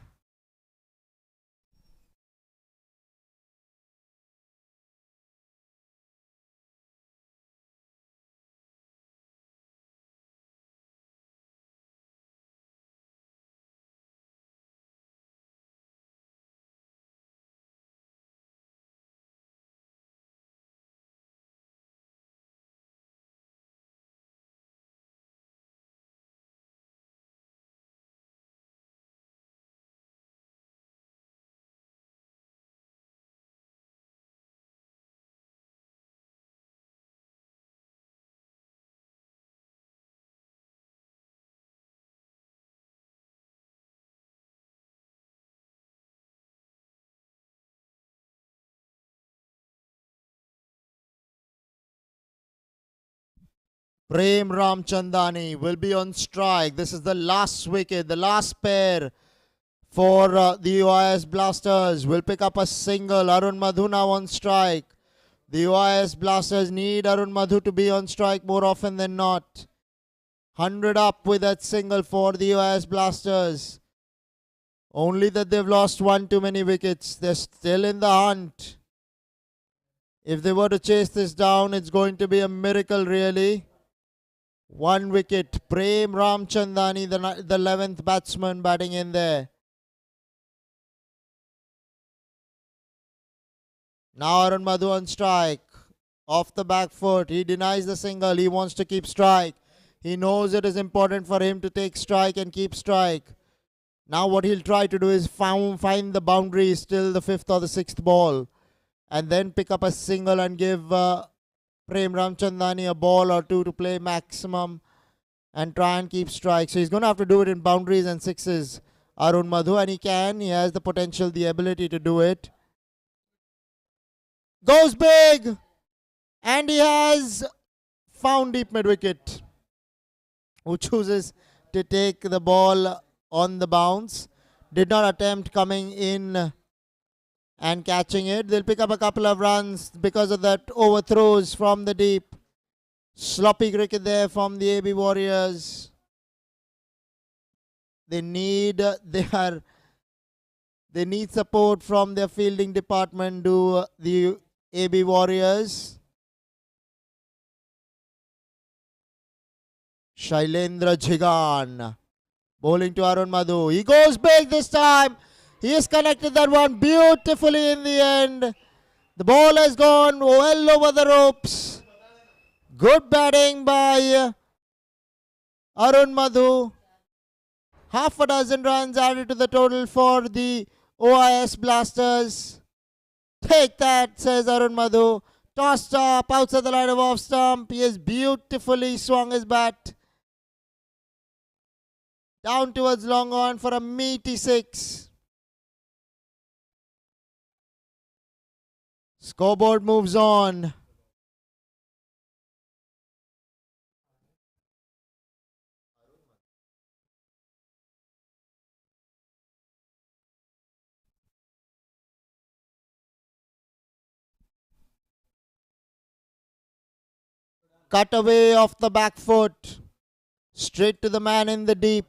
Prem Ramchandani will be on strike. This is the last wicket, the last pair for the OIS Blasters. Will pick up a single. Arun Madhu now on strike. The OIS Blasters need Arun Madhu to be on strike more often than not. 100 up with that single for the OIS Blasters. Only that they've lost one too many wickets. They're still in the hunt. If they were to chase this down, it's going to be a miracle, really. One wicket. Prem Ramchandani, the 11th batsman, batting in there. Now Arun Madhu on strike. Off the back foot. He denies the single. He wants to keep strike. He knows it is important for him to take strike and keep strike. Now what he'll try to do is find the boundaries till the 5th or the 6th ball. And then pick up a single and give Prem Ramchandani a ball or two to play maximum. And try and keep strike. So he's going to have to do it in boundaries and sixes. Arun Madhu, and he can. He has the potential, the ability to do it. Goes big. And he has found deep mid-wicket. Who chooses to take the ball on the bounce. Did not attempt coming in and catching it. They'll pick up a couple of runs because of that overthrows from the deep. Sloppy cricket there from the AB Warriors. They need support from their fielding department. Do the AB Warriors. Shailendra Jhigan bowling to Arun Madhu. He goes big this time. He has connected that one beautifully in the end. The ball has gone well over the ropes. Good batting by Arun Madhu. Half a dozen runs added to the total for the OIS Blasters. Take that, says Arun Madhu. Tossed up outside the line of off stump. He has beautifully swung his bat down towards long on for a meaty 6. Scoreboard moves on. Cut away off the back foot. Straight to the man in the deep.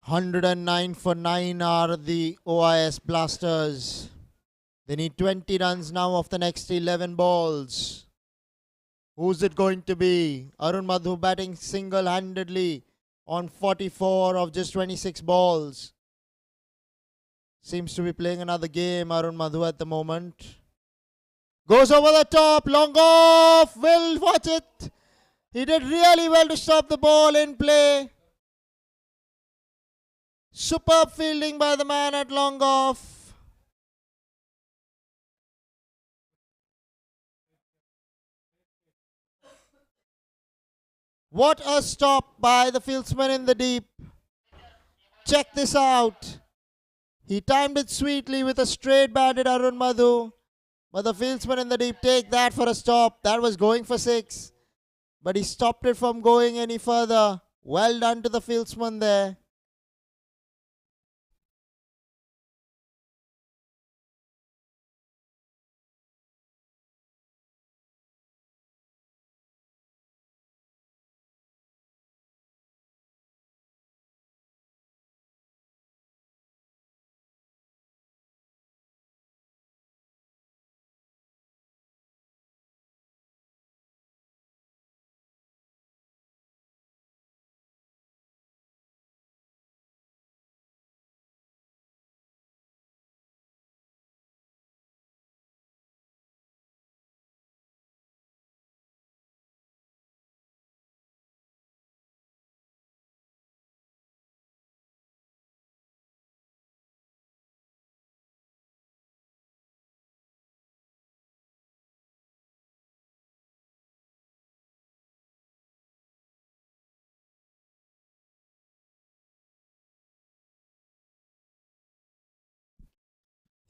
"109 for 9 are the OIS Blasters. They need 20 runs now off the next 11 balls. Who's it going to be? Arun Madhu batting single-handedly on 44 of just 26 balls. Seems to be playing another game, Arun Madhu, at the moment. Goes over the top, long off, will watch it. He did really well to stop the ball in play. Superb fielding by the man at long off. What a stop by the fieldsman in the deep. Check this out. He timed it sweetly with a straight batted Arun Madhu. But the fieldsman in the deep, take that for a stop. That was going for 6. But he stopped it from going any further. Well done to the fieldsman there.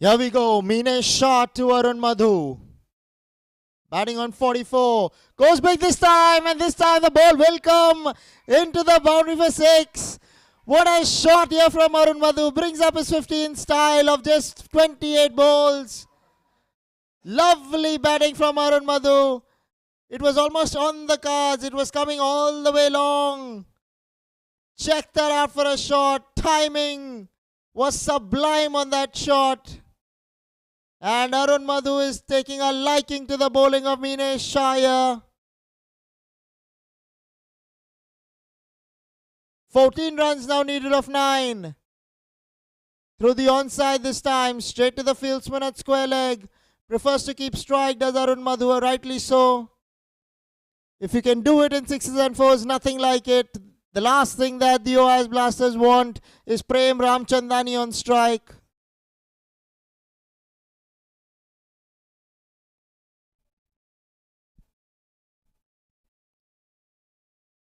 Here we go. Minesh shot to Arun Madhu. Batting on 44. Goes big this time, and this time the ball will come into the boundary for 6. What a shot here from Arun Madhu. Brings up his 15 style of just 28 balls. Lovely batting from Arun Madhu. It was almost on the cards. It was coming all the way long. Check that out for a shot. Timing was sublime on that shot. And Arun Madhu is taking a liking to the bowling of Minesh Shah. 14 runs now needed of 9. Through the onside this time, straight to the fieldsman at square leg. Prefers to keep strike, does Arun Madhu, rightly so. If you can do it in 6s and 4s, nothing like it. The last thing that the OIS Blasters want is Prem Ramchandani on strike.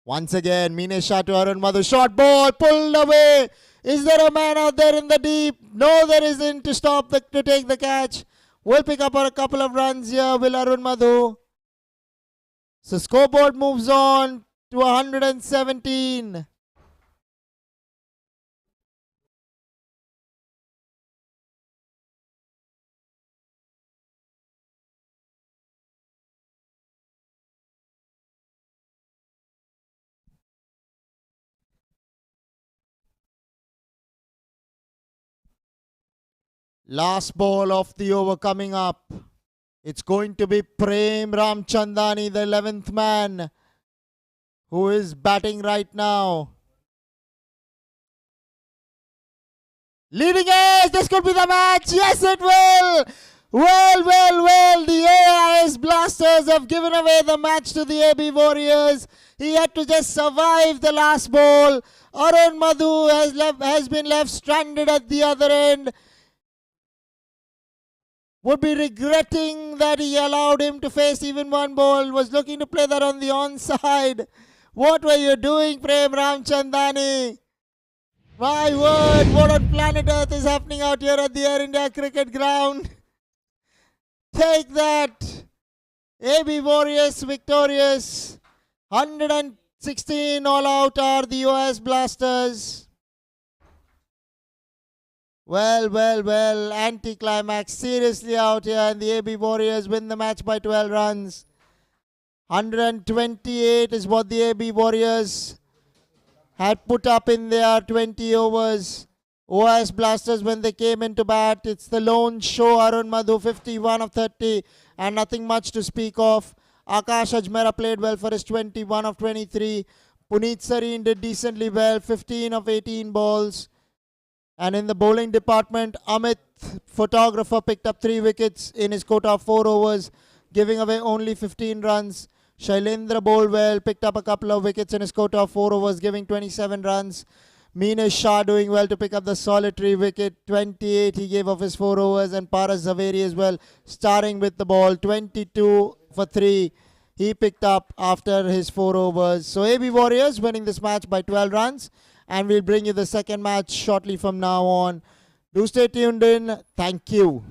Once again, Minesh Shah to Arun Madhu. Short ball, pulled away. Is there a man out there in the deep? No, there isn't to to take the catch. Will pick up a couple of runs here, will Arun Madhu. So scoreboard moves on to 117. Last ball of the over coming up. It's going to be Prem Ramchandani, the 11th man, who is batting right now. Leading edge, this could be the match. Yes, it will. Well. The AIS Blasters have given away the match to the AB Warriors. He had to just survive the last ball. Arun Madhu has been left stranded at the other end. Would be regretting that he allowed him to face even one ball. Was looking to play that on the onside. What were you doing, Prem Ramchandani? My word, what on planet Earth is happening out here at the Air India Cricket Ground? Take that. AB Warriors victorious. 116 all out are the OIS Blasters. Well, anticlimax seriously out here, and the AB Warriors win the match by 12 runs. 128 is what the AB Warriors had put up in their 20 overs. OIS Blasters, when they came into bat, it's the lone show. Arun Madhu 51 of 30 and nothing much to speak of. Akash Ajmera played well for his 21 of 23. Puneet Sareen did decently well, 15 of 18 balls. And in the bowling department, Amit, photographer, picked up 3 wickets in his quota of 4 overs, giving away only 15 runs. Shailendra bowled well, picked up a couple of wickets in his quota of 4 overs, giving 27 runs. Meenesh Shah doing well to pick up the solitary wicket, 28 he gave off his 4 overs, and Paras Zaveri as well, starting with the ball, 22 for 3 he picked up after his 4 overs. So AB Warriors winning this match by 12 runs, and we'll bring you the second match shortly from now on. Do stay tuned in. Thank you.